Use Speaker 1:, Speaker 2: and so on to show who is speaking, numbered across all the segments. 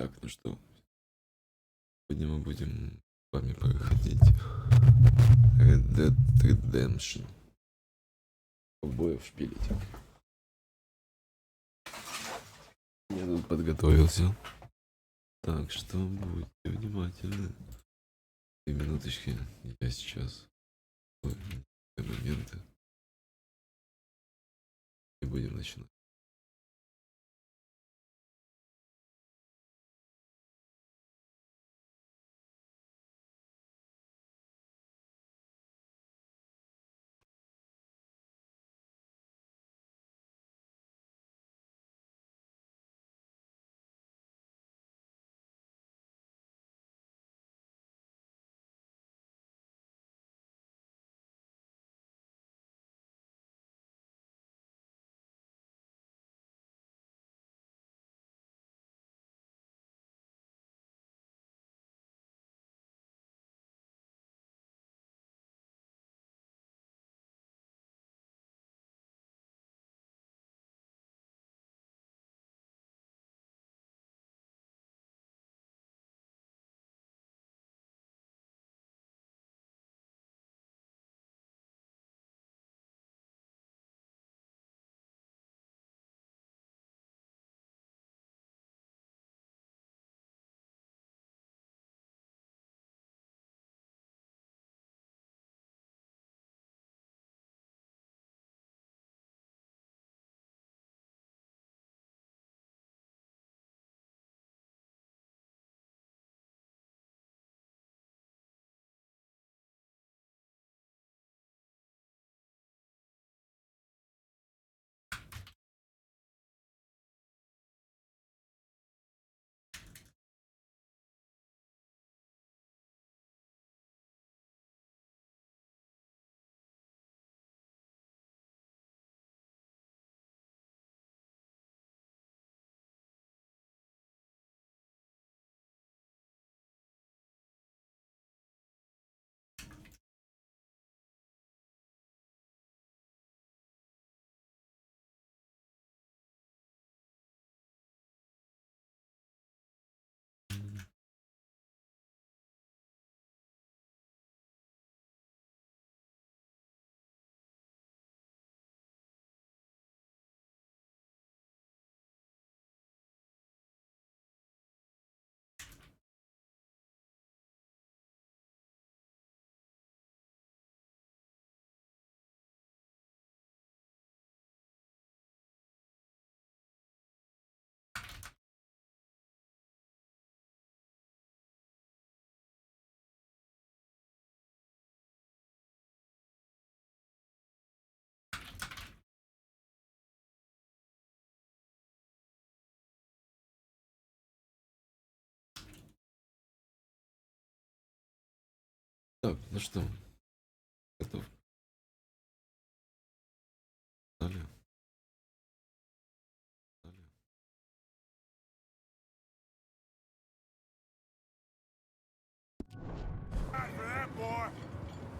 Speaker 1: Так, ну что, сегодня мы будем с вами проходить Red Dead Redemption. Обоев шпилить. Я тут подготовился. Так что будьте внимательны. 2 минуточки. Я сейчас моменты. И будем начинать. Так, ну что, готов? Далее.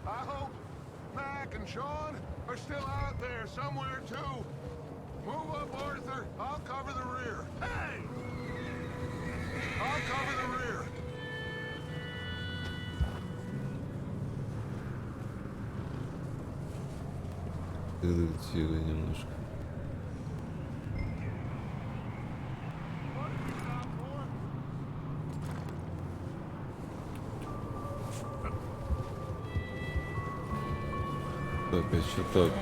Speaker 2: I hope Mac and Sean are still out there somewhere too. Move up, Arthur. I'll cover the rear. Hey! I'll cover the rear.
Speaker 1: Тихо немножко. Так, а что так?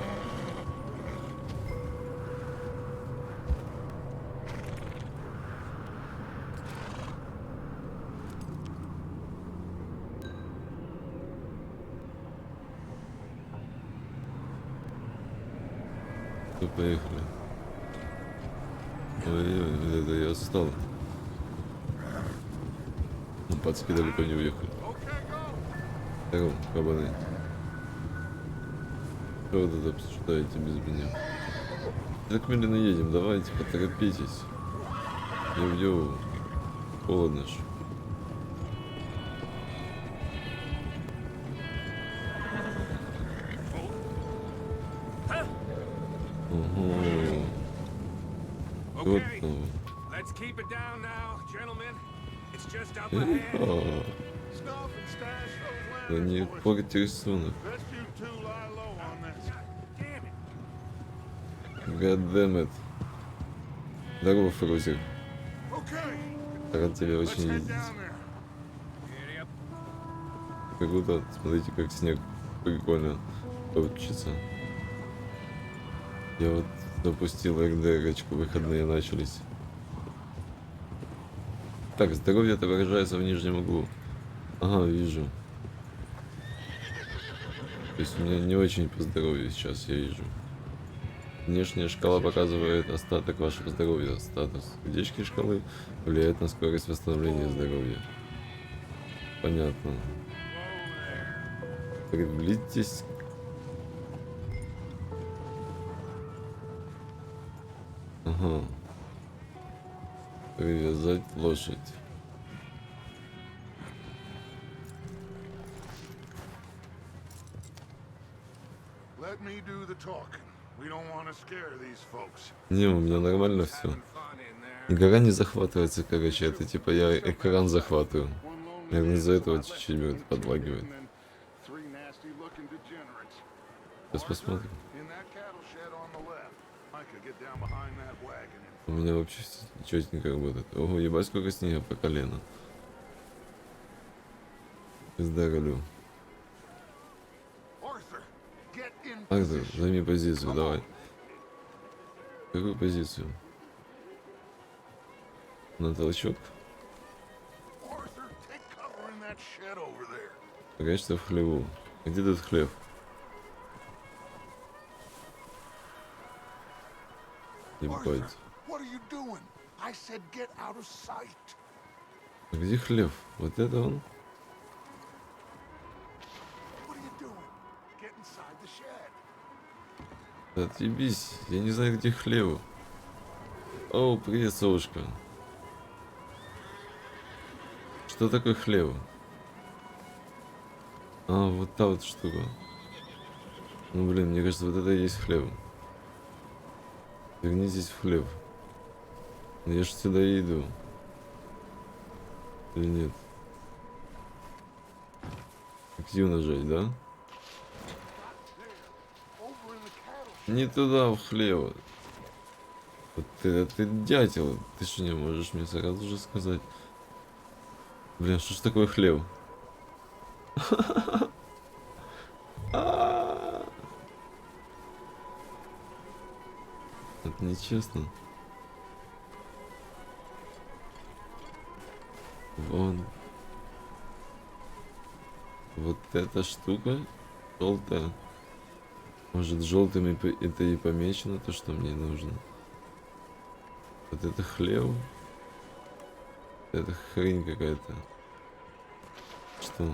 Speaker 1: Ну, поехали. Ой-ой, это я отстал. Ну, пацки далеко не уехали. Так, кабаны. Что вы тут обсуждаете без меня? Так медленно едем, давайте, поторопитесь. Йоу-йоу. Холодно ж. Угу. Вот,
Speaker 3: Let's keep it down now, gentlemen. It's just up
Speaker 1: О,
Speaker 3: ahead.
Speaker 2: Snuff and stash those
Speaker 1: да не
Speaker 2: lanterns, boys.
Speaker 1: портите рисунок.
Speaker 2: Best you two lie low on this.
Speaker 3: Damn it.
Speaker 1: God damn it. Здорово, Фрузик.
Speaker 2: Okay,
Speaker 1: Рад тебя
Speaker 2: let's
Speaker 1: очень
Speaker 2: head
Speaker 1: видеть.
Speaker 2: down there.
Speaker 3: Giddy up.
Speaker 1: Круто. Смотрите, как снег прикольно топчется. Я вот запустил РДРочку, выходные начались. Так, здоровье отображается в нижнем углу. Ага, вижу. То есть у меня не очень по здоровью сейчас, я вижу. Внешняя шкала показывает остаток вашего здоровья. Статус сердечки шкалы влияет на скорость восстановления здоровья. Понятно. Приблизьтесь. Ага. Привязать лошадь.
Speaker 2: Let me do the talking. We don't want to scare these folks.
Speaker 1: Не, у меня нормально все.
Speaker 3: Having fun in there.
Speaker 1: Гора не захватывается, короче, это типа я экран захватываю.
Speaker 2: One lonely
Speaker 1: Наверное, из-за
Speaker 2: man
Speaker 1: этого
Speaker 2: left
Speaker 1: чуть-чуть
Speaker 2: in
Speaker 1: будет подлагивает.
Speaker 2: and then three nasty-looking degenerates.
Speaker 1: Сейчас посмотрим.
Speaker 2: In that cattle shed on the left. I could get down behind that wagon and
Speaker 1: У меня вообще четенько работает. Ого, ебать, сколько снега по колено. Пиздаролю.
Speaker 2: Arthur, get in
Speaker 1: Артур,
Speaker 2: position.
Speaker 1: займи позицию, давай. Какую позицию? На толчок?
Speaker 2: Arthur, take cover in that shed over there.
Speaker 1: Конечно, в хлеву. Где тут хлеб?
Speaker 2: Arthur,
Speaker 1: Ебать.
Speaker 2: what are you doing? I said get out of sight.
Speaker 1: А где хлеб? Вот это он?
Speaker 2: What are you doing? Get inside the shed.
Speaker 1: Да отъебись, я не знаю, где хлеб. О, привет, совушка. Что такое хлеб? А, вот та вот штука. Ну блин, мне кажется, вот это и есть хлеб. Вернитесь в хлеб. Ну, я ж сюда и иду. Или нет? Q нажать, да?
Speaker 2: Over in the cattle
Speaker 1: Не туда, в хлеб. Вот ты дятел. Ты что, не можешь мне сразу же сказать? Блин, что ж такое хлеб? Это нечестно. Вон. Вот эта штука желтая. Может, желтыми это и помечено, то, что мне нужно. Вот это хлеб. Это хрень какая-то. Что?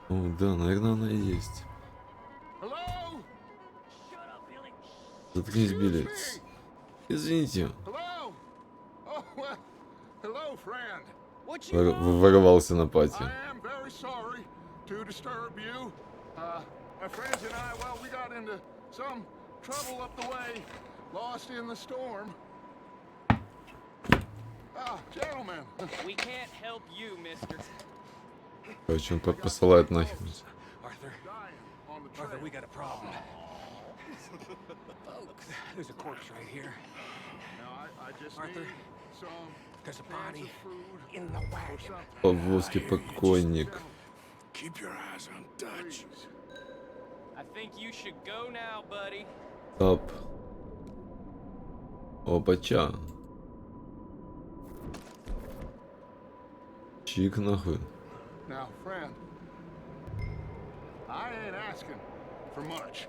Speaker 1: О, да, наверное, она и есть.
Speaker 2: Hello?
Speaker 1: Заткнись, Билли. Извините.
Speaker 2: Hello? Oh, well, hello, friend.
Speaker 1: Ворвался на пати.
Speaker 2: I am very sorry to disturb you. My friends and I, well, we got into some trouble up the way, lost in the storm. Gentlemen.
Speaker 4: We can't help you, mister.
Speaker 1: Короче, он посылает нахер.
Speaker 3: Arthur,
Speaker 2: Dying on the
Speaker 3: Arthur,
Speaker 2: trail.
Speaker 3: we got a problem.
Speaker 4: Folks,
Speaker 3: There's a corpse right here.
Speaker 2: Now, I just
Speaker 3: Arthur,
Speaker 2: need some
Speaker 3: there's a
Speaker 2: cans
Speaker 3: body
Speaker 2: of food
Speaker 3: in the
Speaker 2: or
Speaker 3: wagon.
Speaker 2: something.
Speaker 1: В повозке покойник.
Speaker 2: Keep your eyes on Dutch.
Speaker 4: I think you should go now, buddy.
Speaker 1: Тап. Опача. Чик нахуй.
Speaker 2: Now, friend, I ain't asking for much.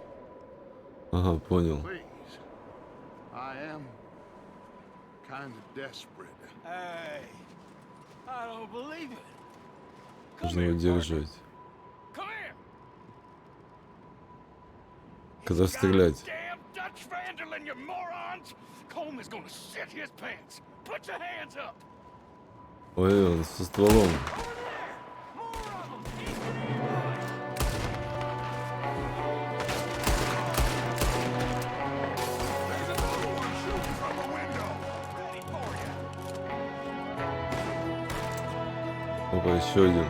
Speaker 1: Ага, понял.
Speaker 2: Please, I am kind of desperate.
Speaker 3: Hey, I don't believe it.
Speaker 1: Нужно удерживать.
Speaker 3: Come here.
Speaker 1: Когда стрелять?
Speaker 3: Damn Dutch Vanderlyn, you morons! Colm is gonna shit his pants. Put your hands up.
Speaker 1: Ой, он со стволом.
Speaker 2: There's another one shooting from the window.
Speaker 1: Опа, еще один.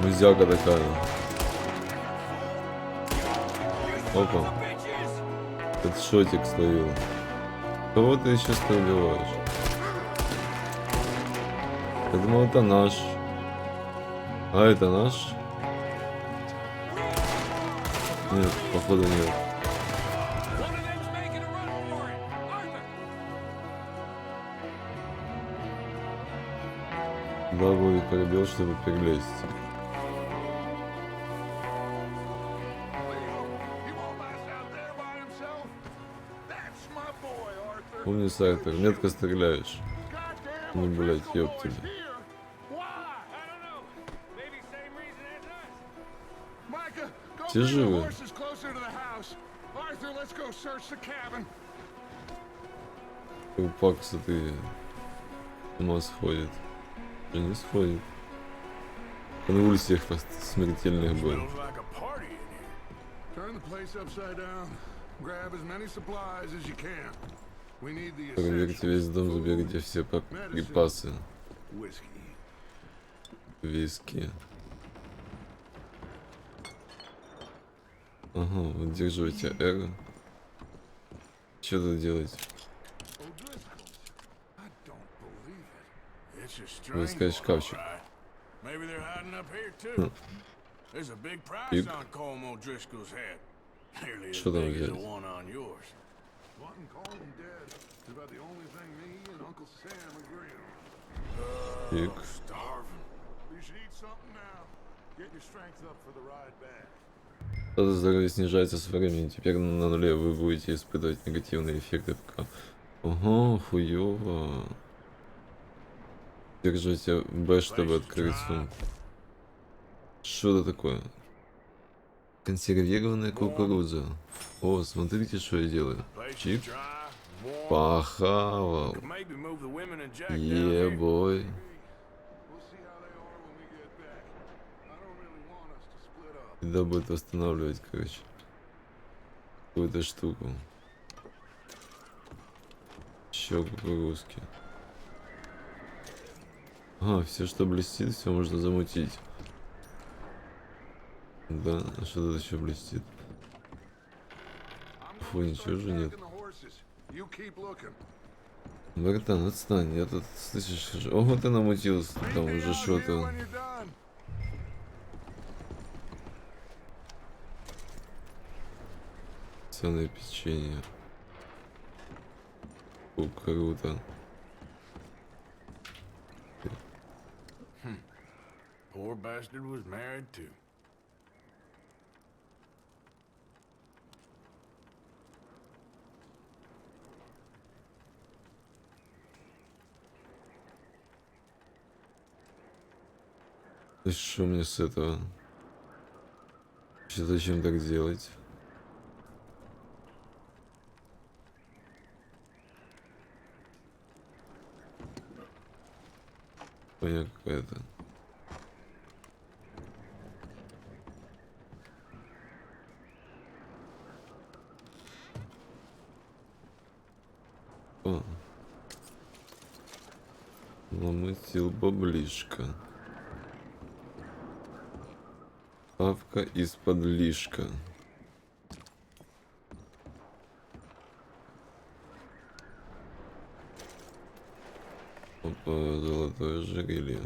Speaker 1: Музяка такая. Опа. Этот шотик словил. Кого ты еще убиваешь? Я думал, это наш. А это наш? Нет, походу нет. Да, будет пробел, чтобы перелезть. Умница, Артур. Метко стреляешь. Ну, блять, ёб тебя. Все живы? У Пакса ты с ума сходит. Уже не сходит. Он в ульсиях смертельных был. Проверьте весь дом, заберите все припасы. Виски. Ага, удерживайте R. Что тут делать? Искать шкафчик. Пик. Что там взять? Пик. Статус здоровья снижается с временем. Теперь на нуле вы будете испытывать негативные эффекты ПК. Ого, хуёво. Держите Б, чтобы открыть сумку. Что это такое? Консервированная кукуруза. О, смотрите, что я делаю. Чик. Похавал. Ебой. Всегда будет восстанавливать, короче, какую-то штуку. Еще кукурузки. А, все, что блестит, все можно замутить. Да, а что тут еще блестит? Фу, ничего же нет. Братан, отстань, я тут, слышишь, ого, ты намутился, там уже что-то. Ценное печенье. О, круто.
Speaker 3: Poor bastard was married too.
Speaker 1: И что мне с этого? Вообще, зачем так делать? Хуйня какая-то. О. Намутил баблишка. Павка из-под лишка. Опа, золотое ожерелье.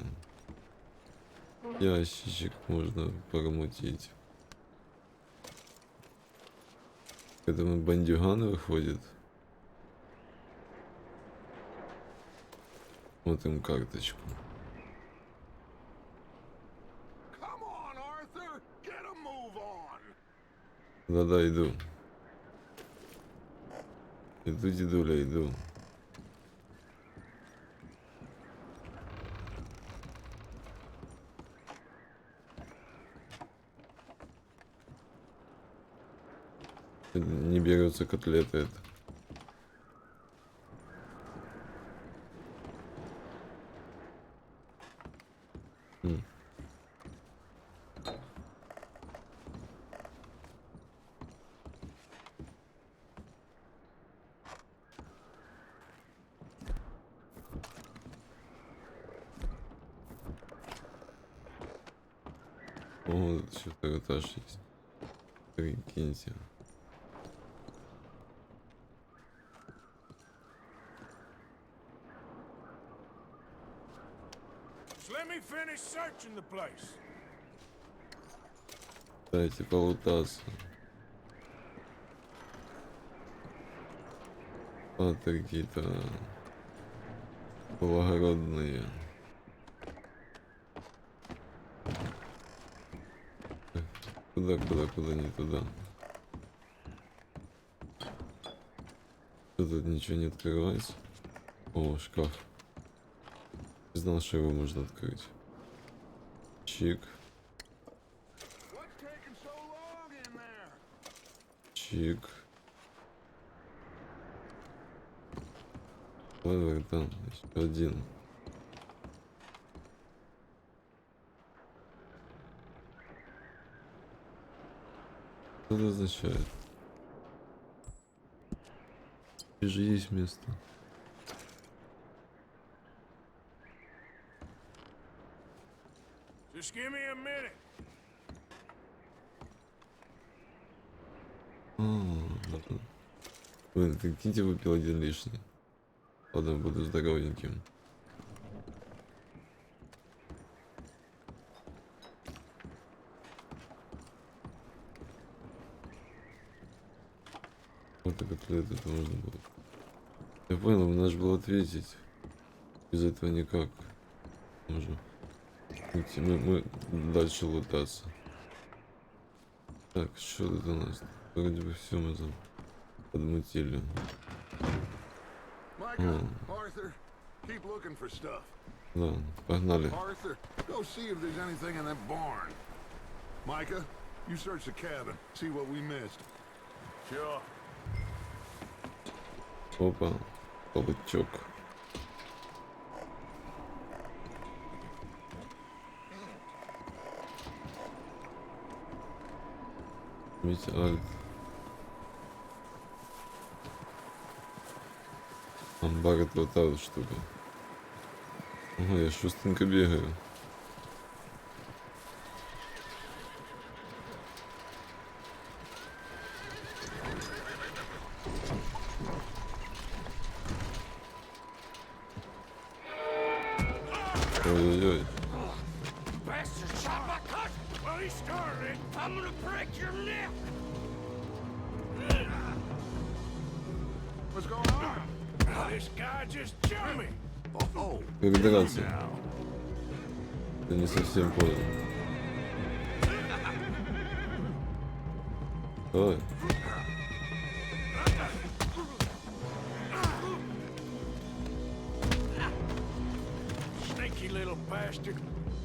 Speaker 1: Ящичек можно промутить. К этому бандюган выходит. Вот им карточку. Да-да, иду. Иду, дедуля, иду. Не берется котлета это. О, тут еще второй этаж есть. Прикиньте.
Speaker 3: Let me finish searching the place.
Speaker 1: Дайте полутаться. Вот какие-то благородные. Куда, не туда. Тут ничего не открывается. О, шкаф. Не знал, что его можно открыть. Чик.
Speaker 2: What's taking so long in there?
Speaker 1: Чик. Ладно, там еще один. Что это означает? Здесь же есть место.
Speaker 3: Just give me a minute.
Speaker 1: Блин, прикиньте, выпил один лишний. Ладно, буду здоровеньким. Вот так котлеты это можно было. Я понял, надо же было ответить. Без этого никак. Можем. Мы дальше лутаться. Так, что тут у нас? Вроде бы все мы там подмутили.
Speaker 2: Micah, Arthur, keep looking for stuff.
Speaker 1: Ладно, погнали.
Speaker 2: Arthur, go see if there's anything in that barn. Micah, you search the cabin, see what we missed.
Speaker 3: Sure.
Speaker 1: Опа, получок. Жмите альт. Амбар это вот та вот штука. Ага, я шустренько бегаю. Ой-ой-ой.
Speaker 3: Bastard shot my cousin. Well, he started. I'm gonna break your neck.
Speaker 2: What's going on?
Speaker 3: This guy just jumped me.
Speaker 2: Oh,
Speaker 1: Как драться? Я не совсем понял. Давай.
Speaker 3: Sneaky little bastard.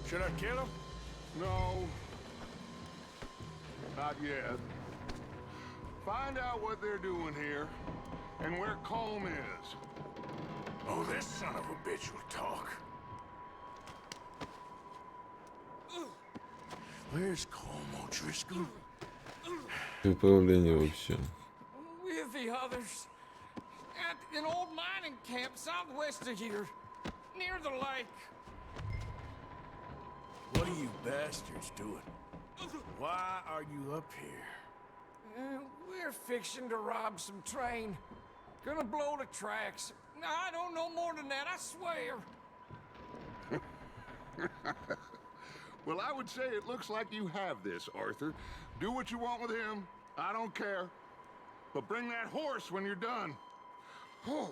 Speaker 3: Should I kill him?
Speaker 2: no. Not yet. Find out what they're doing here and where Colm is.
Speaker 3: Oh, this son of a bitch will talk. Where's Colm O'Driscoll?
Speaker 1: Управление вообще.
Speaker 5: With the others. At an old mining camp southwest of here. Near the lake.
Speaker 3: What are you bastards doing? Why are you up here?
Speaker 5: We're fixing to rob some train. Gonna blow the tracks. I don't know more than that, I swear.
Speaker 2: Well, I would say it looks like you have this, Arthur. Do what you want with him. I don't care. But bring that horse when you're done. Oh.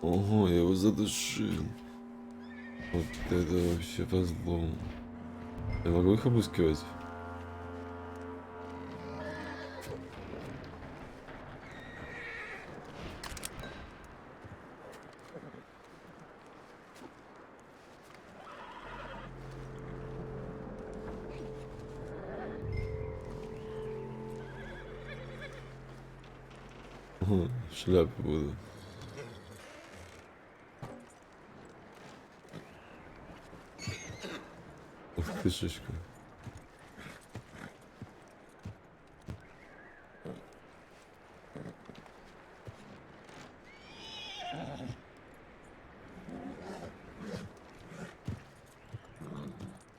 Speaker 1: Ого, я его задушил. Вот это вообще по злому. Я могу их обыскивать? Ага, шляпы буду. Ух ты, шишка.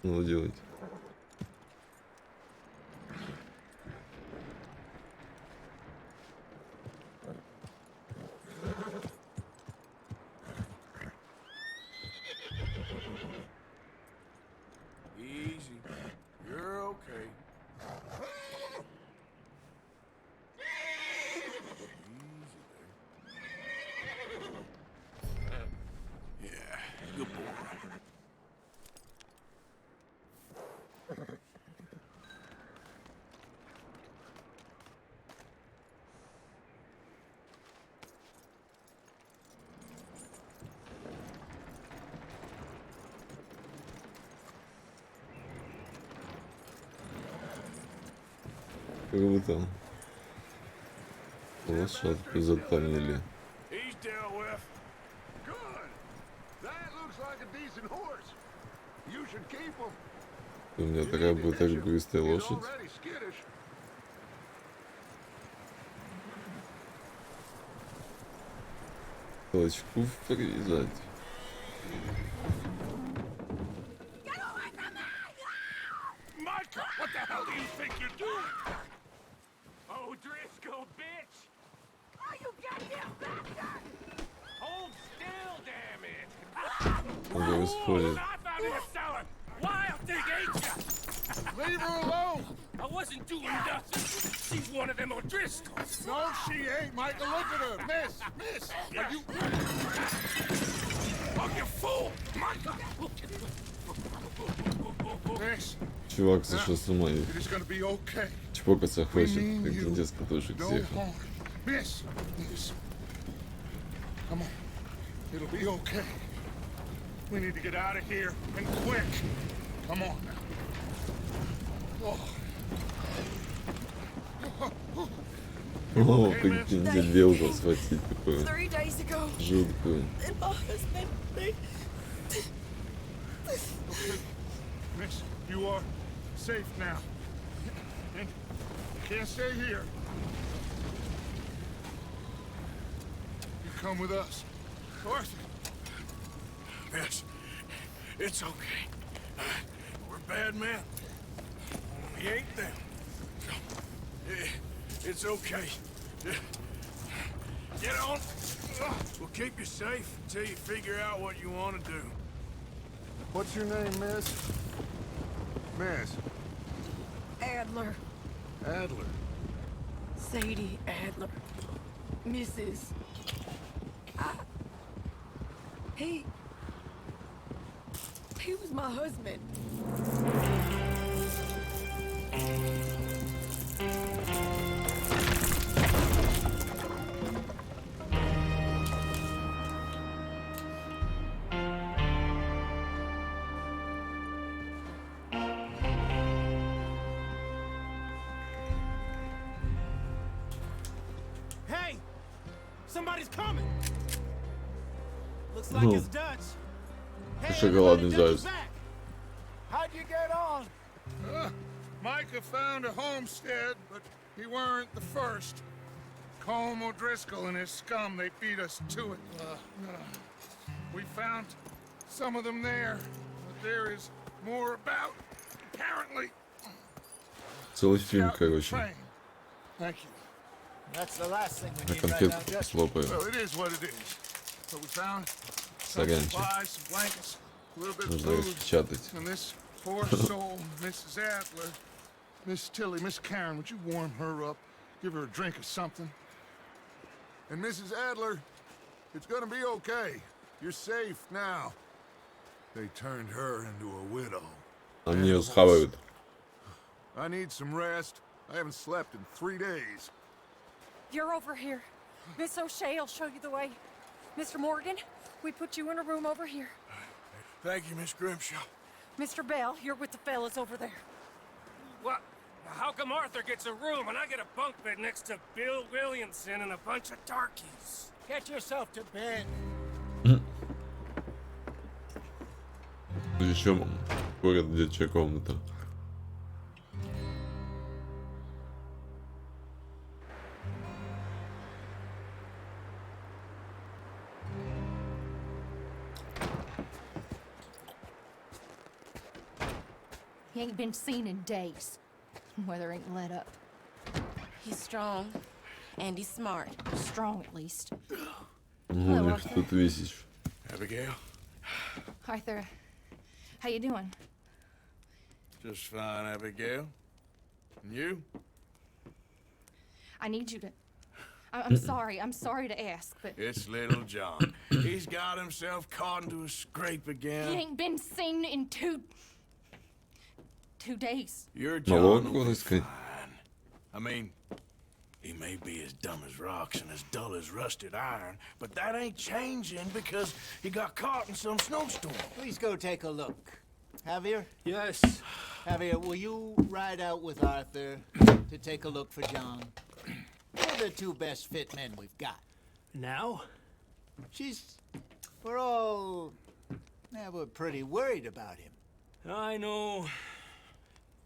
Speaker 1: Надо делать.
Speaker 2: Easy. You're okay. Yeah, good boy.
Speaker 1: Круто. Лошадку затомили.
Speaker 2: He's dealt with. Good. That looks like a decent horse. You should keep him.
Speaker 1: У меня такая будет так быстрая
Speaker 2: He's
Speaker 1: лошадь.
Speaker 2: already skittish.
Speaker 1: Толчку привязать.
Speaker 3: Micah, what the hell do you think you're doing? Oh, Driscoll, bitch!
Speaker 5: Oh, you goddamn bastard!
Speaker 3: Hold still, damn it!
Speaker 1: Что происходит?
Speaker 3: I found in the cellar! Wild thing ate ya!
Speaker 2: Leave her alone.
Speaker 3: I wasn't doing nothing. She's one of them O'Driscolls.
Speaker 2: No, she ain't, Michael. Look at her. Miss. Are you...
Speaker 3: Oh, you fool! Micah!
Speaker 2: Miss,
Speaker 1: Чувак сошел с ума.
Speaker 2: it is gonna be okay.
Speaker 1: Чпокаться
Speaker 2: We
Speaker 1: хочет.
Speaker 2: mean
Speaker 1: Как
Speaker 2: you.
Speaker 1: детская тушек
Speaker 2: No
Speaker 1: всех.
Speaker 2: harm. Miss. Come on. It'll be okay. We need to get out of here, and quick. Come on now.
Speaker 1: О, прикиньте, белку схватить такую
Speaker 6: 3 days ago,
Speaker 1: жуткую.
Speaker 6: and my husband,
Speaker 2: Miss, you are safe now. And you can't stay here. You come with us. Arthur. Miss, it's okay. We're bad men. We ain't them. It's okay. Get on. We'll keep you safe until you figure out what you want to do. What's your name, miss? Miss.
Speaker 6: Adler,
Speaker 2: Adler.
Speaker 6: Sadie Adler, Mrs. He was my husband.
Speaker 5: Hey! Somebody's coming! Looks like
Speaker 1: Ну,
Speaker 5: it's Dutch. Hey,
Speaker 1: шоколадный
Speaker 5: everybody, Dutch is
Speaker 1: заяц.
Speaker 5: back. How'd you get on?
Speaker 2: Micah found a homestead, but he weren't the first. Colm O'Driscoll and his scum, they beat us to it. We found some of them there, but there is more about, apparently.
Speaker 1: Целый фильм,
Speaker 2: Out in the
Speaker 1: короче.
Speaker 2: train. Thank you.
Speaker 5: That's the last thing we
Speaker 1: На
Speaker 5: need right now,
Speaker 1: конфетку
Speaker 5: Dutch.
Speaker 1: слопаю.
Speaker 2: Well, it is what it is. So we found some
Speaker 1: Сорянчик.
Speaker 2: supplies, some blankets, a little bit of
Speaker 1: Нужно
Speaker 2: food.
Speaker 1: распечатать.
Speaker 2: And this poor soul, Mrs. Adler, Miss Tilly, Miss Karen, would you warm her up? Give her a drink or something? And Mrs. Adler, it's gonna be okay. You're safe now. They turned her into a widow.
Speaker 1: Они ее схавают.
Speaker 2: I need some rest. I haven't slept in 3 days.
Speaker 6: You're over here. Miss O'Shea will show you the way. Mr. Morgan, we put you in a room over here.
Speaker 2: Thank you, Miss Grimshaw.
Speaker 6: Mr. Bell, you're with the fellas over there.
Speaker 3: What? How come Arthur gets a room and I get a bunk bed next to Bill Williamson and a bunch of darkies?
Speaker 5: Get yourself to bed.
Speaker 1: Еще город детская комната.
Speaker 6: He ain't been seen in days. Weather ain't let up.
Speaker 7: He's strong, and he's smart.
Speaker 6: Strong, at least.
Speaker 1: Ну, их тут тысяч.
Speaker 2: Abigail?
Speaker 6: Arthur, how you doing?
Speaker 2: Just fine, Abigail. And you?
Speaker 6: I need you to... I'm sorry to ask, but...
Speaker 2: It's little John. He's got himself caught into a scrape
Speaker 6: He
Speaker 2: again.
Speaker 6: ain't been seen in two days.
Speaker 2: Your
Speaker 1: Малого
Speaker 2: John will
Speaker 1: кого
Speaker 2: be
Speaker 1: искать?
Speaker 2: fine. I mean, he may be as dumb as rocks and as dull as rusted iron, but that ain't changing because he got caught in some snowstorm.
Speaker 8: Please go take a look. Javier?
Speaker 5: Yes.
Speaker 8: Javier, will you ride out with Arthur to take a look for John? They're the two best fit men we've got.
Speaker 5: Now?
Speaker 8: We're pretty worried about him.
Speaker 5: I know.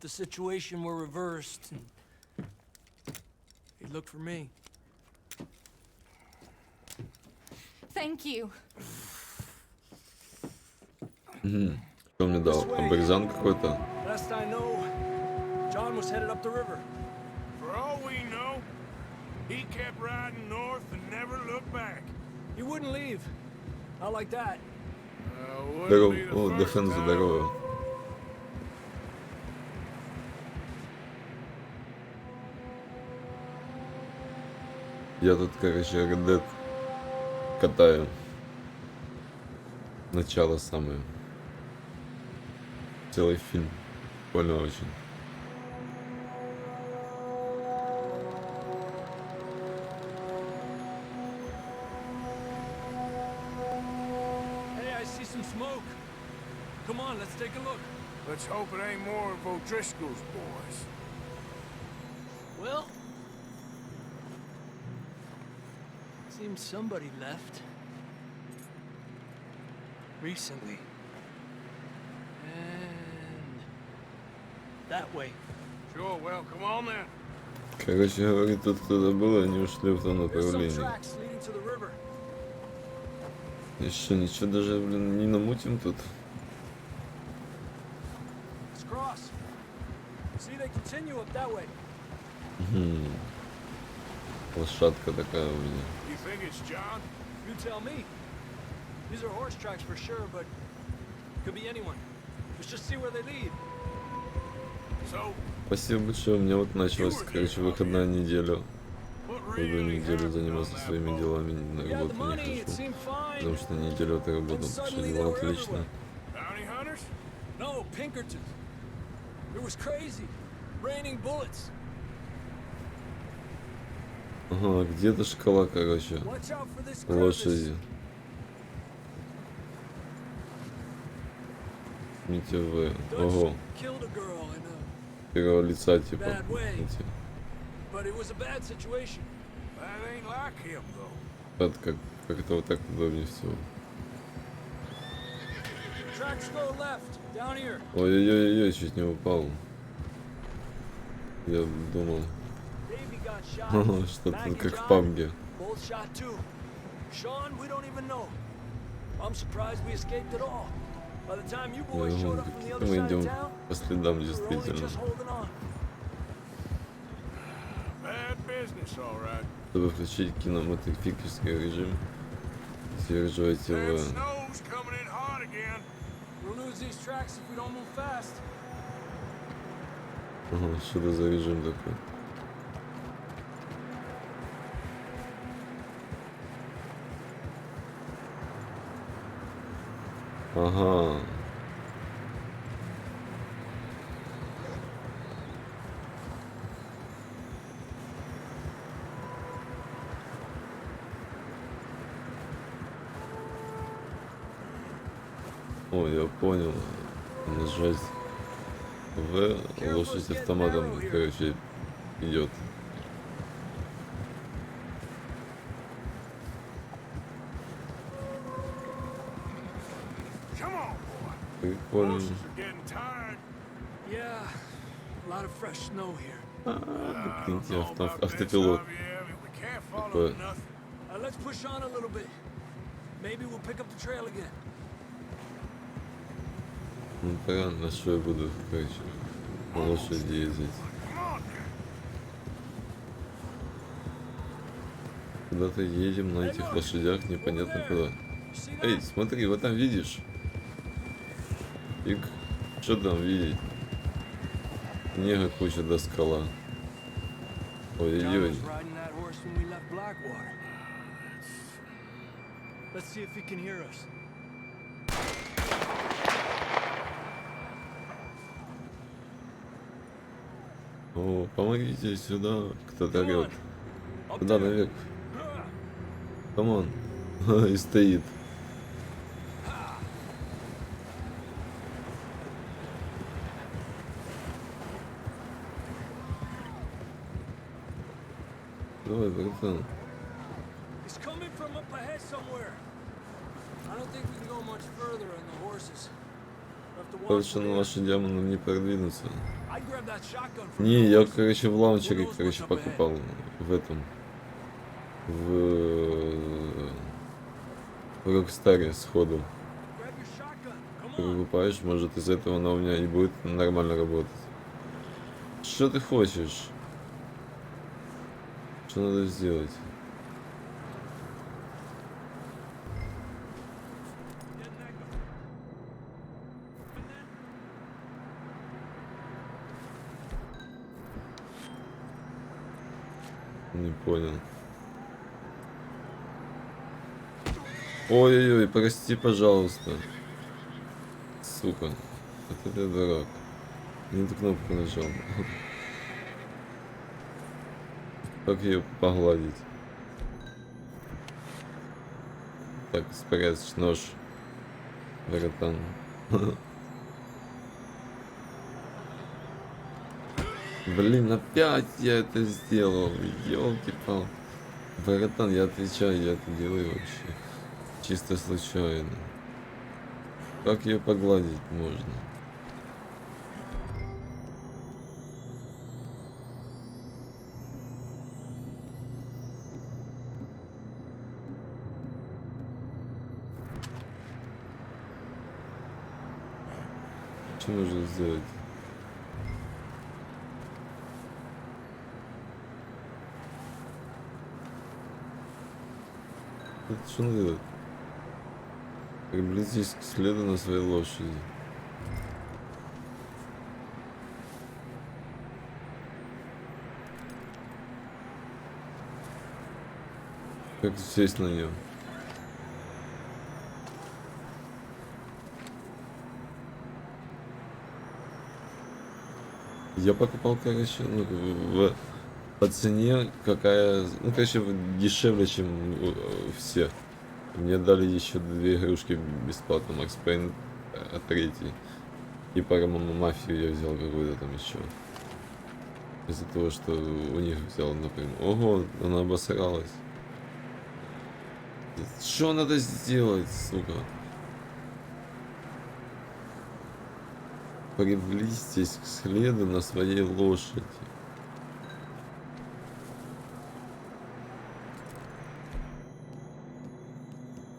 Speaker 5: The situation were reversed. And he looked for me.
Speaker 6: Thank you.
Speaker 1: Что мне дал? Абориган какой-то?
Speaker 5: Last I know, John was headed up the river.
Speaker 2: For all we know, he kept riding north and never looked back.
Speaker 5: He wouldn't leave. Not like that.
Speaker 1: Здорово. О, Дефен, здорово. Я тут, короче, Red Dead катаю. Начало самое. Целый фильм. Больно очень.
Speaker 5: Hey, I see some smoke. Come on, let's take a look.
Speaker 2: Let's hope it ain't more of O'Driscoll's boys.
Speaker 5: Well, seems somebody left. Recently. And that way.
Speaker 2: Sure, well, come on then.
Speaker 1: Короче, говорит, тут кто-то был, они ушли в том
Speaker 5: There's some
Speaker 1: направлении.
Speaker 5: tracks leading to the river.
Speaker 1: Еще ничего даже, блин, не намутим тут.
Speaker 5: Let's cross. See, they continue up that way.
Speaker 1: Лошадка такая у меня.
Speaker 2: You think it's John?
Speaker 5: You tell me. These are horse tracks for sure, but could be anyone. Let's just see where they lead.
Speaker 2: So,
Speaker 1: Спасибо большое, у меня вот началась, короче, выходная неделя.
Speaker 2: what
Speaker 1: Буду
Speaker 2: really
Speaker 1: неделю
Speaker 2: happened
Speaker 1: заниматься
Speaker 2: on that
Speaker 1: своими
Speaker 2: boat?
Speaker 1: делами, на
Speaker 5: We had the
Speaker 1: работу не
Speaker 5: money, it
Speaker 1: хожу.
Speaker 5: seemed fine.
Speaker 1: Потому что неделю отработал,
Speaker 5: And
Speaker 1: потому что
Speaker 5: suddenly they
Speaker 1: дела
Speaker 5: were
Speaker 1: отлично.
Speaker 5: everywhere.
Speaker 2: Bounty hunters?
Speaker 5: No, Pinkertons. It was crazy. Raining bullets.
Speaker 1: Ага, где-то шкала, короче,
Speaker 5: Watch out for this crevice.
Speaker 1: лошади. МТВ. Ого,
Speaker 5: Dutch killed a girl in a...
Speaker 1: первого лица, типа.
Speaker 5: Bad way.
Speaker 1: Эти.
Speaker 5: But it was a bad situation.
Speaker 2: That ain't like him, though.
Speaker 1: Это как-то вот так удобнее всего.
Speaker 5: Tracks go left, down here.
Speaker 1: Ой-ой-ой, чуть не упал. Я думал,
Speaker 5: Davey got shot.
Speaker 1: что
Speaker 5: Maggie
Speaker 1: тут как в
Speaker 5: John,
Speaker 1: пабге.
Speaker 5: both shot too. Sean, we don't even know. I'm surprised we escaped at all. By the time you
Speaker 1: Я
Speaker 5: boys showed
Speaker 1: думал,
Speaker 5: up from the
Speaker 1: какие-то
Speaker 5: other
Speaker 1: мы
Speaker 5: side
Speaker 1: идем
Speaker 5: of town,
Speaker 1: по следам,
Speaker 5: we were only
Speaker 1: действительно.
Speaker 5: just holding on.
Speaker 2: Bad business, all right.
Speaker 1: Чтобы включить кинематографический режим, удерживайте
Speaker 2: That
Speaker 1: в...
Speaker 2: snow's coming in hot again.
Speaker 5: We'll lose these tracks if we don't move fast.
Speaker 1: Ага, что это за режим такой? Ага. О, я понял. Нажать В, лошадь автоматом, короче, идет.
Speaker 2: Come on, boy.
Speaker 1: Прикольно.
Speaker 2: Horses are getting tired.
Speaker 5: Yeah, a lot of fresh snow here.
Speaker 1: Прикиньте,
Speaker 2: Know about this,
Speaker 1: автопилот.
Speaker 2: Javier. We can't follow
Speaker 1: Такое.
Speaker 2: nothing.
Speaker 5: Let's push on a little bit. Maybe we'll pick up the trail again.
Speaker 1: Ну правильно, что я буду, короче, на лошади ездить. Куда-то едем на этих лошадях, непонятно куда. Эй, смотри, вот там видишь? Ик, что там видеть? Нега куча до скала. Ой-ой-ой. О, помогите сюда, кто-то орёт. Куда наверх? Камон. И стоит. Давай, братан. Короче, на лошадям нам не продвинуться. Не, я, короче, в лаунчере, короче, покупал в этом. В Рокстаре сходу. Покупаешь, может из этого она у меня не будет нормально работать. Что ты хочешь? Что надо сделать? Не понял. Ой-ой-ой, прости, пожалуйста. Сука. Вот это дурак. Не эту кнопку нажал. Как ее погладить? Так, спрячь нож, братан. Блин, опять я это сделал. Ёлки-палки. Братан, я отвечаю, я это делаю вообще чисто случайно. Как ее погладить можно? Что нужно сделать? Это что надо делать? Приблизись к следу на своей лошади. Как сесть на нее? Я покупал, короче, ну, по цене какая, ну, короче, дешевле, чем все. Мне дали еще 2 игрушки бесплатно, Макс Пейн, а 3. И по-моему мафию я взял какую-то там еще. Из-за того, что у них взял, например. Ого, она обосралась. Что надо сделать, сука? Приблизьтесь к следу на своей лошади.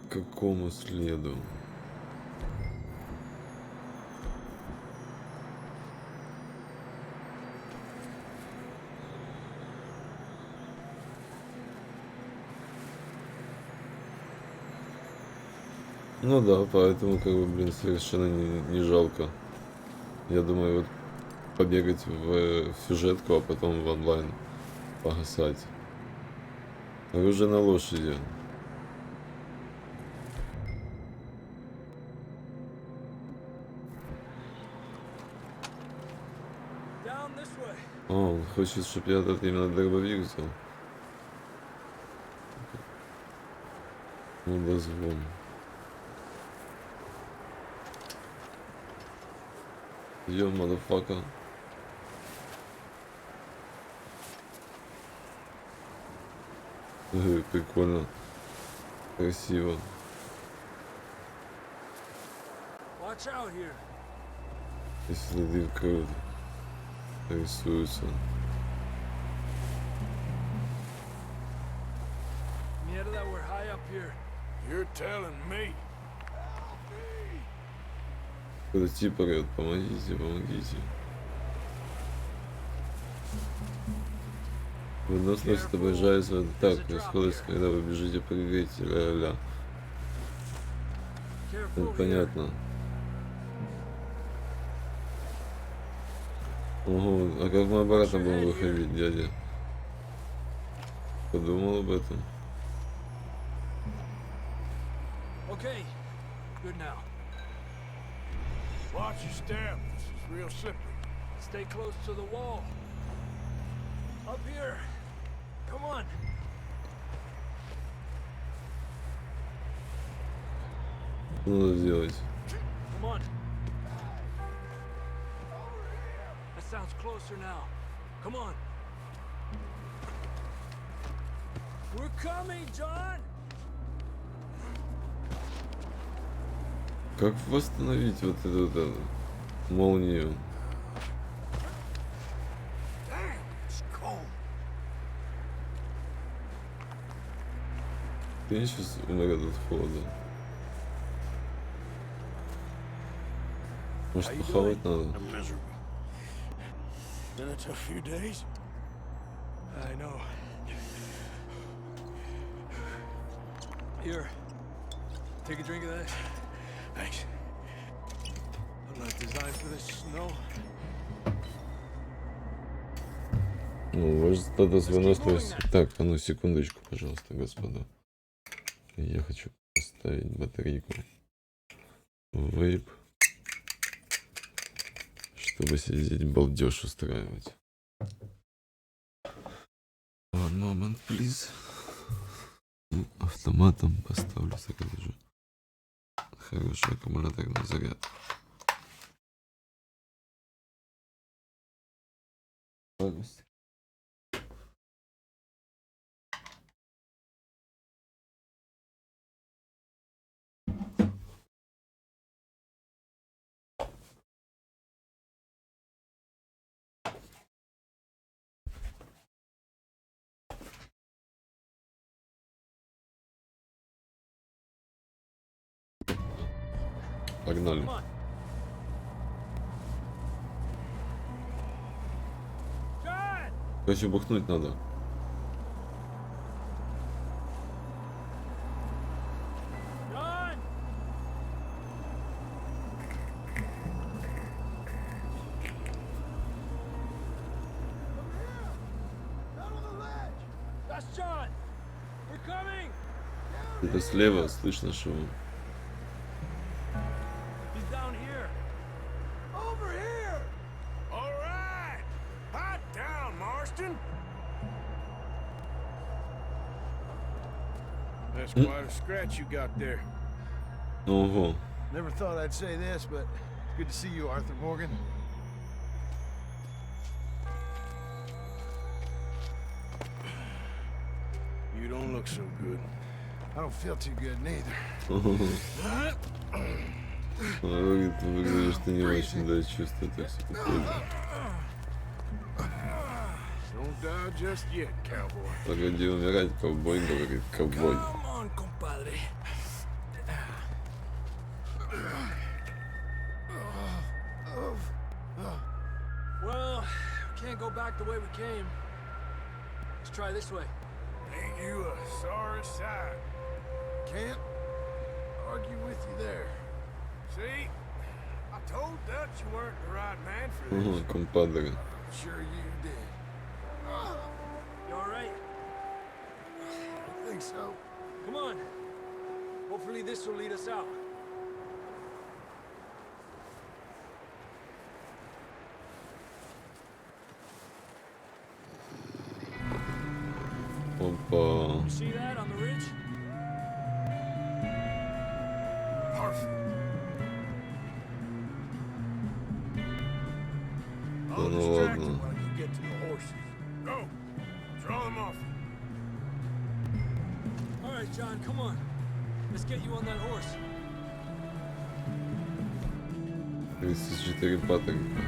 Speaker 1: К какому следу? Ну да, поэтому, как бы, блин, совершенно не жалко. Я думаю, вот побегать в сюжетку, а потом в онлайн погасать. Оружие на лошади. О, он хочет, чтобы я этот именно дробовик взял. Ну да, звон. Йо, мадафака. Прикольно. Красиво. И следы в крови рисуются. Кто-то типа говорит, помогите, помогите. Выносливость отображается так, происходит, когда вы бежите, прыгаете, ля-ля-ля. Это понятно. Ого, а как мы обратно будем выходить, дядя? Подумал об этом.
Speaker 5: Okay, good now.
Speaker 2: Watch your step. This is real slippery.
Speaker 5: Stay close to the wall. Up here. Come on.
Speaker 1: Что надо сделать?
Speaker 5: Come on. That sounds closer now. Come on. We're coming, John.
Speaker 1: Как восстановить вот эту вот молнию?
Speaker 2: Damn, it's cold.
Speaker 1: Я сейчас умрет от холода. Может, похавать надо?
Speaker 2: I'm miserable. Been a tough few days.
Speaker 5: I know. Here. Take a drink of that.
Speaker 2: Thanks. I'm not designed for this snow.
Speaker 1: Ну, ваш статус выносливости. Так, а ну секундочку, пожалуйста, господа. Я хочу поставить батарейку. Вейп. Чтобы сидеть балдеж устраивать. One moment, please. Автоматом поставлю, закажу. Хороший аккумуляторный заряд. Погнали.
Speaker 5: Come on. John!
Speaker 1: Короче, бухнуть надо.
Speaker 5: John! That's John! We're coming!
Speaker 1: Это слева слышно шум.
Speaker 5: He's down here.
Speaker 2: Over here! All right! Hot down, Marston! That's quite a scratch you got there.
Speaker 1: Ого.
Speaker 2: Never thought I'd say this, but it's good to see you, Arthur Morgan. You don't look so good. I don't feel too good neither.
Speaker 1: Выглядишь ты не очень, да, чувствую так все похоже.
Speaker 2: Don't die just yet, cowboy.
Speaker 1: Погоди умирать, ковбой, говорит ковбой.
Speaker 5: Come on, compadre. Well, we can't go back the way we came. Let's try this way.
Speaker 2: Ain't you a sorry sight? Can't argue with you there. See? I told Dutch you weren't the right man for this.
Speaker 1: Ага, компадре.
Speaker 2: I'm sure you did.
Speaker 5: You all right?
Speaker 2: I think so.
Speaker 5: Come on. Hopefully this will lead us out.
Speaker 1: Опа.
Speaker 5: You see that on the ridge?
Speaker 2: Perfect.
Speaker 1: Да
Speaker 2: I'll
Speaker 1: ну
Speaker 2: distract you
Speaker 1: ладно.
Speaker 2: when you get to the horses. Go. Draw them off.
Speaker 5: All right, John, come on. Let's get you on that horse.
Speaker 1: 34 паттерника.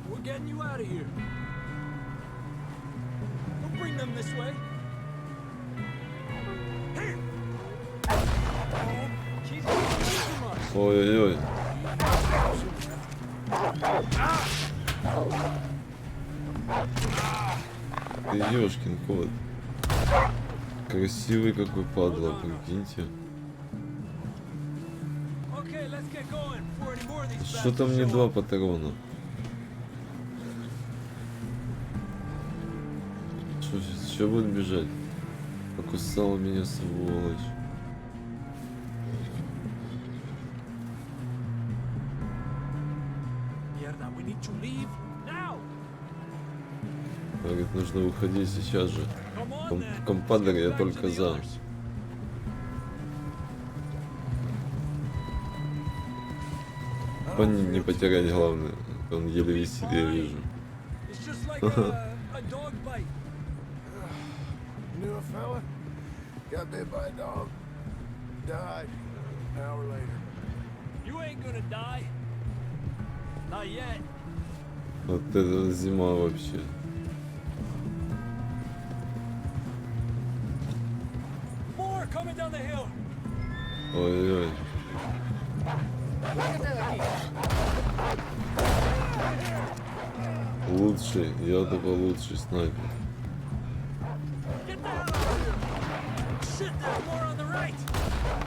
Speaker 5: We're getting you out of here. We'll bring them this way.
Speaker 2: Here.
Speaker 5: Keep
Speaker 1: Ой-ой-ой. Ты ёшкин кот. Красивый какой падла, прикиньте. Что там мне 2 патрона? Что сейчас еще будет бежать? Покусал меня, сволочь. Говорит, нужно уходить сейчас же. Компадр, я только за. Не потерять главное. Он еле висит, я вижу.
Speaker 2: Knew a fella, got bit by a dog, died an hour later.
Speaker 5: You ain't gonna die. Not yet.
Speaker 1: Вот это зима вообще.
Speaker 5: More coming down the hill.
Speaker 1: Ой-ой. Лучший, я тупо лучший снайпер.
Speaker 5: Get the hell out of here. Shit, there's more on the right.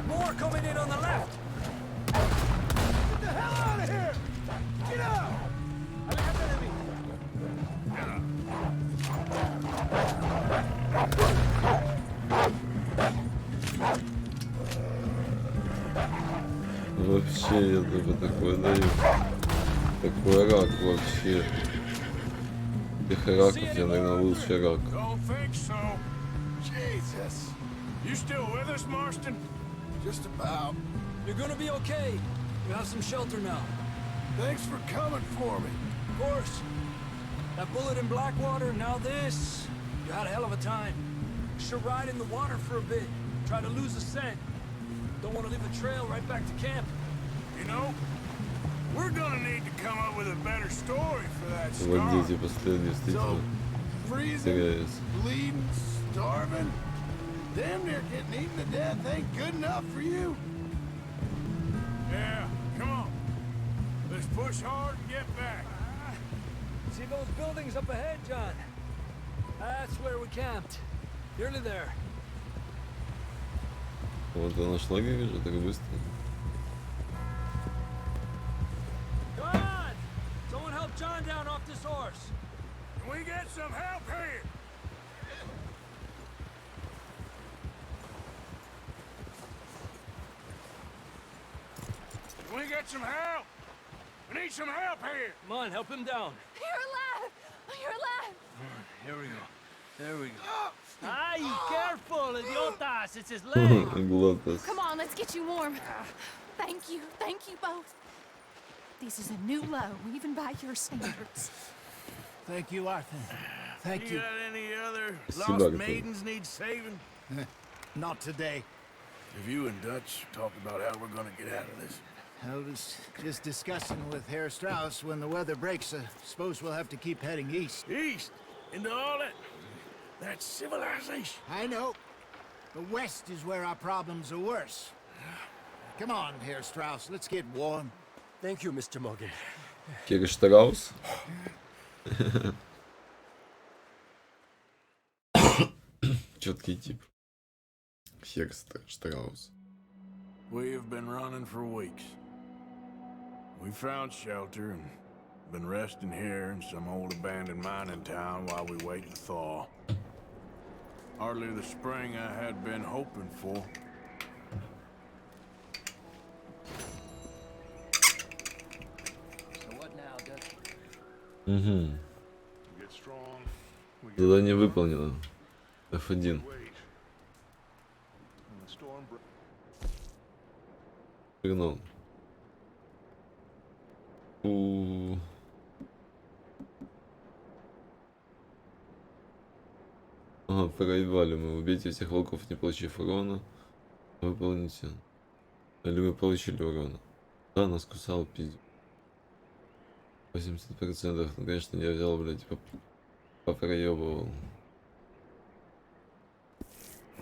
Speaker 5: More coming in on the left.
Speaker 2: Get the hell out of here! Get out!
Speaker 1: Вообще, я тупо такой даю. Такой рак вообще. Этих раков я, наверное, лучший рак.
Speaker 2: Don't think so. Jesus. You still with us, Marston? Just about.
Speaker 5: You're gonna be okay. We have some shelter now.
Speaker 2: Thanks for coming for me.
Speaker 5: Of course. That bullet in Blackwater, now this. You had a hell of a time. You should ride in the water for a bit. Try to lose the scent. Don't want to leave a trail right back to camp.
Speaker 2: You know, we're gonna need to come up with a better story for that
Speaker 1: Вот
Speaker 2: scar.
Speaker 1: дети последние
Speaker 2: So,
Speaker 1: действительно
Speaker 2: freezing,
Speaker 1: теряются.
Speaker 2: bleeding, starving, damn near getting eaten to death ain't good enough for you. Yeah, come on. Let's push hard and get back.
Speaker 5: See those buildings up ahead, John? That's where we camped. Nearly there.
Speaker 1: Вот она нашла же так быстро.
Speaker 5: John! Someone help John down off this horse.
Speaker 2: Can we get some help here? Can we get some help? We need some help here.
Speaker 5: Come on, help him down.
Speaker 6: You're alive! You're alive!
Speaker 5: Here we go. There we go. Ay, careful, idiotas! It's his leg.
Speaker 1: Глотас.
Speaker 6: Come on, let's get you warm. Thank you both. This is a new low, even by your standards.
Speaker 8: Thank you, Arthur. Thank you.
Speaker 2: Got any other
Speaker 1: Спасибо,
Speaker 2: lost
Speaker 1: Артур.
Speaker 2: maidens need saving?
Speaker 8: Not today.
Speaker 2: Have you and Dutch talked about how we're gonna get out of this?
Speaker 8: I was just discussing with Herr Strauss when the weather breaks. I suppose we'll have to keep heading east.
Speaker 2: East into all that civilization.
Speaker 8: I know. The west is where our problems are worse. Come on, Herr Strauss, let's get warm.
Speaker 5: Thank you, Mr. Morgan.
Speaker 1: Кирштраус. Четкий тип. Штраус.
Speaker 2: We have been running for weeks. We found shelter and been resting here in some old abandoned mining town while we wait to thaw. Hardly the spring I had been hoping for.
Speaker 8: So what now, Dutch?
Speaker 1: Угу.
Speaker 2: Get strong. We get
Speaker 1: Задание выполнено. F1.
Speaker 2: wait. When the storm
Speaker 1: Сигнал. Ага, проебали мы. Убейте всех волков, не получив урона. Выполните. Или вы получили урона. Да, нас кусал, пиздец. 80%. Ну, конечно, я взял, блядь, попроебывал.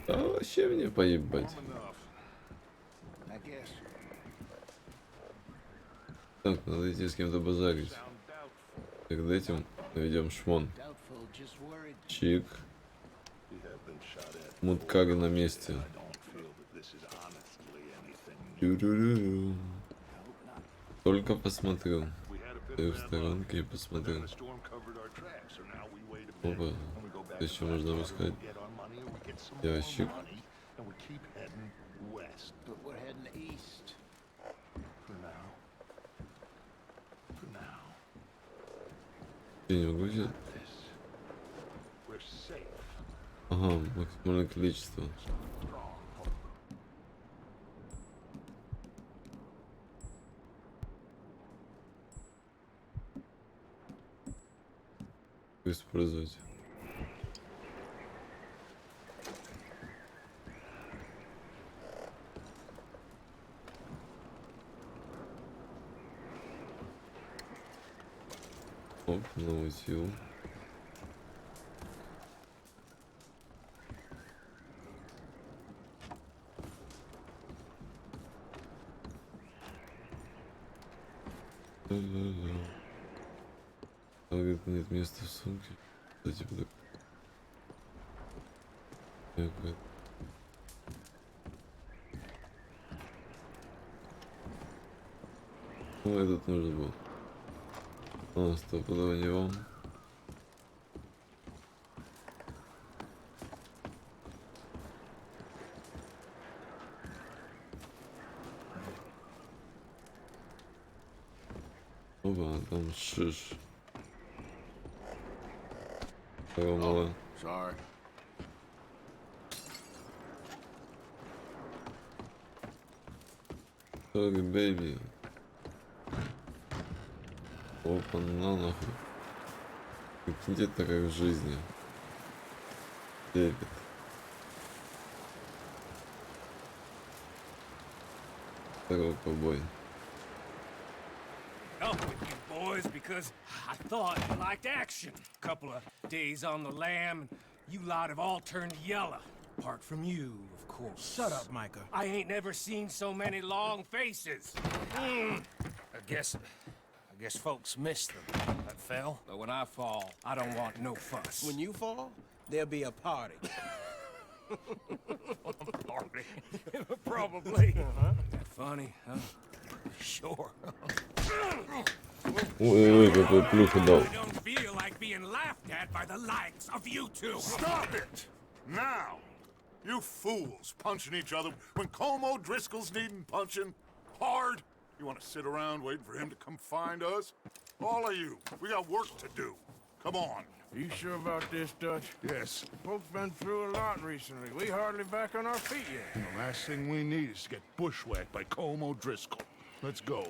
Speaker 1: Да вообще мне поебать.
Speaker 2: enough.
Speaker 8: I guess.
Speaker 1: Так, надо идти с кем-то базарить. Перед этим наведем шмон.
Speaker 8: Doubtful, just worried.
Speaker 1: Чик. Муткага на месте. Тю-рю-рю-рю. Только посмотрел. Ты в сторонке и посмотрел. Опа. Еще можно выскать. Ящик.
Speaker 8: But we're heading east.
Speaker 1: Я не могу взять. Ага, максимальное количество. Использовать. Оп, новую силу. Говорит, нет места в сумке. Кстати, так. Ну, этот нужен был. А, стопудово не вам. Опа, там шиш. Мало.
Speaker 2: Sorry.
Speaker 1: Sorry, baby. Опа, на нахуй. Прикиньте, это как в жизни. Дебет. Второй побой.
Speaker 3: Up with you boys because I thought you liked action. Couple of days on the lam, and you lot have all turned yellow. Apart from you, of course.
Speaker 5: Shut up, Micah.
Speaker 3: I ain't never seen so many long faces. I guess folks miss them. That fell. But when I fall, I don't want no fuss.
Speaker 5: When you fall, there'll be a party.
Speaker 3: Probably. That funny, huh? Sure.
Speaker 1: Ой-ой-ой, какой плюху дал.
Speaker 3: I don't feel like being laughed at by the likes of you two.
Speaker 2: Stop it! Now! You fools punching each other when Como Driscoll's needing punching hard. You want to sit around waiting for him to come find us? All of you, we got work to do. Come on.
Speaker 5: Are you sure about this, Dutch?
Speaker 2: Yes.
Speaker 5: Folks been through a lot recently. We hardly back on our feet yet.
Speaker 2: The last thing we need is to get bushwhacked by Como Driscoll. Let's go.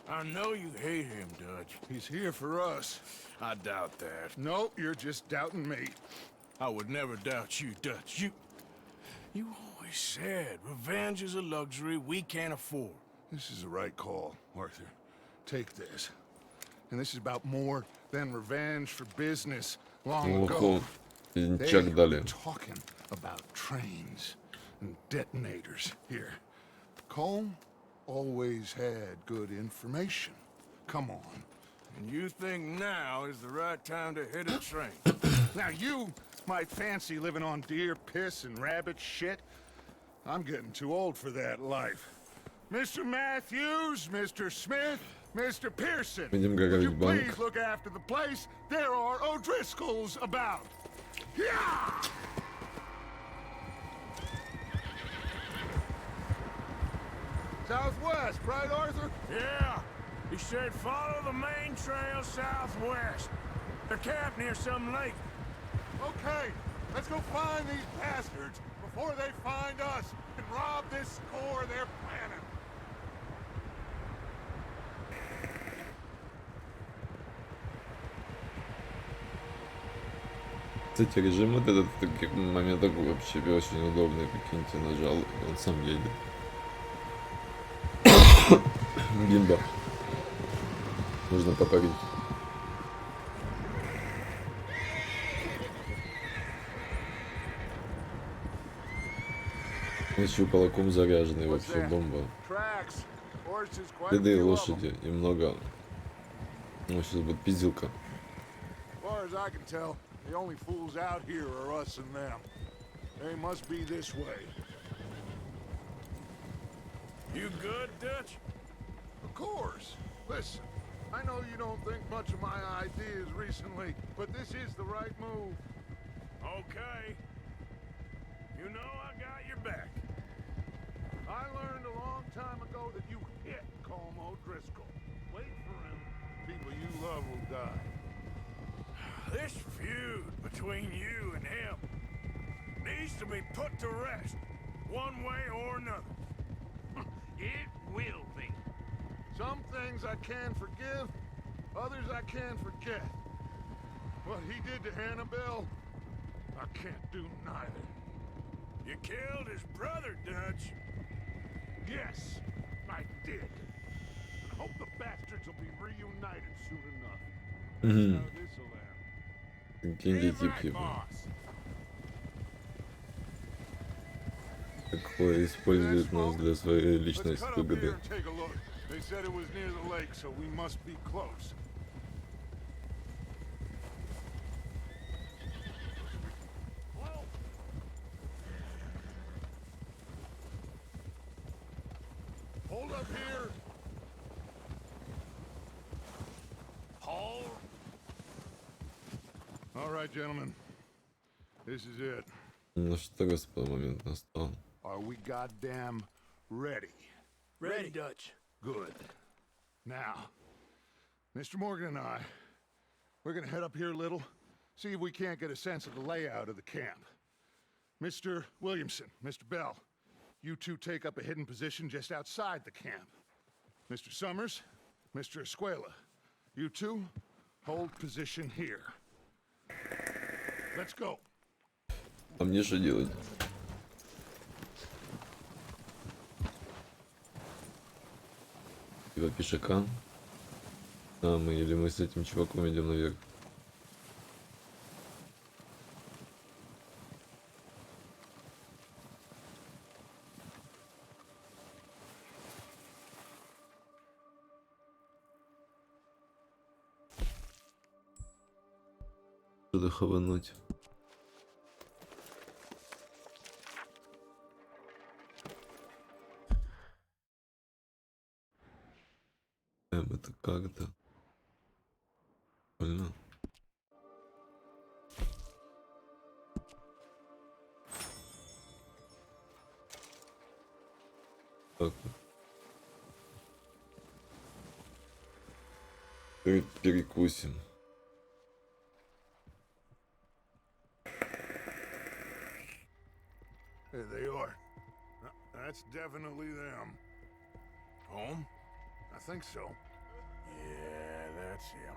Speaker 5: I know you hate him, Dutch.
Speaker 2: He's here for us.
Speaker 5: I doubt that.
Speaker 2: No, you're just doubting me.
Speaker 5: I would never doubt you, Dutch. You always said revenge is a luxury we can't afford.
Speaker 2: This is the right call, Arthur. Take this. And this is about more than revenge for business long ago.
Speaker 1: Охо, пинчак дали.
Speaker 2: Talking about trains and detonators here. Colm always had good information. Come on.
Speaker 5: And you think now is the right time to hit a train?
Speaker 2: Now you might fancy living on deer piss and rabbit shit. I'm getting too old for that life. Mr. Matthews, Mr. Smith, Mr. Pearson,
Speaker 1: Пойдем
Speaker 2: would you
Speaker 1: грабить банк.
Speaker 2: please look after the place? There are O'Driscolls about. Yeah! Southwest, right, Arthur?
Speaker 5: Yeah. He said follow the main trail southwest. They're camped near some lake.
Speaker 2: Okay, let's go find these bastards before they find us and rob this core they're planning.
Speaker 1: Кстати, режим вот этот в таких моментах вообще очень удобный. Прикиньте, нажал, и он сам едет. Бимба. Нужно попарить. Еще кулаком заряженный, вообще бомба.
Speaker 2: Tracks. horses quite a
Speaker 1: Следы
Speaker 2: few of them.
Speaker 1: лошади и много. Ну, сейчас будет пиздилка.
Speaker 2: As far as I can tell, the only fools out here are us and them. They must be this way.
Speaker 3: You good, Dutch?
Speaker 2: Of course. Listen, I know you don't think much of my ideas recently, but this is the right move.
Speaker 3: Okay. You know I got your back.
Speaker 2: I learned a long time ago that you hit Colm O'Driscoll. Wait for him. People you love will die.
Speaker 3: This feud between you and him needs to be put to rest, one way or another.
Speaker 2: It will be. Some things I can forgive, others I can't forget. What he did to Annabelle, I can't do neither.
Speaker 3: You killed his brother, Dutch.
Speaker 2: Yes, I did. I hope the bastards will be reunited soon enough. That's how this'll end.
Speaker 1: Деньги тип его. Такое использует нас для своей личной
Speaker 2: Let's cut up here
Speaker 1: выгоды.
Speaker 2: and take a look. They said it was near the lake, so we must be close. Hold up here.
Speaker 3: Hold.
Speaker 2: All right, gentlemen. This is it.
Speaker 1: Ну что, господа, момент настал.
Speaker 2: Are we goddamn ready?
Speaker 5: Ready, Dutch.
Speaker 2: Good. Now, Mr. Morgan and I, we're gonna head up here a little, see if we can't get a sense of the layout of the camp. Mr. Williamson, Mr. Bell, you two take up a hidden position just outside the camp. Mr. Summers, Mr. Escuela, you two hold position here. Let's go.
Speaker 1: А мне что делать? Типа пешака? А, мы или мы с этим чуваком идем наверх? Что-то хавануть. Это как-то больно. Так. Перекусим.
Speaker 2: There they are. That's definitely them.
Speaker 3: Home?
Speaker 2: I think so.
Speaker 3: Yeah, that's him.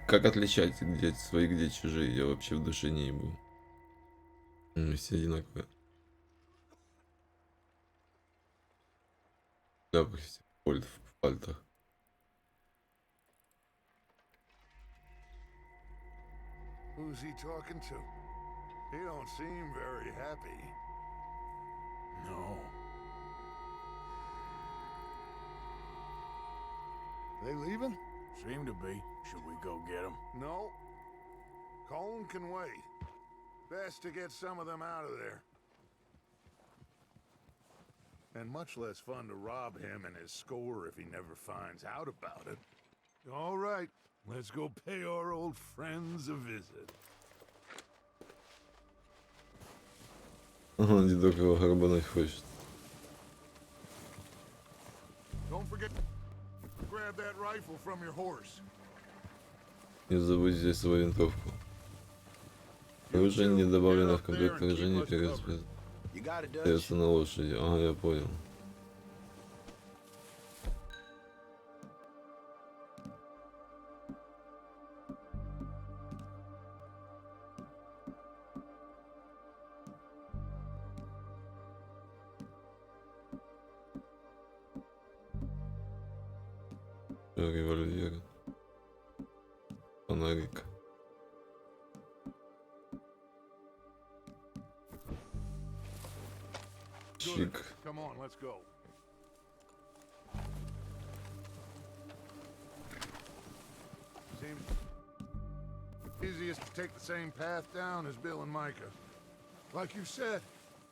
Speaker 1: Как отличать, где свои, где чужие? Я вообще в душе не ебу. Все одинаковые. Запах всех в пальтах.
Speaker 2: Who's he talking to? He don't seem very happy.
Speaker 3: No.
Speaker 2: They leaving?
Speaker 3: Seem to be. Should we go get him?
Speaker 2: No. Colin can wait. Best to get some of them out of there. And much less fun to rob him and his score if he never finds out about it. All right, let's go pay our old friends a visit.
Speaker 1: Ага, дедок его горбануть хочет.
Speaker 2: Don't forget to grab that rifle from your horse.
Speaker 1: Не забудь здесь свою винтовку. Оружие не добавлено в комплект вооружения, перестается на лошади. Ага, я понял. Револьвер. Фонарик. Чик.
Speaker 2: Come on, let's go. Seems easiest to take the same path down as Bill and Micah. Like you said,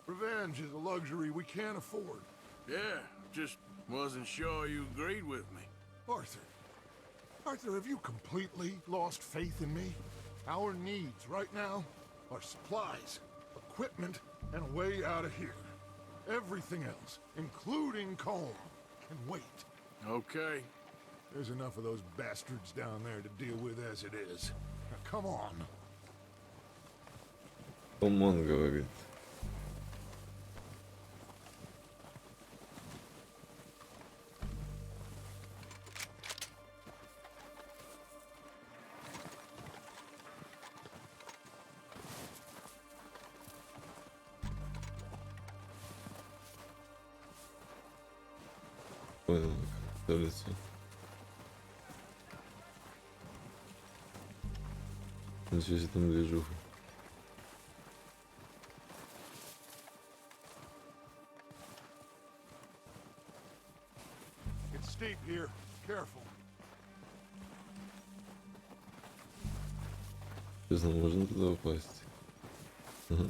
Speaker 2: revenge is a luxury we can't afford.
Speaker 9: Yeah, just wasn't sure you agreed with me.
Speaker 2: Arthur, have you completely lost faith in me? Our needs right now are supplies, equipment, and a way out of here. Everything else, including Colm, can wait.
Speaker 9: Okay.
Speaker 2: There's enough of those bastards down there to deal with as it is. Now, come on.
Speaker 1: Омон говорит. Понял, как лицо. Ничего себе там движуха.
Speaker 2: It's steep here. Careful.
Speaker 1: Честно, можно туда упасть? Ага.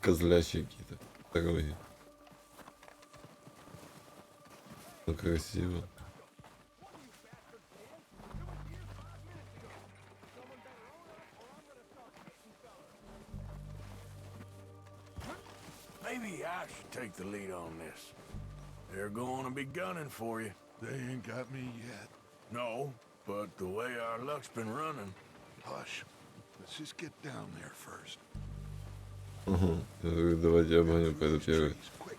Speaker 1: Козлячие какие-то дороги. Ну красиво.
Speaker 9: Maybe I should take the lead on this. They're going to be gunning for you.
Speaker 2: They ain't got me yet.
Speaker 9: No, but the way our luck's been running.
Speaker 2: Hush. Let's just get down there first.
Speaker 1: Ага. Я говорю, давайте я обгоню, пойду первый.
Speaker 2: Trees, quick.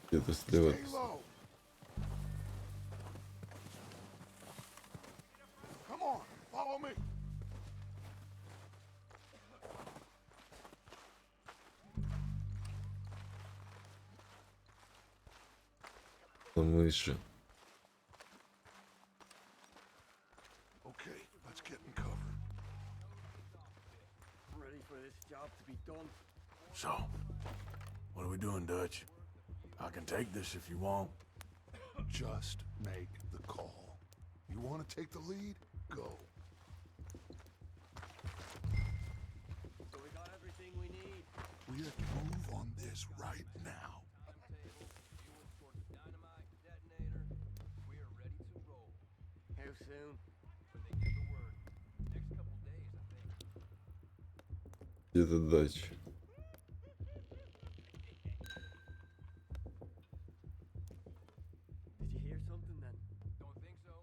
Speaker 1: Где-то слева.
Speaker 2: Stay low. Come on, follow me.
Speaker 1: Там выше.
Speaker 2: Okay, let's get in cover.
Speaker 5: Ready for this job to be done.
Speaker 9: So, what are we doing, Dutch? I can take this if you want.
Speaker 2: Just make the call. You want to take the lead? Go.
Speaker 5: So we got everything we need.
Speaker 2: We have to move on this right now.
Speaker 5: How soon?
Speaker 1: Где-то дача.
Speaker 5: Did you hear something then? Don't think so.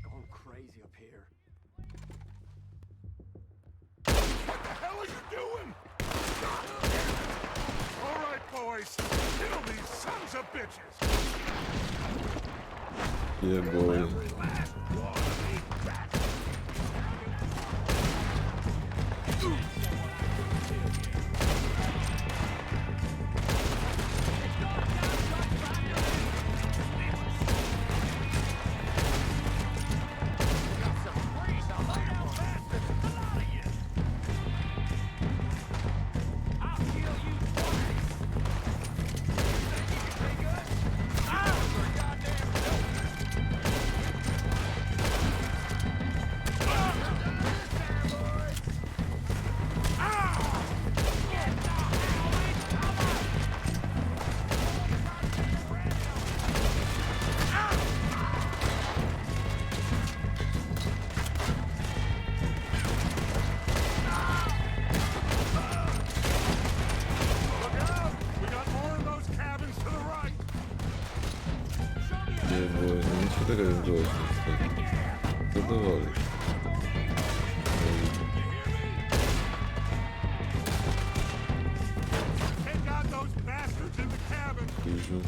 Speaker 5: Going crazy up here.
Speaker 2: What the hell are you doing? All right, boys. Kill these sons of bitches.
Speaker 1: Yeah, boy.
Speaker 2: Every last one of these rats.
Speaker 1: Yeah, boy. Ну ничего такая сдалась, кстати. Задавали.
Speaker 2: Take out those bastards in the cabin.
Speaker 1: Вижу.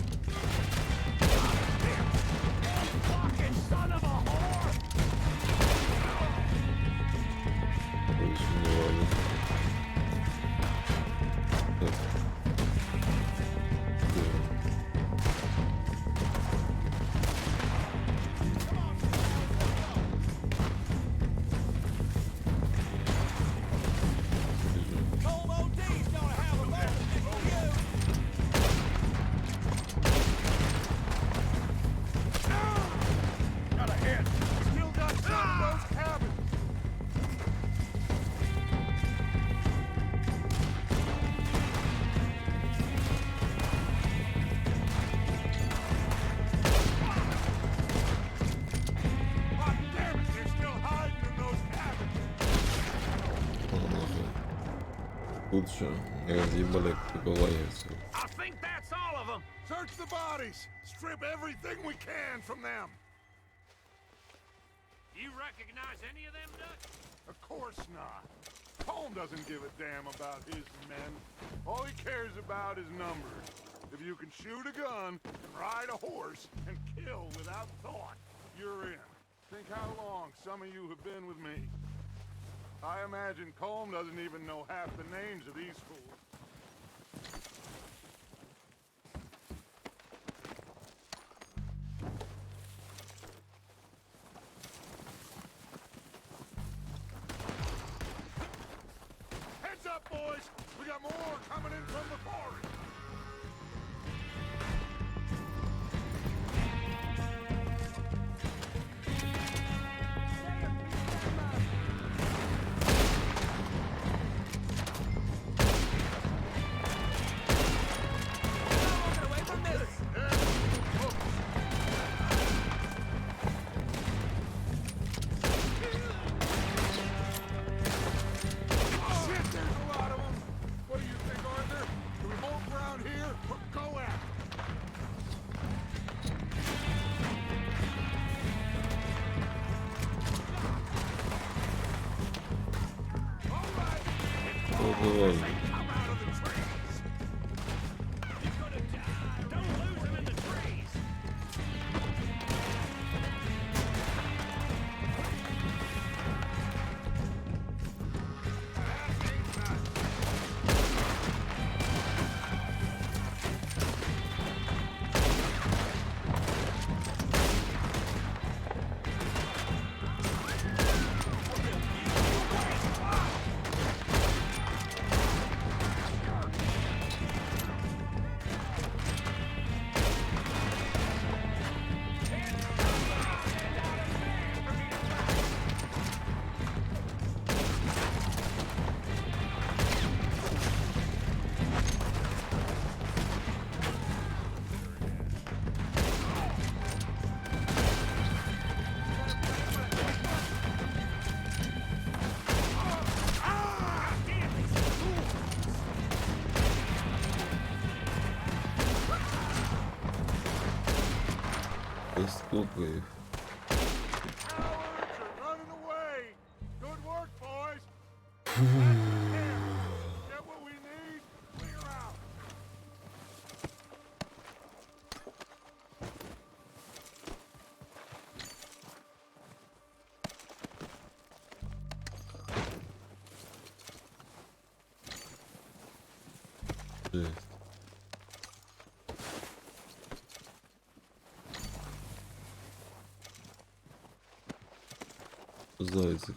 Speaker 1: Больше не ладно. Так. лучше разъебали купывается.
Speaker 3: I think that's all of them.
Speaker 2: Search the bodies. Strip everything we can from them.
Speaker 3: You recognize any of them, Dutch?
Speaker 2: Of course not. Holm doesn't give a damn about his men. All he cares about is numbers. If you can shoot a gun and ride a horse and kill without thought, you're in. Think how long some of you have been with me. I imagine Colm doesn't even know half the names of these fools. Heads up, boys! We got more coming in from the forest!
Speaker 1: Сколько их? Зайцы.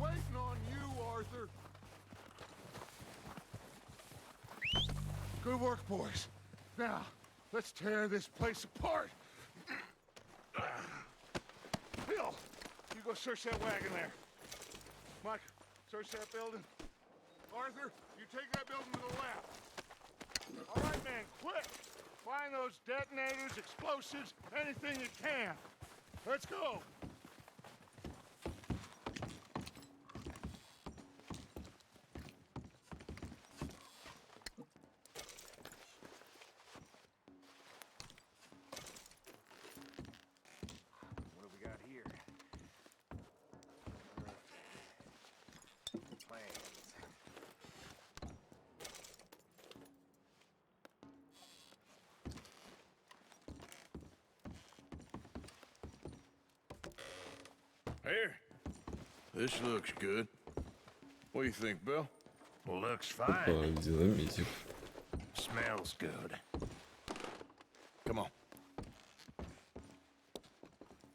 Speaker 2: Waiting on you, Arthur. Good work, boys. Now, let's tear this place apart. Bill, you go search that wagon there. Mike, search that building. Arthur, you take that building to the left. All right, man, quick. Find those detonators, explosives, anything you can. Let's go.
Speaker 9: Here. This looks good. What do you think, Bill?
Speaker 3: Looks
Speaker 1: Опа,
Speaker 3: fine.
Speaker 1: динамитик.
Speaker 3: Smells good.
Speaker 9: Come on.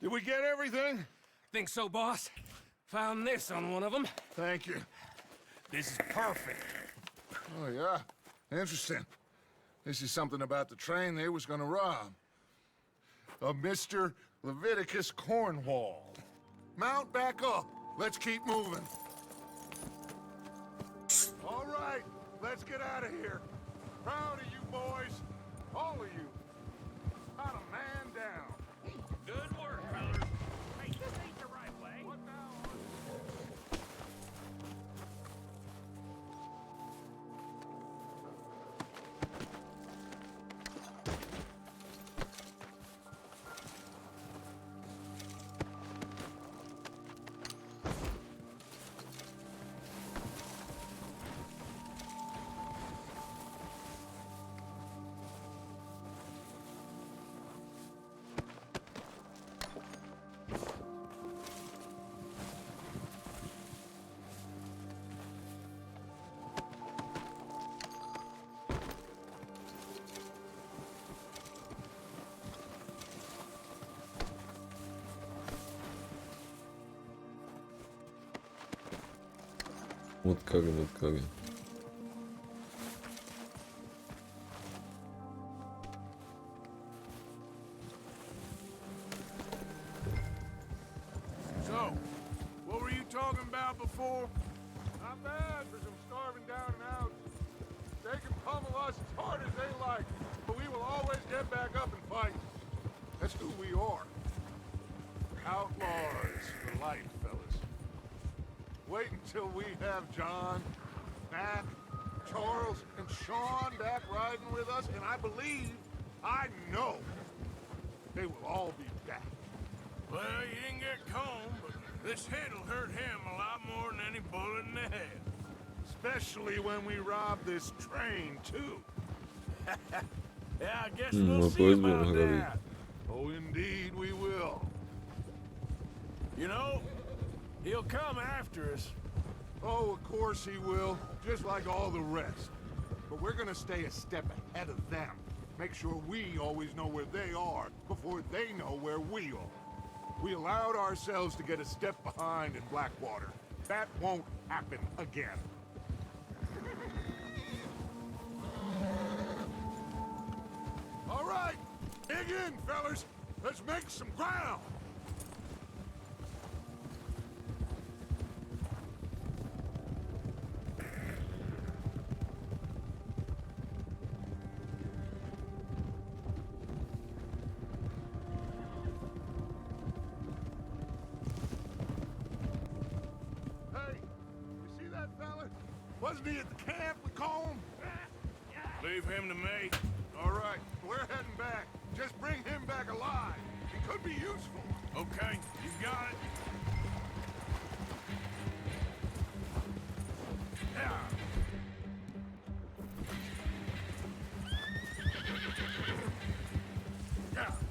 Speaker 9: Did we get everything?
Speaker 3: Think so, boss? Found this on one of them.
Speaker 2: Thank you.
Speaker 3: This is perfect.
Speaker 2: Oh, yeah? Interesting. This is something about the train they was gonna rob. A Mr. Leviticus Cornwall. Mount back up. Let's keep moving. All right, let's get out of here. Proud of you boys. All of you. Not a man down.
Speaker 3: Good work, fellas. Hey, this ain't the right way.
Speaker 2: What now?
Speaker 1: Вот как.
Speaker 9: So, what were you talking about before?
Speaker 2: Not bad for some starving down and out. They can pummel us as hard as they like, but we will always get back up and fight. That's who we are. Outlaws for life, fellas. Wait until we have John, Matt, Charles, and Sean back riding with us, and I know, they will all be back.
Speaker 9: Well, you didn't get Combe, but this hit'll hurt him a lot more than any bullet in the head.
Speaker 2: Especially when we rob this train, too.
Speaker 9: Yeah, I guess
Speaker 1: Ну,
Speaker 9: we'll see
Speaker 1: пусть будем
Speaker 9: about
Speaker 1: говорить.
Speaker 9: that.
Speaker 2: Oh, indeed we will.
Speaker 9: You know, he'll come after us.
Speaker 2: Oh, of course he will, just like all the rest. But we're gonna stay a step ahead of them. Make sure we always know where they are before they know where we are. We allowed ourselves to get a step behind in Blackwater. That won't happen again. All right, dig in, fellas. Let's make some ground. Wasn't he at the camp with Combe?
Speaker 9: Leave him to me.
Speaker 2: All right, we're heading back. Just bring him back alive. He could be useful.
Speaker 9: Okay, you got it.
Speaker 2: Yeah.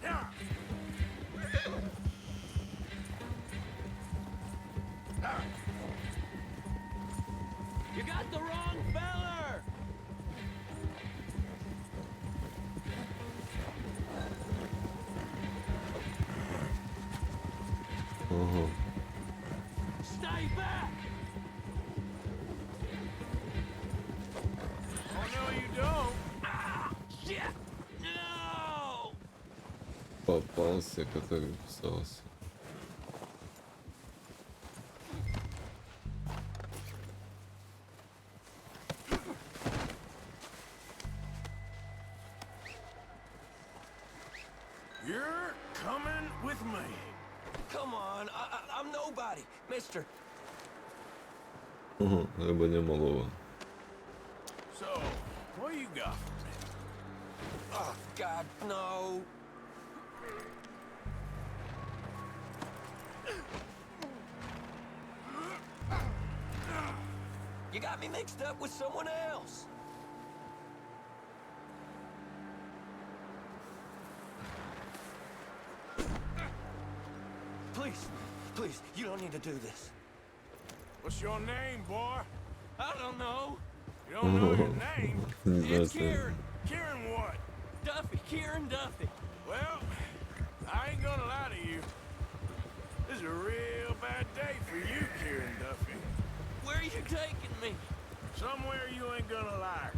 Speaker 2: Yeah.
Speaker 4: You got the wrong feller!
Speaker 1: Ага.
Speaker 4: Stay back!
Speaker 9: Oh, no, you don't.
Speaker 4: Ah, shit! No!
Speaker 1: Попался, который писался.
Speaker 9: You're coming with me.
Speaker 4: Come on, I'm nobody, mister.
Speaker 1: Рыба не малого.
Speaker 9: So, what you got for me?
Speaker 4: Oh, God, no. You got me mixed up with someone else. Please,
Speaker 3: Please, you don't need to do this.
Speaker 9: What's your name, boy?
Speaker 3: I don't know.
Speaker 9: You don't know your name?
Speaker 3: It's Kieran.
Speaker 9: Kieran what?
Speaker 3: Duffy. Kieran Duffy.
Speaker 9: Well, I ain't gonna lie to you. This is a real bad day for you, Kieran Duffy.
Speaker 3: Where are you taking me?
Speaker 9: Somewhere you ain't gonna like.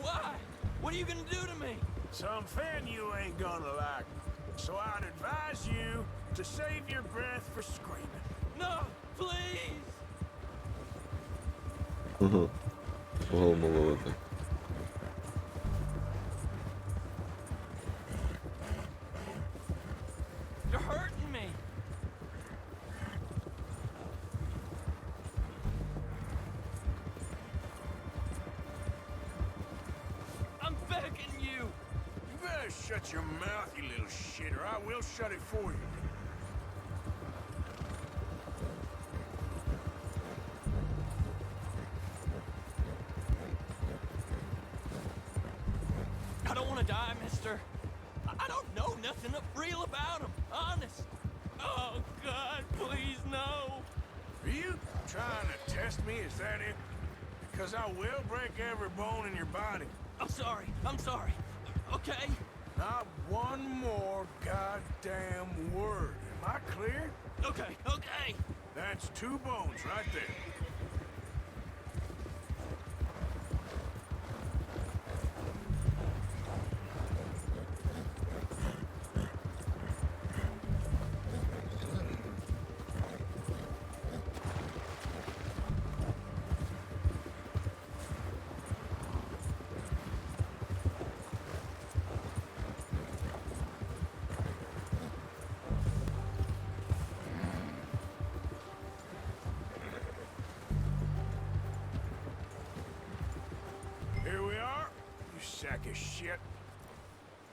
Speaker 3: Why? What are you gonna do to me?
Speaker 9: Something you ain't gonna like. So I'd advise you to save your breath for screaming.
Speaker 3: No, please.
Speaker 1: Ого, маловато.
Speaker 3: You're hurting me. I'm begging you.
Speaker 9: You better shut your mouth, you little shit, or I will shut it for you.
Speaker 3: I don't want to die, mister. I don't know nothing real about him. Honest. Oh, God, please, no.
Speaker 9: Are you trying to test me? Is that it? Because I will break every bone in your body.
Speaker 3: I'm sorry. I'm sorry. Okay?
Speaker 9: Not one more goddamn word. Am I clear?
Speaker 3: Okay, okay.
Speaker 9: That's 2 bones right there. Here we are, you sack of shit.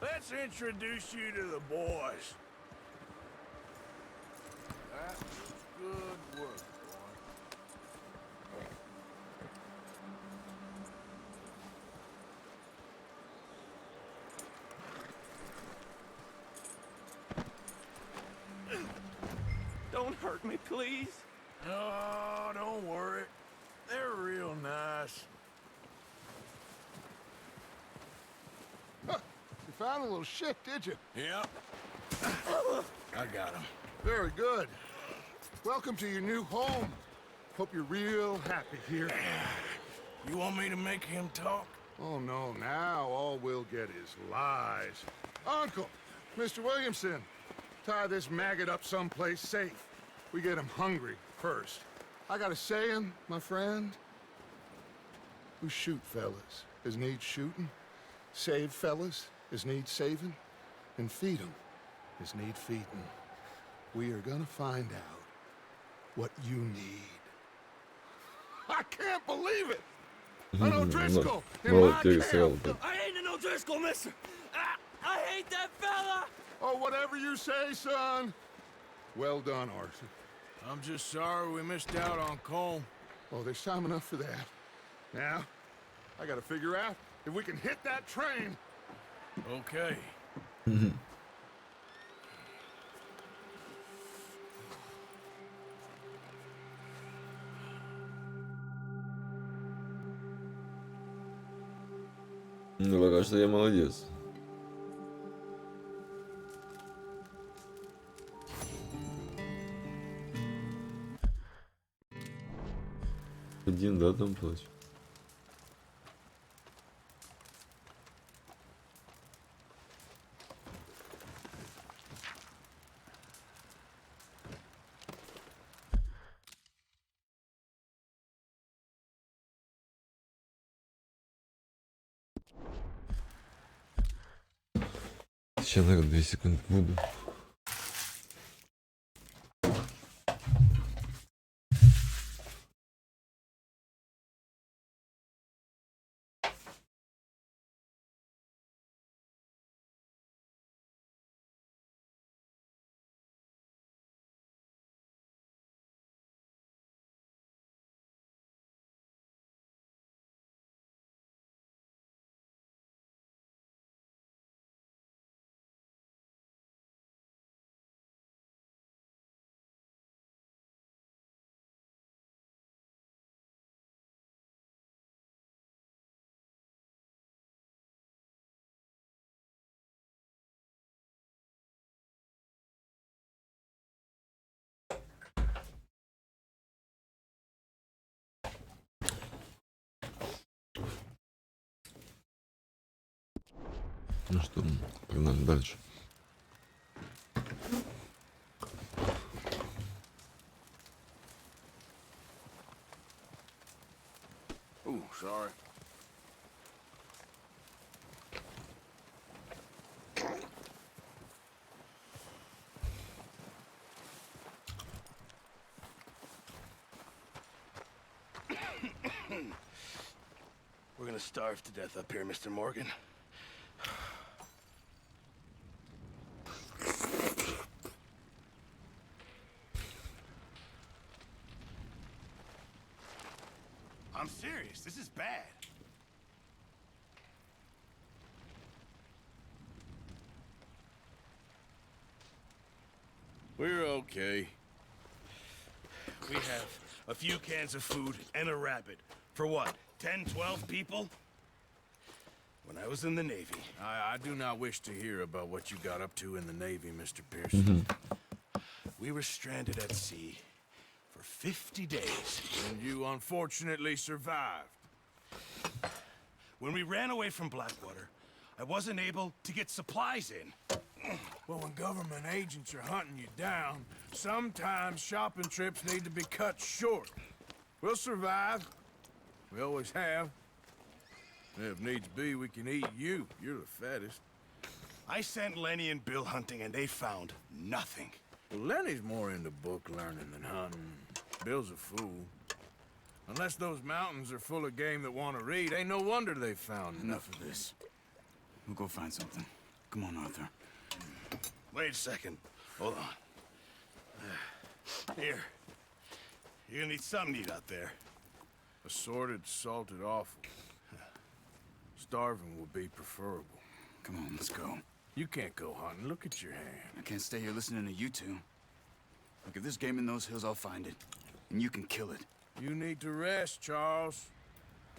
Speaker 9: Let's introduce you to the boys. That was good work, boy.
Speaker 3: Don't hurt me, please.
Speaker 9: No, don't worry. They're real nice.
Speaker 2: You found a little shit, did you?
Speaker 9: Yep. I got him.
Speaker 2: Very good. Welcome to your new home. Hope you're real happy here.
Speaker 9: You want me to make him talk?
Speaker 2: Oh, no, now all we'll get is lies. Uncle, Mr. Williamson, tie this maggot up someplace safe. We get him hungry first. I got a saying, my friend. We shoot fellas as need shooting, save fellas as need saving, and feed 'em as need feeding. We are gonna find out what you need. I can't believe it! An O'Driscoll in my camp!
Speaker 3: I ain't an O'Driscoll, mister. I hate that fella.
Speaker 2: Oh, whatever you say, son. Well done, Arthur.
Speaker 9: I'm just sorry we missed out on Cole.
Speaker 2: Oh, there's time enough for that. Now, I gotta figure out if we can hit that train.
Speaker 9: Okay.
Speaker 1: Ну, пока что я молодец. Один, да, там плачь. Сейчас, наверное, 2 секунды буду. Ну что, погнали дальше.
Speaker 9: Ooh, sorry. We're gonna starve to death up here, Mr. Morgan. I'm serious. This is bad. We're okay. We have a few cans of food and a rabbit. For what? 10, 12 people? When I was in the Navy. I do not wish to hear about what you got up to in the Navy, Mr. Pearson. We were stranded at sea for 50 days. And you unfortunately survived. When we ran away from Blackwater, I wasn't able to get supplies in. Well, when government agents are hunting you down, sometimes shopping trips need to be cut short. We'll survive. We always have. If needs be, we can eat you. You're the fattest. I sent Lenny and Bill hunting, and they found nothing. Well, Lenny's more into book learning than hunting. Bill's a fool. Unless those mountains are full of game that want to read, ain't no wonder they found
Speaker 10: Enough of this. We'll go find something. Come on, Arthur.
Speaker 9: Wait a second. Hold on. Here. You're gonna need something to eat out there. Assorted, salted offal. Starving would be preferable.
Speaker 10: Come on, let's go.
Speaker 9: You can't go hunting. Look at your hand.
Speaker 10: I can't stay here listening to you two. Look, if there's game in those hills, I'll find it. And you can kill it.
Speaker 9: You need to rest, Charles.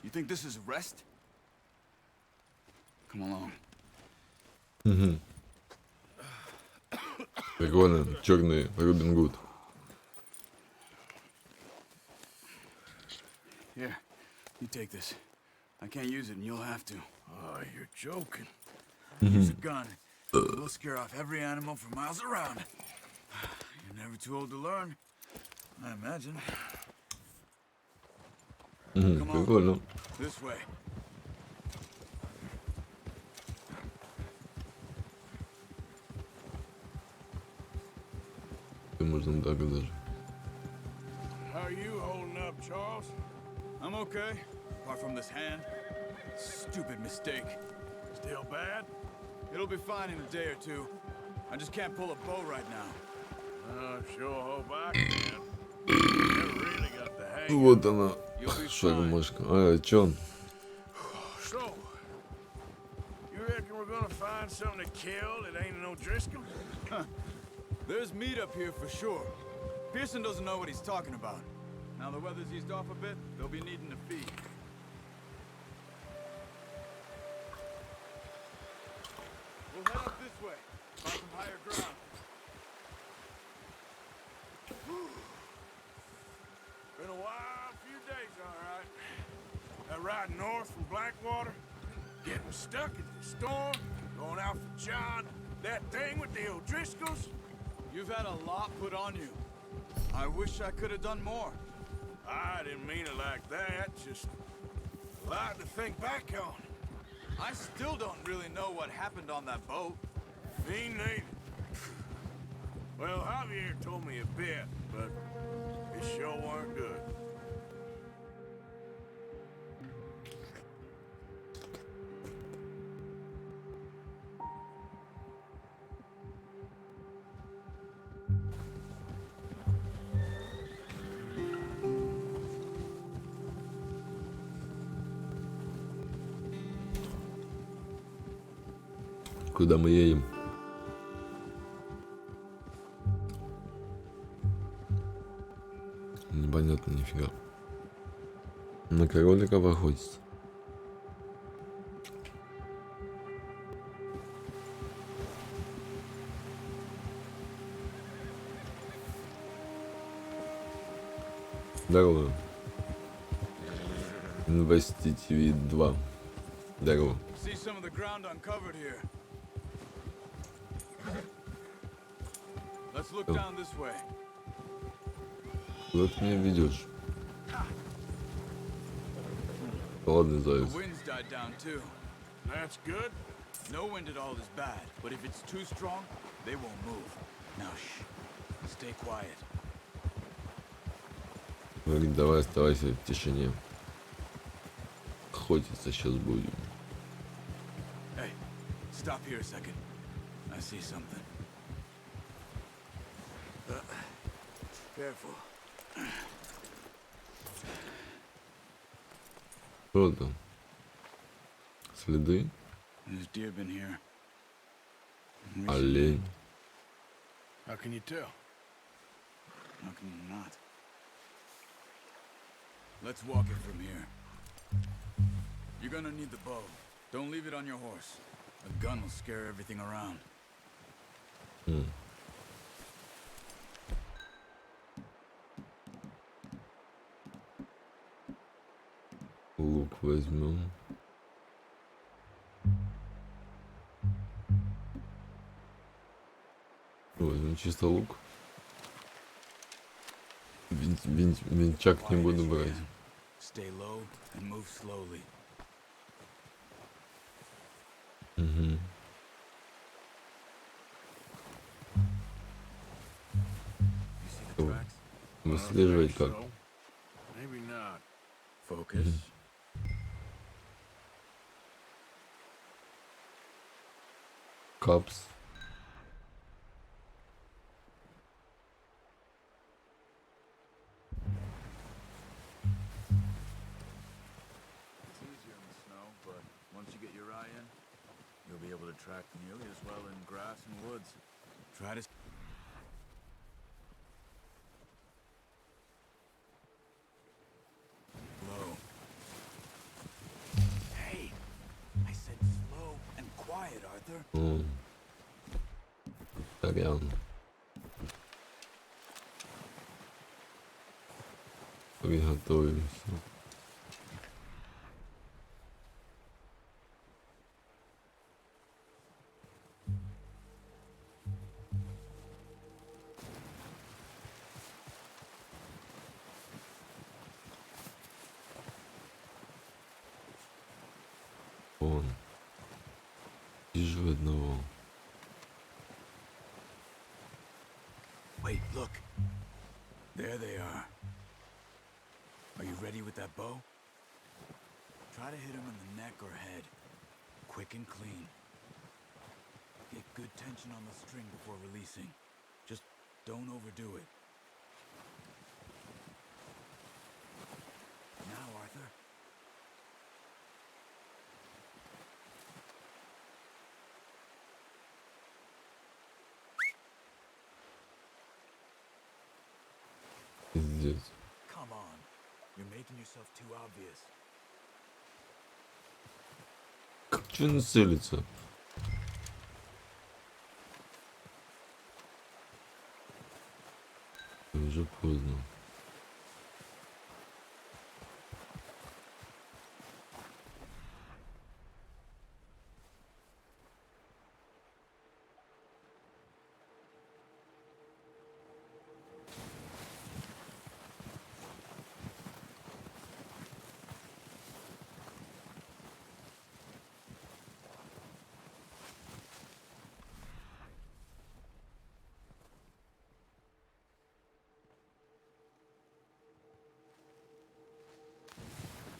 Speaker 10: You think this is rest? Come along.
Speaker 1: Прикольно, черный Робин Гуд.
Speaker 10: Here, you take this. I can't use it, and you'll have to.
Speaker 9: Oh, you're joking.
Speaker 10: Use a gun. We'll scare off every animal for miles around. You're never too old to learn, I imagine. Come on.
Speaker 1: Прикольно.
Speaker 10: This way.
Speaker 1: Можно так даже.
Speaker 9: How are you holding up, Charles?
Speaker 10: I'm okay, apart from this hand. Stupid mistake.
Speaker 9: Still bad?
Speaker 10: It'll be fine in a day or two. I just can't pull a bow right now.
Speaker 9: I sure hope I can. Never really got the hang of it.
Speaker 1: Вот она, шармашка. А, чё он?
Speaker 9: So, you reckon we're gonna find something to kill that ain't no Driscoll?
Speaker 10: There's meat up here for sure. Pearson doesn't know what he's talking about. Now the weather's eased off a bit, they'll be needing to feed. We'll head up this way, find some higher ground.
Speaker 9: Been a wild few days, all right. That ride north from Blackwater, getting stuck in the storm, going out for John, that thing with the O'Driscolls.
Speaker 10: You've had a lot put on you. I wish I could have done more.
Speaker 9: I didn't mean it like that, just a lot to think back on.
Speaker 10: I still don't really know what happened on that boat.
Speaker 9: Me neither. Well, Javier told me a bit, but it sure weren't good.
Speaker 1: Куда мы едем? Непонятно нифига. На кроликов охотиться. Здорово. Инвести ТВ 2. Здорово.
Speaker 10: See some of the ground uncovered here. Let's look down this way.
Speaker 1: Куда ты меня ведешь? Ладно,
Speaker 10: The
Speaker 1: заяц.
Speaker 10: wind's died down too.
Speaker 3: That's good.
Speaker 10: No wind at all is bad, but if it's too strong, they won't move. Now shh. Stay quiet.
Speaker 1: Говорит, давай оставайся в тишине. Охотиться сейчас будем.
Speaker 10: Hey, stop here a second. I see something. Careful.
Speaker 1: Что там? Следы?
Speaker 10: There's deer been here.
Speaker 1: Олень.
Speaker 3: How can you tell?
Speaker 10: How can you not? Let's walk it from here. You're gonna need the bow. Don't leave it on your horse. A gun will scare everything around.
Speaker 1: Лук возьмем. Возьмем чисто лук. Винчак не буду брать.
Speaker 10: Stay low and move slowly.
Speaker 1: Угу.
Speaker 10: You see the tracks?
Speaker 1: Выслеживать как?
Speaker 3: Maybe not.
Speaker 10: Focus.
Speaker 1: Капс.
Speaker 10: It's easier in the snow, but once you get your eye in, you'll be able to track nearly as well in grass and woods. Try to... Slow. Hey! I said slow and quiet, Arthur.
Speaker 1: Сорян. Приготовимся. Вон. Вижу одного.
Speaker 10: Wait, look. There they are. Are you ready with that bow? Try to hit him in the neck or head. Quick and clean. Get good tension on the string before releasing. Just don't overdo it. Now, Arthur.
Speaker 1: Пиздец.
Speaker 10: Come on. You're making yourself too obvious.
Speaker 1: Как че не целится? Уже поздно.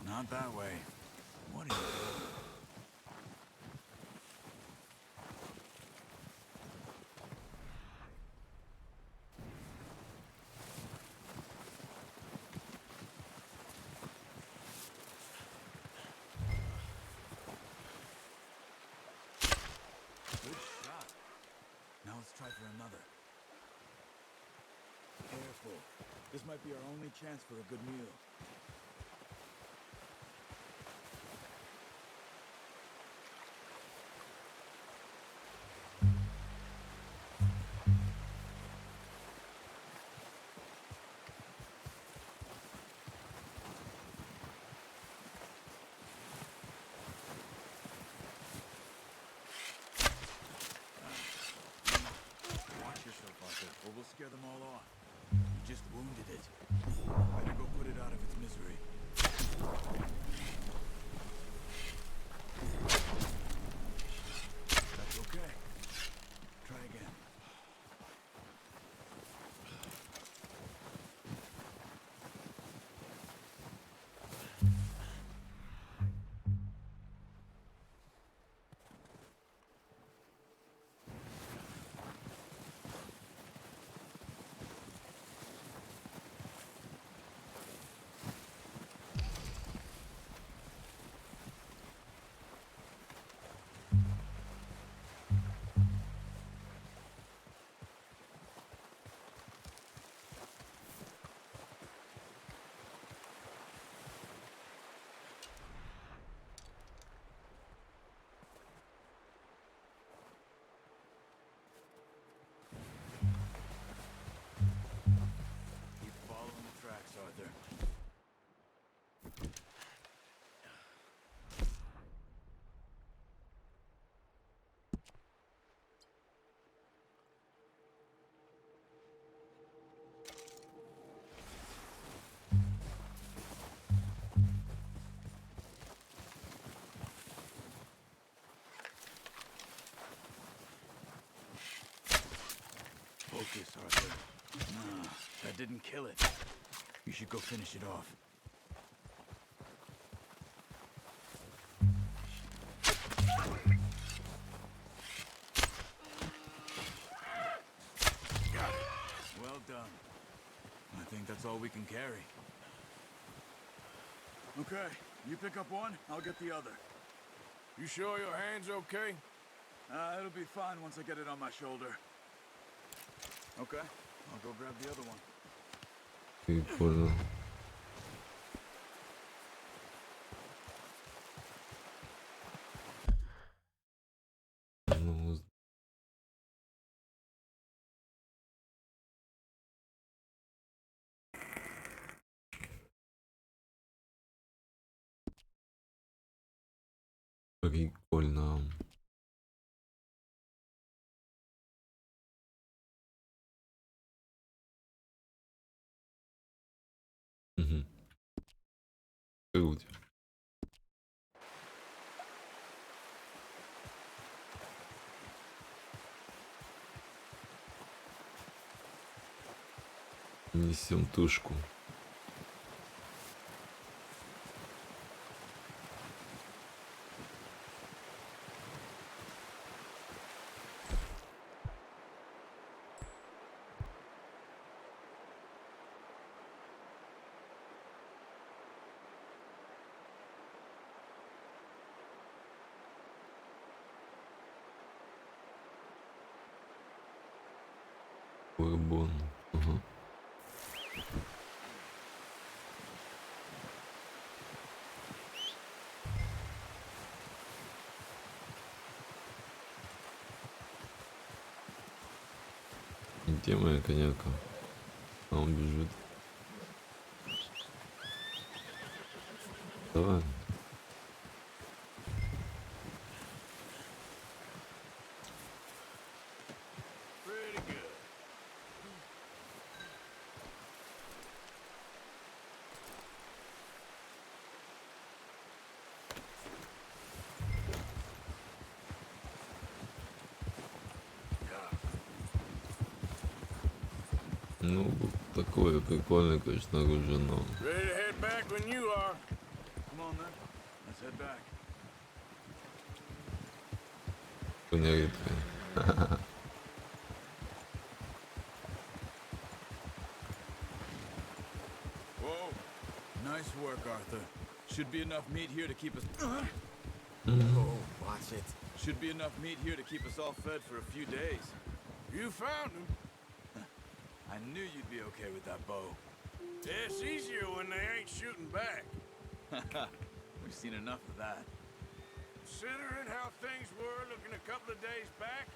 Speaker 10: Not that way. What are you doing? Good shot. Now let's try for another. Careful. This might be our only chance for a good meal. scare them all off. You just wounded it. Better go put it out of its misery. That's okay. Try again. Keep following the tracks, Arthur. Focus, Arthur. Nah, that didn't kill it. You should go finish it off. Got it. Well done. I think that's all we can carry. Okay, you pick up one, I'll get the other.
Speaker 9: You sure your hand's okay?
Speaker 10: It'll be fine once I get it on my shoulder. Okay, I'll go grab the other one.
Speaker 1: Прикольно. Ну, прикольно. Угу. Круть. Несем тушку. Бурбон. Ага. Где моя коньяка? А он бежит. Давай. Ну, такое прикольное, конечно, оружие, но...
Speaker 9: Ready to head back when you are.
Speaker 10: Come on, then. Let's head back.
Speaker 1: Коня редкая.
Speaker 10: Whoa. Nice work, Arthur. Should be enough meat here to keep us... Oh, watch it. Should be enough meat here to keep us all fed for a few days.
Speaker 9: You found him.
Speaker 10: I knew you'd be okay with that bow.
Speaker 9: Yeah, it's easier when they ain't shooting back.
Speaker 10: We've seen enough of that.
Speaker 9: Considering how things were looking a couple of days back,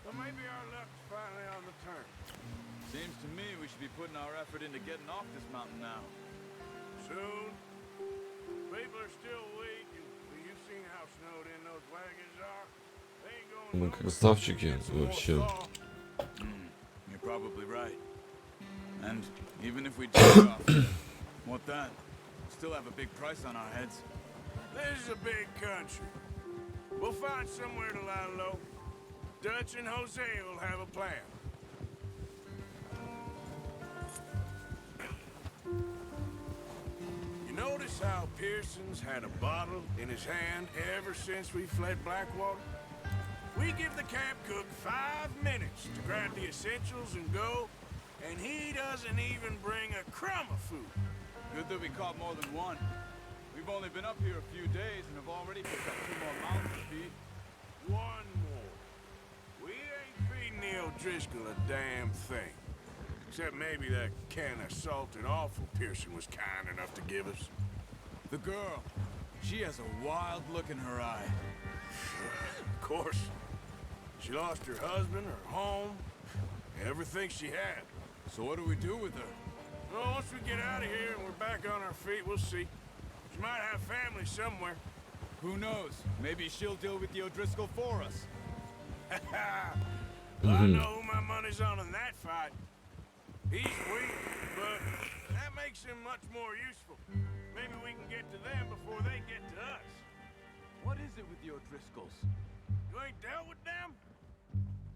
Speaker 9: well, maybe our luck's finally on the turn.
Speaker 10: Seems to me we should be putting our effort into getting off this mountain now.
Speaker 9: Soon. People are still weak, and you've seen how snowed in those wagons are. They ain't going
Speaker 1: Мы красавчики вообще.
Speaker 10: You're probably right. And even if we take off, what then? Still have a big price on our heads.
Speaker 9: This is a big country. We'll find somewhere to lie low. Dutch and Jose will have a plan. You notice how Pearson's had a bottle in his hand ever since we fled Blackwater? We give the camp cook 5 minutes to grab the essentials and go, and he doesn't even bring a crumb of food.
Speaker 10: Good that we caught more than one. We've only been up here a few days and have already picked up 2 more mouths to feed.
Speaker 9: One more. We ain't feeding Neil Driscoll a damn thing. Except maybe that can of salted offal Pearson was kind enough to give us.
Speaker 10: The girl, she has a wild look in her eye.
Speaker 9: Of course. She lost her husband, her home, everything she had.
Speaker 10: So what do we do with her?
Speaker 9: Well, once we get out of here and we're back on our feet, we'll see. She might have family somewhere.
Speaker 10: Who knows? Maybe she'll deal with the O'Driscoll for us.
Speaker 9: Well, I know who my money's on in that fight. He's weak, but that makes him much more useful. Maybe we can get to them before they get to us.
Speaker 10: What is it with the O'Driscolls?
Speaker 9: You ain't dealt with them?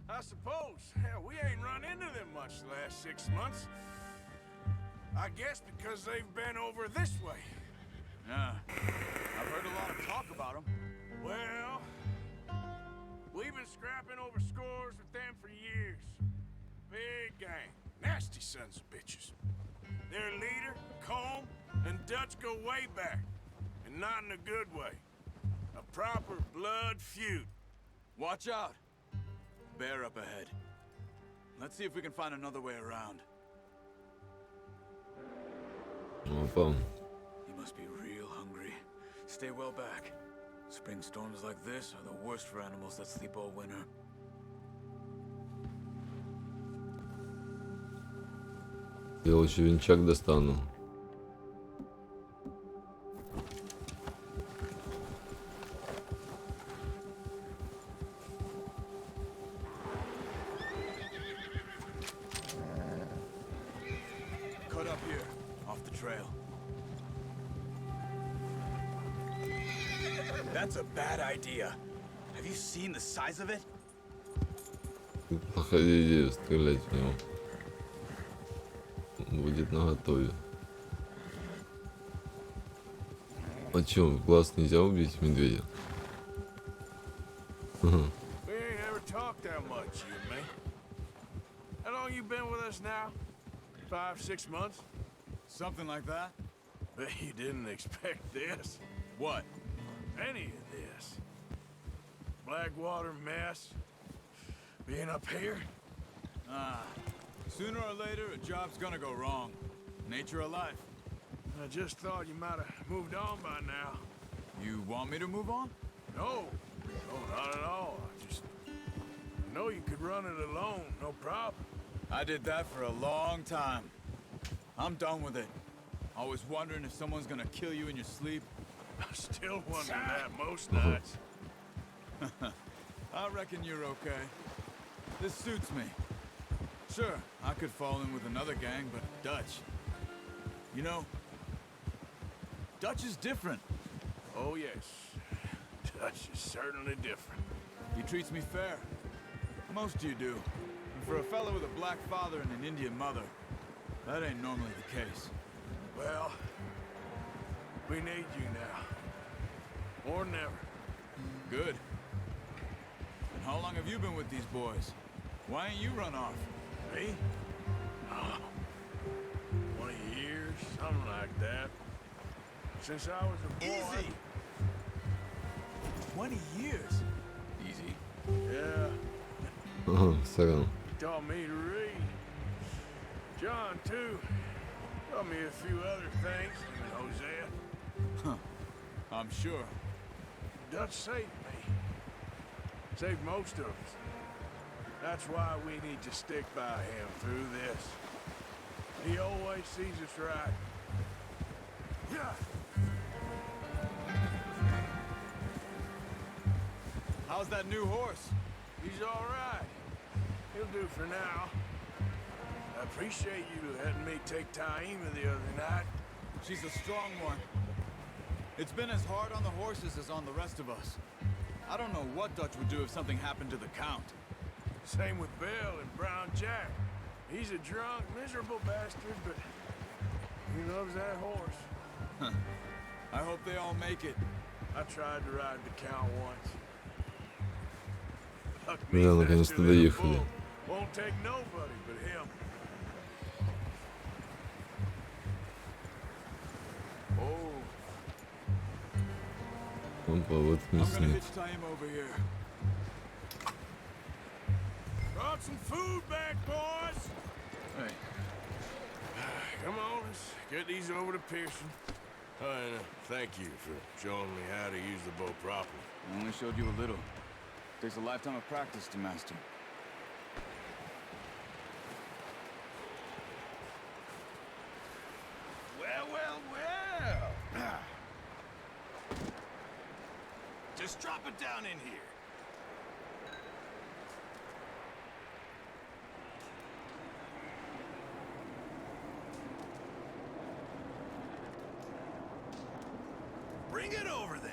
Speaker 9: I suppose. Hell, we ain't run into them much the last 6 months. I guess because they've been over this way.
Speaker 10: Yeah, I've heard a lot of talk about them.
Speaker 9: Well, we've been scrapping over scores with them for years. Big gang. Nasty sons of bitches. Their leader, Combe, and Dutch go way back. And not in a good way. A proper blood feud.
Speaker 10: Watch out. Bear up ahead. Let's see if we can find another way around.
Speaker 1: Опа.
Speaker 10: You must be real hungry. Stay well back. Spring storms like this are the worst for animals that sleep all winter.
Speaker 1: Я лучше венчак достану.
Speaker 10: Cut up here, off the trail. That's a bad idea. Have you seen the size of it?
Speaker 1: Плохая идея стрелять в него. Будет наготове. А чё, в глаз нельзя убить медведя?
Speaker 9: We ain't ever talked that much, you and me. How long you been with us now? 5, 6 months?
Speaker 10: Something like that?
Speaker 9: Bet you didn't expect this.
Speaker 10: What?
Speaker 9: Any of this. Blackwater mess. Being up here.
Speaker 10: Sooner or later, a job's gonna go wrong. Nature of life.
Speaker 9: I just thought you might have moved on by now.
Speaker 10: You want me to move on?
Speaker 9: No, not at all. I know you could run it alone, no problem.
Speaker 10: I did that for a long time. I'm done with it. Always wondering if someone's gonna kill you in your sleep.
Speaker 9: I still wonder that most nights.
Speaker 10: I reckon you're okay. This suits me. Sure, I could fall in with another gang, but Dutch. You know, Dutch is different.
Speaker 9: Oh, yes. Dutch is certainly different.
Speaker 10: He treats me fair. Most of you do. And for a fellow with a black father and an Indian mother, that ain't normally the case.
Speaker 9: Well, we need you now. More than ever.
Speaker 10: Good. And how long have you been with these boys? Why ain't you run off?
Speaker 9: Me? Oh, 20 years, something like that. Since I was a boy.
Speaker 10: Easy! 20 years? Easy.
Speaker 9: Yeah,
Speaker 1: Сорян.
Speaker 9: taught me to read. John, too. Taught me a few other things. And Hosea.
Speaker 10: I'm sure.
Speaker 9: Dutch saved me. Saved most of us. That's why we need to stick by him through this. He always sees us right. Yeah.
Speaker 10: How's that new horse?
Speaker 9: He's all right. He'll do for now. appreciate you letting me take Taima the other night.
Speaker 10: She's a strong one. It's been as hard on the horses as on the rest of us. I don't know what Dutch would do if something happened to the Count.
Speaker 9: Same with Bill and Brown Jack. He's a drunk, miserable bastard, but he loves that horse.
Speaker 10: I hope they all make it.
Speaker 9: I tried to ride the Count once.
Speaker 1: Да, наконец-то доехали.
Speaker 9: Won't take nobody but him. Oh.
Speaker 1: Опа, вот
Speaker 10: I'm gonna
Speaker 1: мясник.
Speaker 10: hitch time over here.
Speaker 9: Brought some food back, boys.
Speaker 10: Hey,
Speaker 9: Come on, let's get these over to Pearson. And thank you for showing me how to use the bow properly.
Speaker 10: I only showed you a little. Takes a lifetime of practice to master.
Speaker 9: Well, well, well. Just drop it down in here. Bring it over then.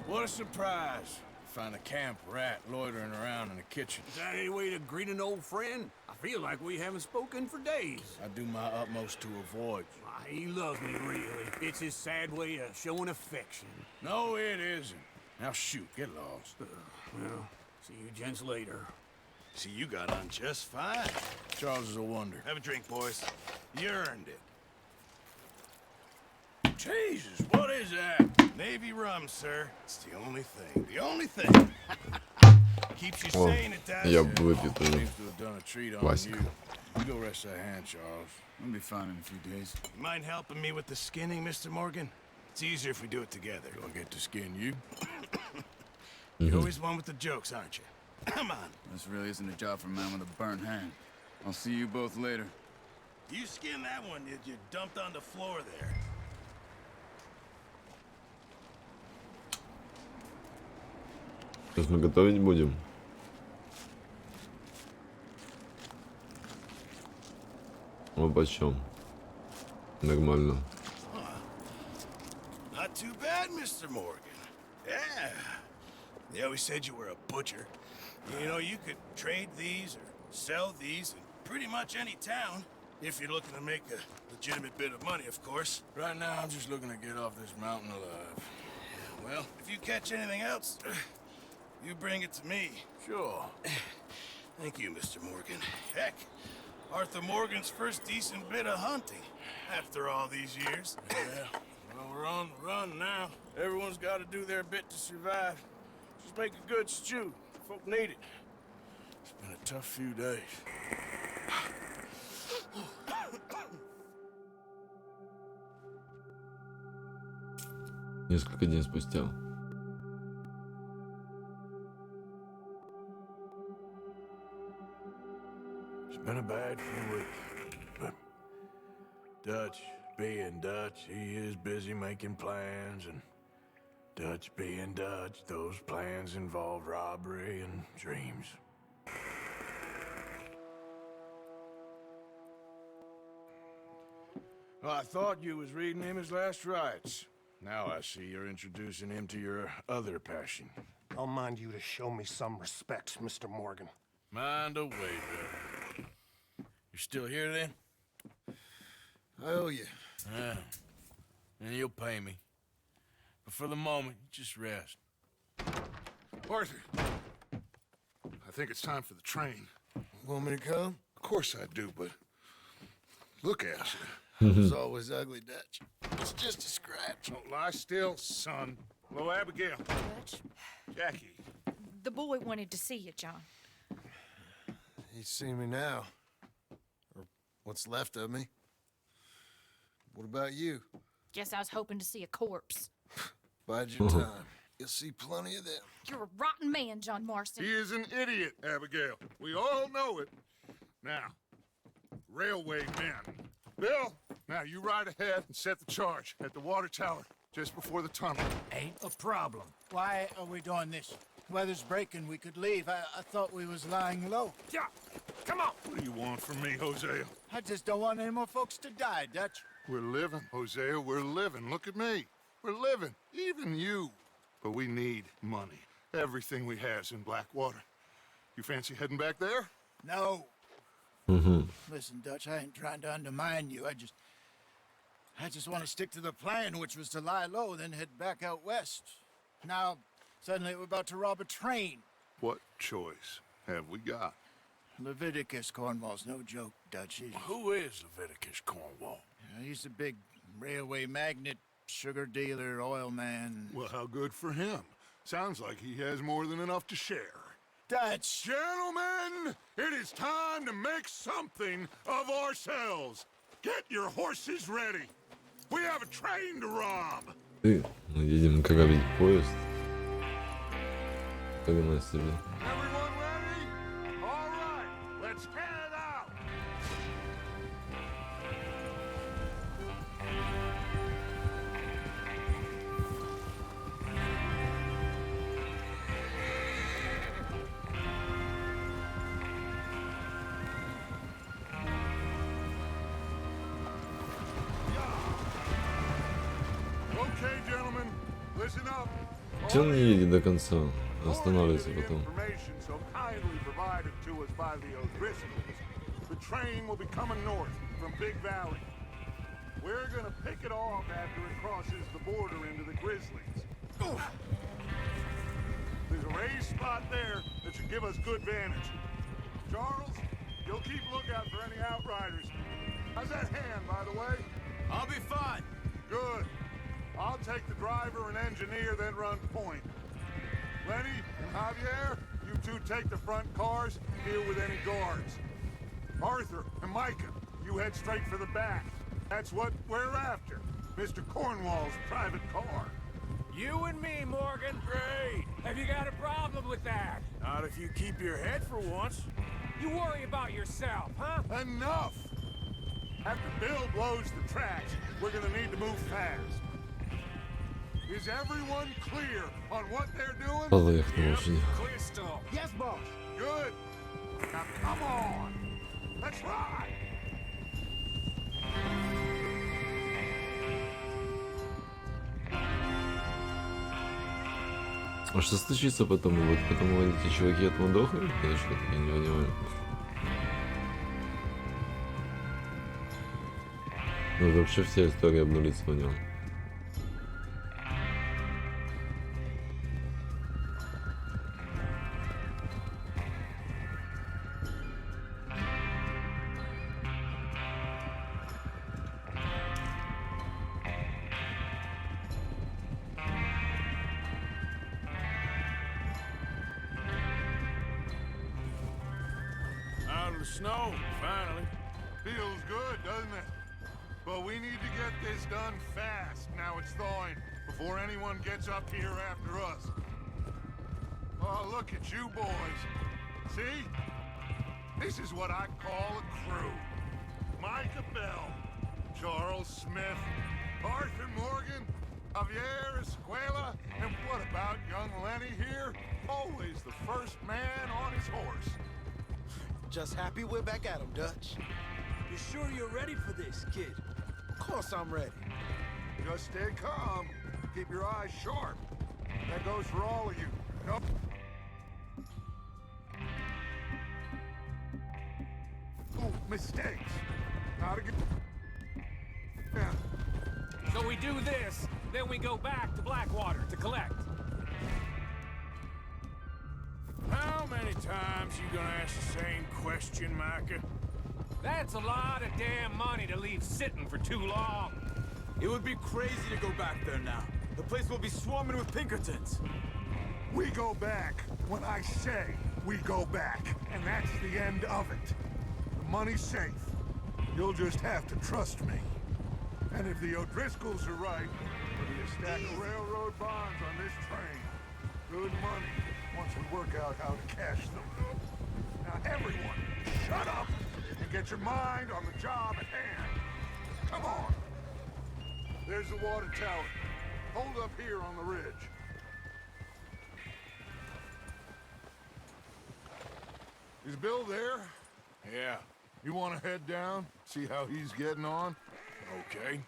Speaker 9: What a surprise. Find a camp rat loitering around in the kitchen.
Speaker 3: Is that any way to greet an old friend? I feel like we haven't spoken for days.
Speaker 9: I do my utmost to avoid you.
Speaker 3: Why, he loves me, really. It's his sad way of showing affection.
Speaker 9: No, it isn't. Now shoot, get lost.
Speaker 3: Well, see you gents later.
Speaker 9: See, you got on just fine. Charles is a wonder. Have a drink, boys. You earned it. Jesus, what is that? Navy rum, sir. It's the only thing. The only thing. Keeps you
Speaker 1: О,
Speaker 9: sane, it does.
Speaker 1: я выпью тоже.
Speaker 9: Seems to have done a treat on
Speaker 1: Классика.
Speaker 9: you. You go rest that hand, Charles.
Speaker 10: I'll be fine in a few days.
Speaker 9: You mind helping me with the skinning, Mr. Morgan? It's easier if we do it together. Do I get to skin you? You're always one with the jokes, aren't you? Come on.
Speaker 10: This really isn't a job for a man with a burnt hand. I'll see you both later.
Speaker 9: You skinned that one you dumped on the floor there.
Speaker 1: Сейчас мы готовить будем. О, почем? Нормально.
Speaker 9: Not too bad, Mr. Morgan. Yeah. They always said you were a butcher. You know, you could trade these or sell these in pretty much any town. If you're looking to make a legitimate bit of money, of course. Right now, I'm just looking to get off this mountain alive. Yeah, well, if you catch anything else, you bring it to me. Sure. Thank you, Mr. Morgan. Heck, Arthur Morgan's first decent bit of hunting after all these years. Yeah, well, we're on the run now. Everyone's got to do their bit to survive. Just make a good stew. Folk need it. It's been a tough few days.
Speaker 1: Несколько дней спустя.
Speaker 9: It's been a bad few weeks, but Dutch being Dutch, he is busy making plans, and Dutch being Dutch, those plans involve robbery and dreams. Well, I thought you was reading him his last rites. Now I see you're introducing him to your other passion.
Speaker 11: I'll mind you to show me some respect, Mr. Morgan.
Speaker 9: Mind away, brother. You still here, then?
Speaker 11: I owe you.
Speaker 9: Yeah. And you'll pay me. But for the moment, just rest.
Speaker 11: Arthur, I think it's time for the train.
Speaker 2: Want me to come?
Speaker 11: Of course I do, but look at you.
Speaker 2: It's always ugly, Dutch. It's just a scratch.
Speaker 11: Don't lie still, son. Hello, Abigail.
Speaker 12: Dutch,
Speaker 11: Jackie.
Speaker 12: the boy wanted to see you, John.
Speaker 2: He's seen me now. Or what's left of me. What about you?
Speaker 12: Guess I was hoping to see a corpse.
Speaker 2: Bide your time. You'll see plenty of them.
Speaker 12: You're a rotten man, John Marston.
Speaker 11: He is an idiot, Abigail. We all know it. Now, railway men. Bill, now you ride ahead and set the charge at the water tower just before the tunnel.
Speaker 3: Ain't a problem.
Speaker 8: Why are we doing this? Weather's breaking. We could leave. I thought we was lying low.
Speaker 3: Yeah, come on.
Speaker 11: What do you want from me, Hosea?
Speaker 8: I just don't want any more folks to die, Dutch.
Speaker 11: We're living, Hosea, we're living. Look at me. We're living. Even you. But we need money. Everything we have's in Blackwater. You fancy heading back there?
Speaker 8: No. Listen, Dutch, I ain't trying to undermine you. I just want to stick to the plan, which was to lie low, then head back out west. Now, suddenly we're about to rob a train.
Speaker 11: What choice have we got?
Speaker 8: Leviticus Cornwall's no joke, Dutch.
Speaker 9: Who is Leviticus Cornwall?
Speaker 8: He's a big railway magnate, sugar dealer, oil man.
Speaker 11: Well, how good for him. Sounds like he has more than enough to share.
Speaker 8: Dutch!
Speaker 11: Gentlemen, it is time to make something of ourselves. Get your horses ready. We have a train to rob.
Speaker 1: Мы едем грабить поезд. Хрена себе.
Speaker 11: Everyone ready? All right, let's head out. Okay, gentlemen, listen up.
Speaker 1: Че он не едет до конца? Останавливается потом.
Speaker 11: Information so kindly provided to us by the O'Driscolls. The train will be coming north from Big Valley. We're gonna pick it off after it crosses the border into the Grizzlies. There's a raised spot there that should give us good vantage. Charles, you'll keep lookout for any outriders. How's that hand, by the way?
Speaker 10: I'll be fine.
Speaker 11: Good. I'll take the driver and engineer, then run point. Lenny and Javier, you two take the front cars, deal with any guards. Arthur and Micah, you head straight for the back. That's what we're after. Mr. Cornwall's private car.
Speaker 5: You and me, Morgan. Great. Have you got a problem with that?
Speaker 9: Not if you keep your head for once.
Speaker 5: You worry about yourself, huh?
Speaker 11: Enough! After Bill blows the tracks, we're gonna need to move fast. Is everyone clear on what they're doing?
Speaker 1: Поехали очень.
Speaker 5: Clear still.
Speaker 8: Yes, boss.
Speaker 11: Good. Now come on. Let's ride.
Speaker 1: А что случится потом? Вот потом эти чуваки отмудохают? Или что-то я не понимаю. Ну вообще вся история обнулится в нем.
Speaker 9: Out of the snow, finally.
Speaker 11: Feels good, doesn't it? But we need to get this done fast. Now it's thawing, before anyone gets up here after us. Oh, look at you boys. See? This is what I call a crew. Micah Bell, Charles Smith, Arthur Morgan, Javier Escuela, and what about young Lenny here? Always the first man on his horse.
Speaker 13: Just happy we're back at him, Dutch.
Speaker 5: You sure you're ready for this, kid?
Speaker 13: Of course I'm ready.
Speaker 11: Just stay calm. Keep your eyes sharp. That goes for all of you. No. Ooh, mistakes. Not again. Yeah.
Speaker 5: So we do this, then we go back to Blackwater to collect.
Speaker 9: How many times you gonna ask the same question, Micah?
Speaker 5: That's a lot of damn money to leave sitting for too long.
Speaker 10: It would be crazy to go back there now. The place will be swarming with Pinkertons.
Speaker 11: We go back when I say we go back, and that's the end of it. The money's safe. You'll just have to trust me. And if the O'Driscolls are right, there'll be a stack of railroad bonds on this train. Good money, once we work out how to cash them. Now everyone, shut up and get your mind on the job at hand. Come on. There's the water tower. Hold up here on the ridge.
Speaker 2: Is Bill there?
Speaker 9: Yeah.
Speaker 2: You want to head down, see how he's getting on?
Speaker 9: Okay.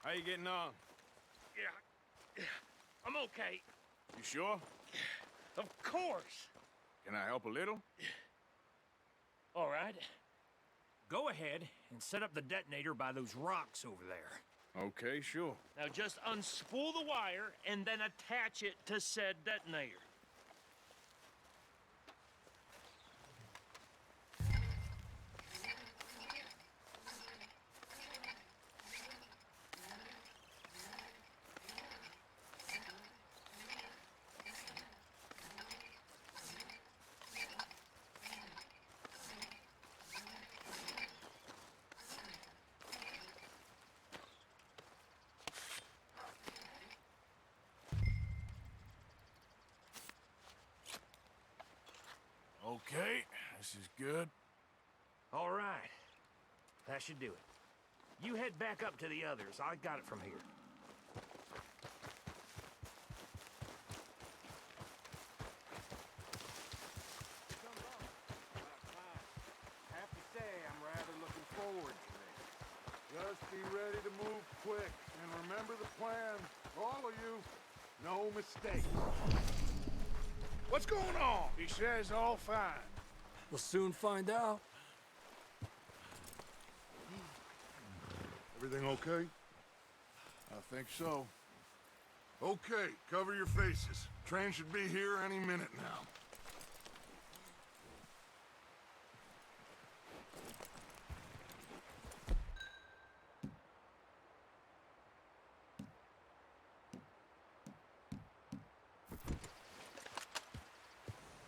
Speaker 3: How you getting on? Yeah, I'm okay.
Speaker 9: You sure?
Speaker 3: Of course.
Speaker 9: Can I help a little?
Speaker 3: All right. Go ahead and set up the detonator by those rocks over there.
Speaker 9: Okay, sure.
Speaker 3: Now just unspool the wire and then attach it to said detonator.
Speaker 9: Okay, this is good.
Speaker 3: All right. That should do it. You head back up to the others. I got it from here.
Speaker 2: I have to say, I'm rather looking forward to this. Just be ready to move quick, and remember the plan. All of you, no mistakes.
Speaker 9: What's going on? He says all fine.
Speaker 5: We'll soon find out.
Speaker 2: Everything okay? I think so. Okay, cover your faces. Train should be here any minute now.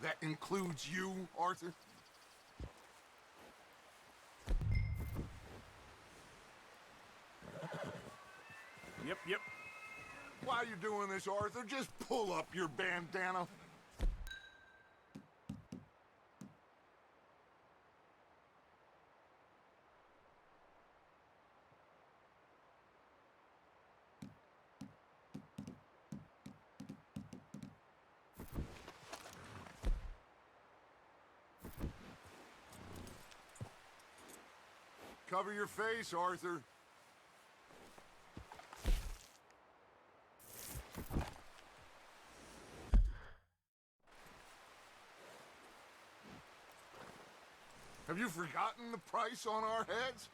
Speaker 2: That includes you, Arthur?
Speaker 9: Yep.
Speaker 2: While you're doing this, Arthur, just pull up your bandana. Cover your face, Arthur. Have you forgotten the price on our heads?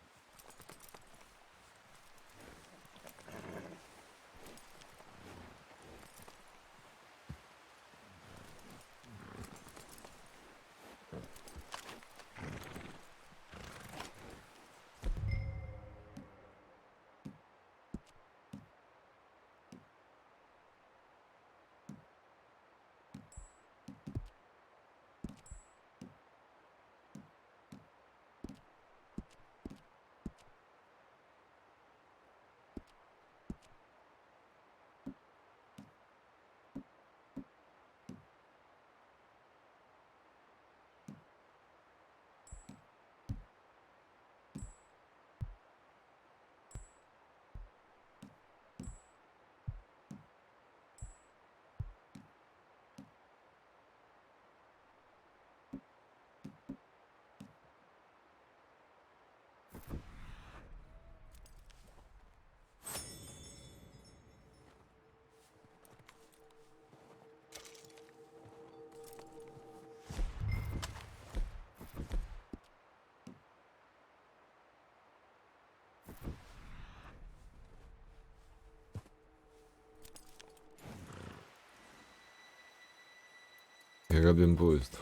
Speaker 1: Грабим поезд.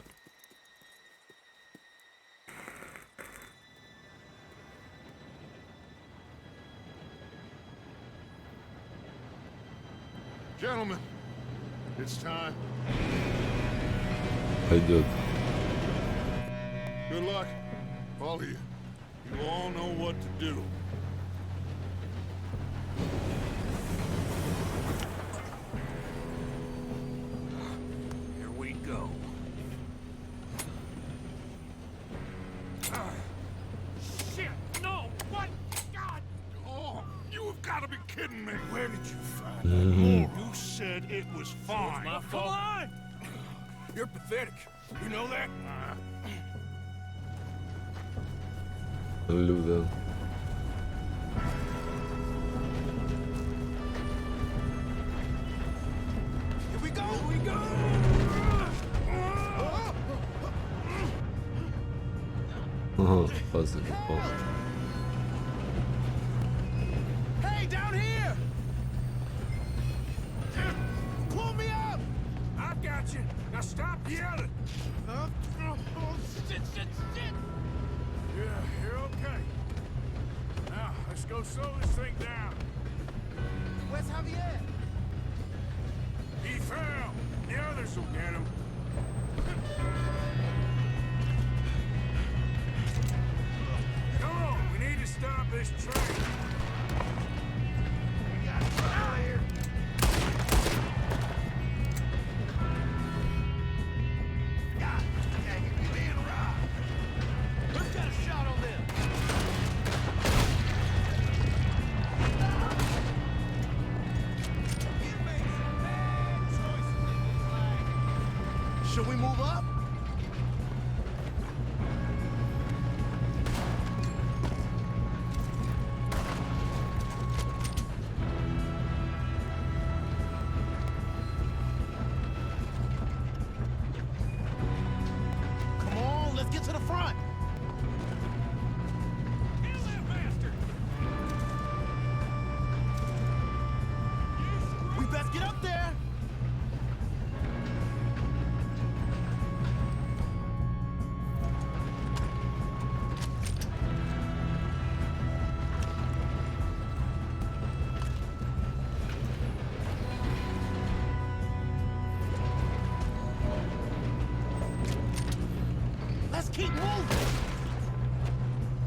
Speaker 2: Gentlemen, it's time.
Speaker 1: Пойдет.
Speaker 2: Good luck, all of you. You all know what to do.
Speaker 3: Here we go.
Speaker 2: Shit, no! What? God! Oh, you have got to be kidding me! Where did you find that moron? You said it was fine.
Speaker 3: my fault.
Speaker 2: Come on!
Speaker 3: You're pathetic. You know that?
Speaker 1: Люда.
Speaker 3: Here we go. Here we go.
Speaker 1: Ага, пазы попал.
Speaker 3: Hey, down here! Pull me up! I've got you. Now stop yelling. Shit, shit, shit! Yeah, you're okay. Now, let's go slow this thing down.
Speaker 13: Where's Javier?
Speaker 3: He fell. The others will get him. Come on, we need to stop this train. We got to get out of here. God dang it, we being robbed. Who's got a shot on them? You made some bad choices in this life. Should we move up?
Speaker 13: Come on, let's get to the front.
Speaker 3: Kill that bastard!
Speaker 13: We best get up there. Let's keep moving.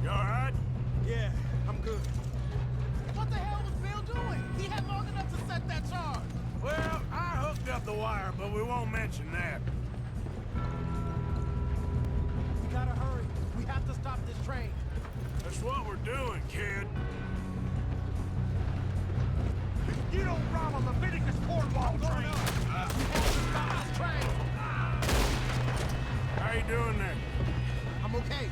Speaker 3: You alright?
Speaker 13: Yeah, I'm good. What the hell was Bill doing? He had long enough to set that charge.
Speaker 3: Well, I hooked up the wire, but we won't mention that.
Speaker 13: We gotta hurry. We have to stop this train.
Speaker 3: That's what we're doing, kid.
Speaker 13: You don't rob a Leviticus cornball train. We have to stop this train.
Speaker 3: How you doing there?
Speaker 13: I'm okay.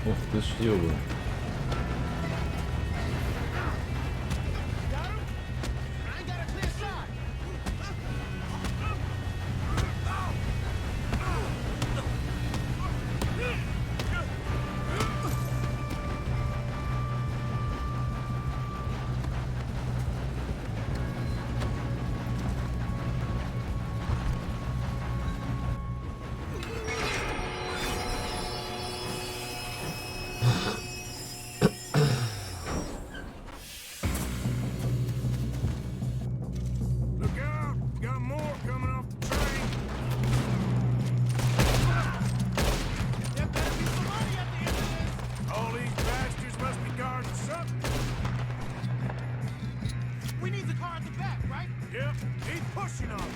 Speaker 1: Ух ты ж ёба.
Speaker 13: Got him? I ain't got a clear shot.
Speaker 3: Look out! Got more coming off the train.
Speaker 13: There better be some money at the end of this.
Speaker 3: All these bastards must be guarding something.
Speaker 13: We need the car at the back, right?
Speaker 3: Yep, keep pushing on them.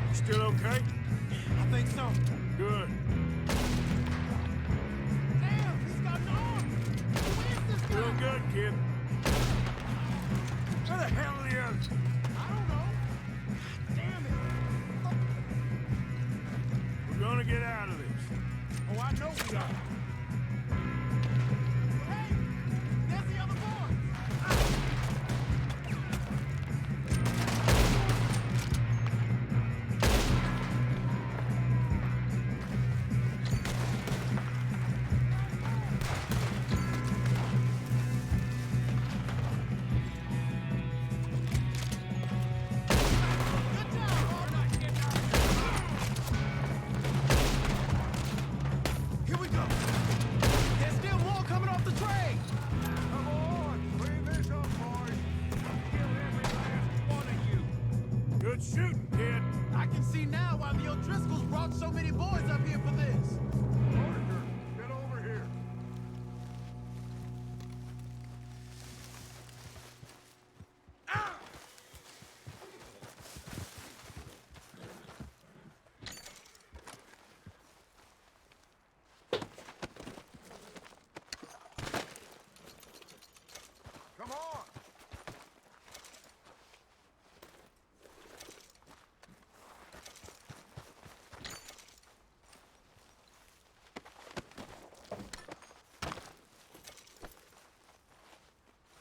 Speaker 3: You still okay?
Speaker 13: I think so.
Speaker 3: Good.
Speaker 13: Damn, he's got an arm. Who is this guy?
Speaker 3: Doing good, kid. Where the hell are the others?
Speaker 13: I don't know. Damn it.
Speaker 3: We're gonna get out of this.
Speaker 13: Oh, I know we are. Hey, there's the other boy.
Speaker 5: Good shooting, kid.
Speaker 13: I can see now why the O'Driscolls brought so many boys up here for this.
Speaker 11: Arthur, get over here. Come on.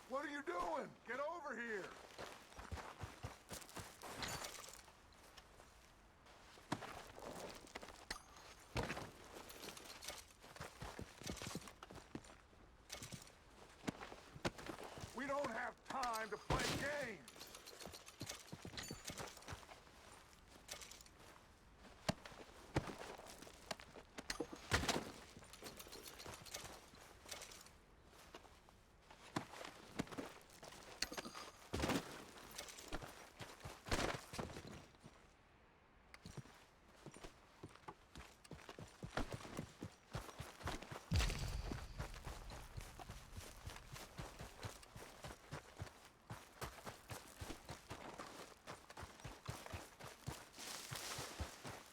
Speaker 11: What are you doing? Get over here. We don't have time to play games.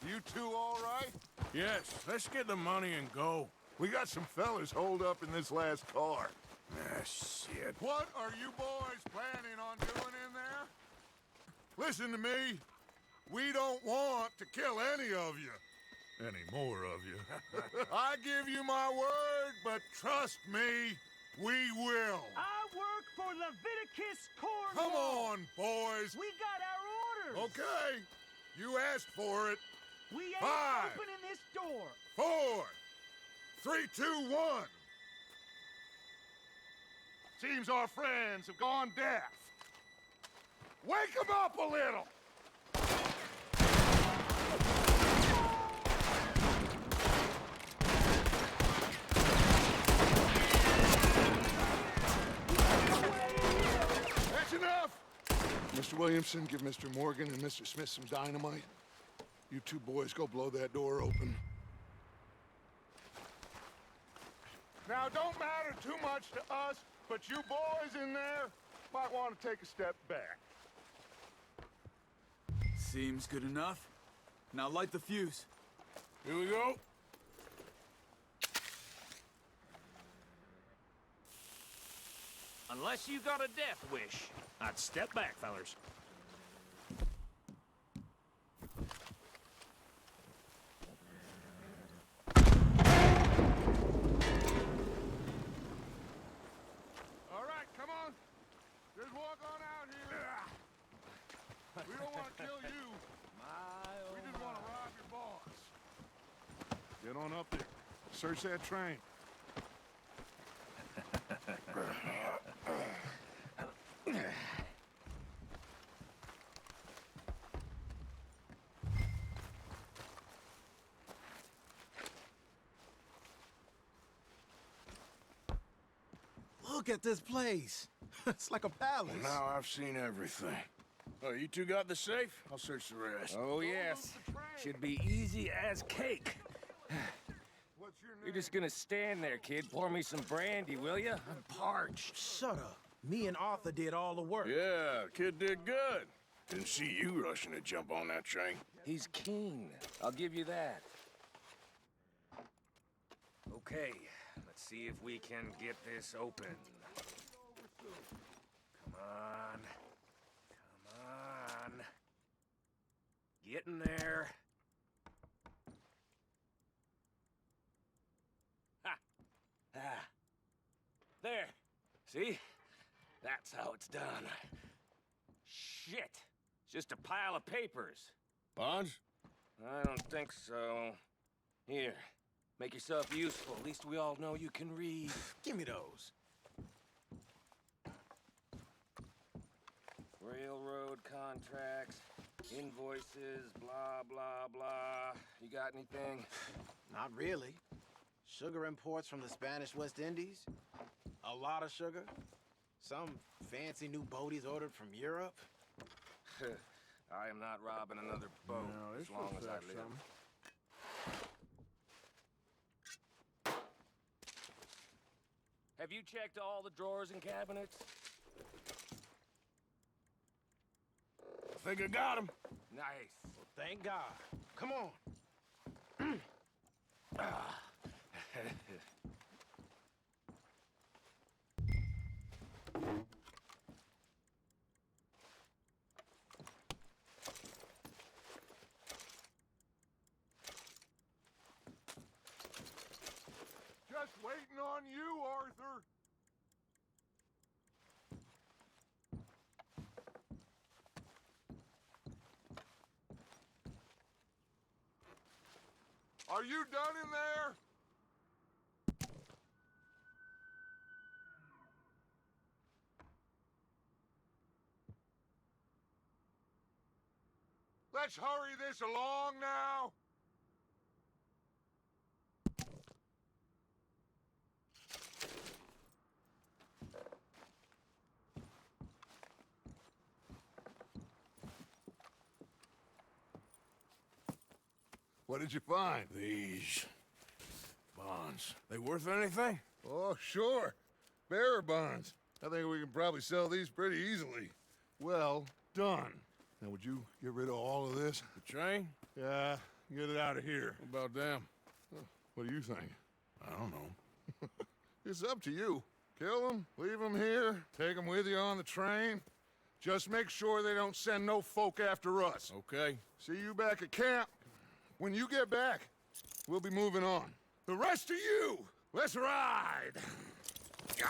Speaker 11: You two all right?
Speaker 5: Yes, let's get the money and go.
Speaker 11: We got some fellas holed up in this last car.
Speaker 5: Ah, shit.
Speaker 11: What are you boys planning on doing in there? Listen to me. We don't want to kill any of you. Any more of you. I give you my word, but trust me, we will.
Speaker 13: I work for Leviticus Corps.
Speaker 11: Come on, boys.
Speaker 13: We got our orders.
Speaker 11: Okay. You asked for it.
Speaker 13: We ain't
Speaker 11: 5,
Speaker 13: opening this door.
Speaker 11: 4, 3, 2, 1. Seems our friends have gone deaf. Wake them up a little. That's enough. Mr. Williamson, give Mr. Morgan and Mr. Smith some dynamite. You two boys go blow that door open. Now, don't matter too much to us, but you boys in there might want to take a step back.
Speaker 10: Seems good enough. Now light the fuse.
Speaker 5: Here we go.
Speaker 3: Unless you got a death wish, I'd step back, fellers.
Speaker 11: All right, come on. Just walk on out here. We don't want to kill you. We just want to rob your boss. Get on up there. Search that train.
Speaker 13: Look at this place. It's like a palace.
Speaker 5: Now I've seen everything. Oh, you two got the safe? I'll search the rest.
Speaker 3: Oh, yes. Should be easy as cake.
Speaker 11: What's your name?
Speaker 3: You're just gonna stand there, kid. Pour me some brandy, will ya? I'm parched.
Speaker 13: Shut up. Me and Arthur did all the work.
Speaker 5: Yeah, kid did good. Didn't see you rushing to jump on that train.
Speaker 3: He's keen. I'll give you that. Okay, let's see if we can get this open. Come on. Come on. Get in there. Ha! Ah. There. See? That's how it's done. Shit. It's just a pile of papers.
Speaker 5: Bonds?
Speaker 3: I don't think so. Here. Make yourself useful. At least we all know you can read.
Speaker 13: Give me those.
Speaker 3: Railroad contracts, invoices, blah, blah, blah. You got anything?
Speaker 13: Not really. Sugar imports from the Spanish West Indies. A lot of sugar. Some fancy new boaties ordered from Europe.
Speaker 3: I am not robbing another boat as long as I live. Have you checked all the drawers and cabinets?
Speaker 9: I think I got him.
Speaker 3: Nice.
Speaker 9: Well, thank God. Come on.
Speaker 11: Just waiting on you, Arthur. Are you done in there? Let's hurry this along now. What did you find?
Speaker 9: These bonds. They worth anything?
Speaker 11: Oh, sure. Bearer bonds. I think we can probably sell these pretty easily. Well done. Now, would you get rid of all of this?
Speaker 9: The train?
Speaker 11: Yeah, get it out of here.
Speaker 9: What about them?
Speaker 11: What do you think?
Speaker 9: I don't know.
Speaker 11: It's up to you. Kill them, leave them here, take them with you on the train. Just make sure they don't send no folk after us.
Speaker 9: Okay.
Speaker 11: See you back at camp. When you get back, we'll be moving on. The rest of you, let's ride! Yeah.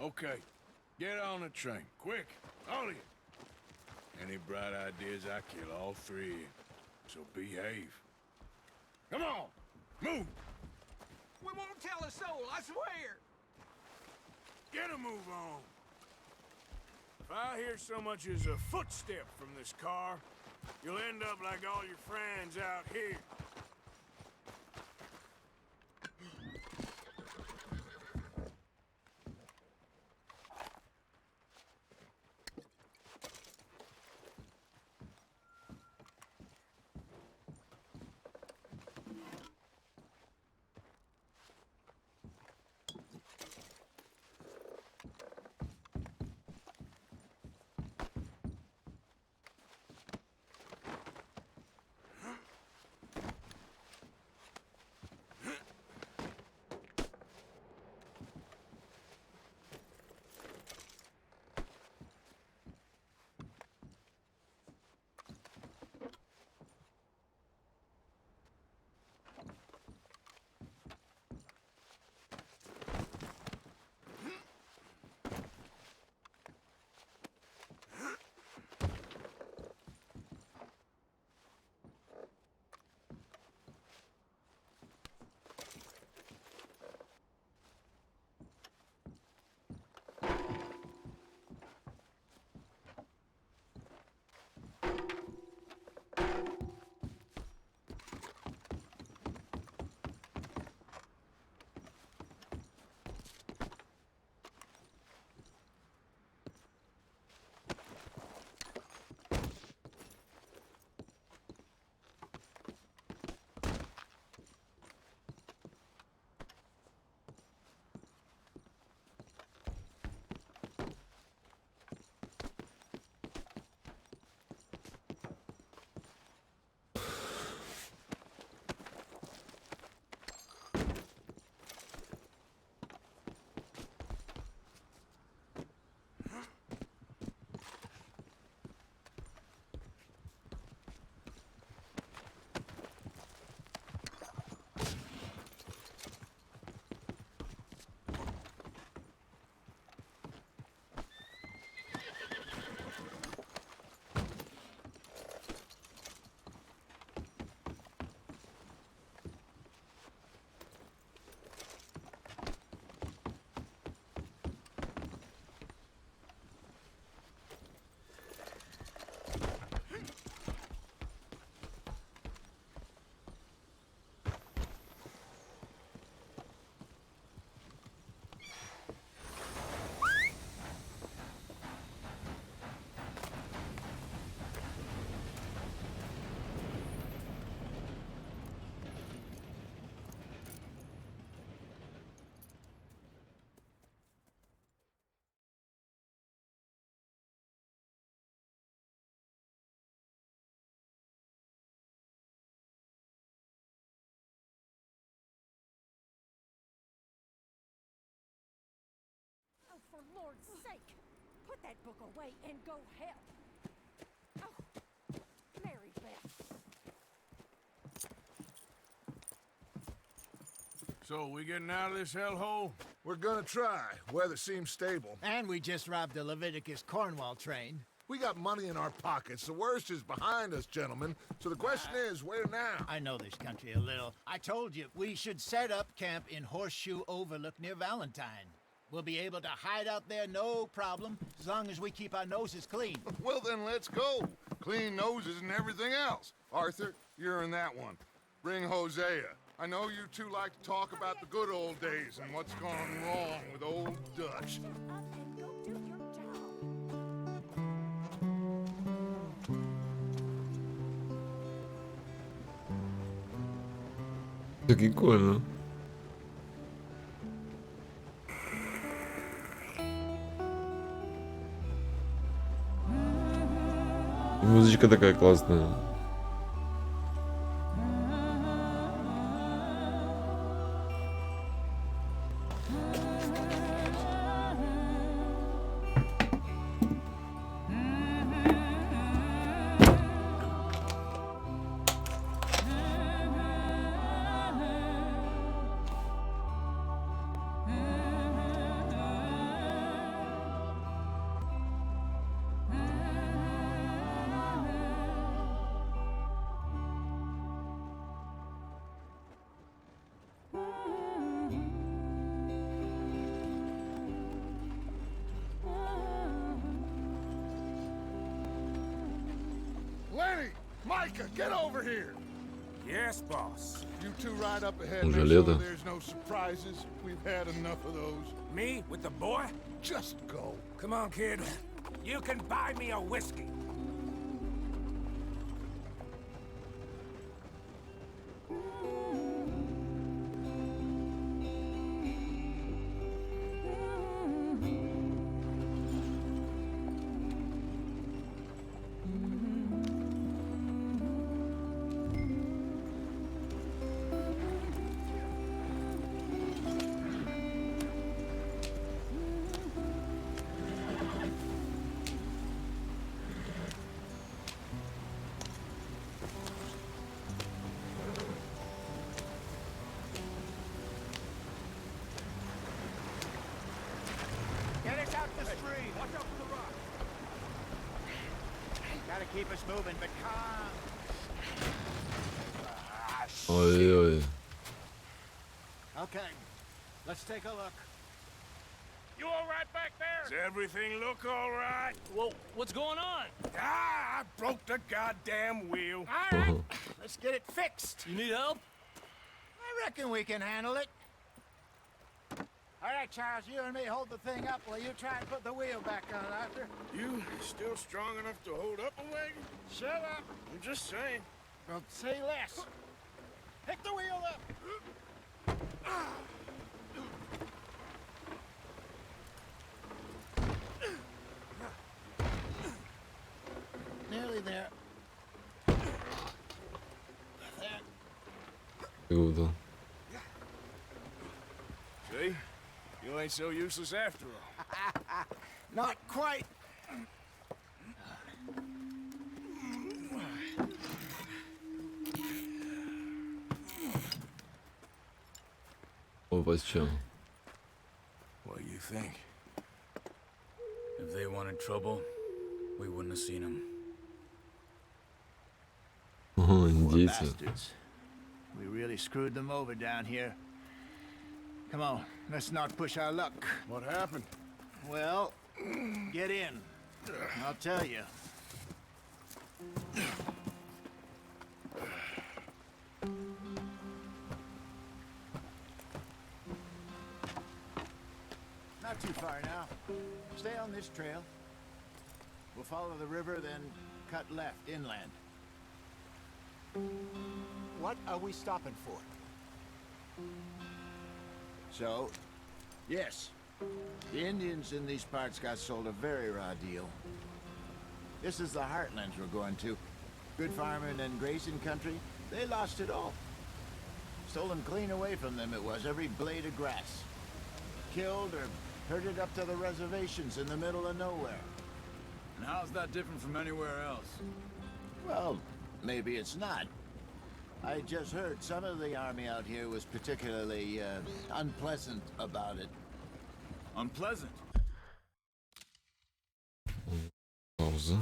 Speaker 9: Okay. Get on the train. Quick. All of you. Any bright ideas, I kill all three of you. So behave. Come on! Move!
Speaker 13: We won't tell a soul, I swear!
Speaker 9: Get a move on! If I hear so much as a footstep from this car, you'll end up like all your friends out here.
Speaker 6: that book away and go help. Oh, Mary Beth.
Speaker 11: So, we getting out of this hellhole? We're gonna try. Weather seems stable.
Speaker 8: And we just robbed the Leviticus Cornwall train.
Speaker 11: We got money in our pockets. The worst is behind us, gentlemen. So the question is, where now?
Speaker 8: I know this country a little. I told you, we should set up camp in Horseshoe Overlook near Valentine. We'll be able to hide out there, no problem, as long as we keep our noses clean.
Speaker 11: Well, then let's go. Clean noses and everything else. Arthur, you're in that one. Bring Hosea. I know you two like to talk about the good old days and what's gone wrong with old Dutch.
Speaker 1: Прикольно. Музычка такая классная.
Speaker 11: Lenny! Micah, get over here!
Speaker 3: Yes, boss.
Speaker 11: You two ride up ahead.
Speaker 1: Уже
Speaker 11: Make sure
Speaker 1: лето.
Speaker 11: there's no surprises. We've had enough of those.
Speaker 3: Me with the boy?
Speaker 11: Just go.
Speaker 3: Come on, kid. You can buy me a whiskey.
Speaker 8: Get us out the stream. Watch out for the rock. Gotta keep us moving, but calm.
Speaker 1: Ой-ой.
Speaker 8: Okay, let's take a look.
Speaker 3: You all right back there?
Speaker 9: Does everything look all right?
Speaker 3: Well, what's going on?
Speaker 9: Ah, I broke the goddamn wheel.
Speaker 8: All right, let's get it fixed.
Speaker 3: You need help?
Speaker 8: I reckon we can handle it. All right, Charles, you and me hold the thing up while you try and put the wheel back on, Arthur.
Speaker 9: You still strong enough to hold up a wagon?
Speaker 8: Shut up.
Speaker 9: I'm just saying.
Speaker 8: Well, say less. Pick the wheel up. Nearly there. There.
Speaker 1: Круто.
Speaker 9: See? You ain't so useless after all.
Speaker 8: Not quite.
Speaker 1: Опа, с чем?
Speaker 9: What do you think?
Speaker 10: If they wanted trouble, we wouldn't have seen them.
Speaker 1: О, индейцы.
Speaker 8: Bastards. We really screwed them over down here. Come on, let's not push our luck.
Speaker 11: What happened?
Speaker 8: Well, get in. I'll tell you. Not too far now. Stay on this trail. We'll follow the river, then cut left inland. What are we stopping for? So, yes, the Indians in these parts got sold a very raw deal. This is the heartlands we're going to. Good farming and grazing country, they lost it all. Stolen clean away from them it was, every blade of grass. Killed or herded up to the reservations in the middle of nowhere.
Speaker 10: And how's that different from anywhere else?
Speaker 8: Well, maybe it's not. I just heard some of the army out here was particularly unpleasant about it.
Speaker 10: Unpleasant?
Speaker 1: Пауза.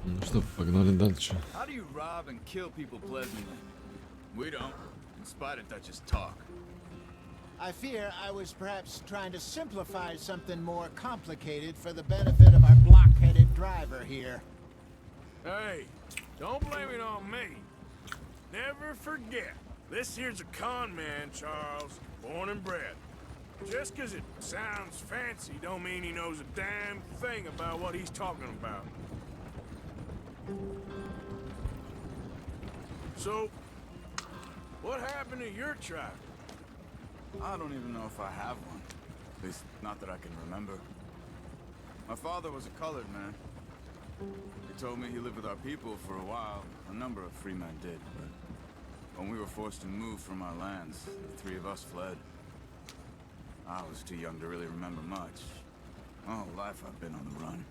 Speaker 1: Ну что, погнали дальше.
Speaker 10: How do you rob and kill people pleasantly? We don't, in spite of Dutch's talk.
Speaker 8: I fear I was perhaps trying to simplify something more complicated for the benefit of our block-headed driver here.
Speaker 9: Hey, don't blame it on me. Never forget, this here's a con man, Charles, born and bred. Just 'cause it sounds fancy don't mean he knows a damn thing about what he's talking about. So, what happened to your tribe?
Speaker 10: I don't even know if I have one. At least, not that I can remember. My father was a colored man. He told me he lived with our people for a while. A number of free men did, but when we were forced to move from our lands, the three of us fled. I was too young to really remember much. My whole life I've been on the run.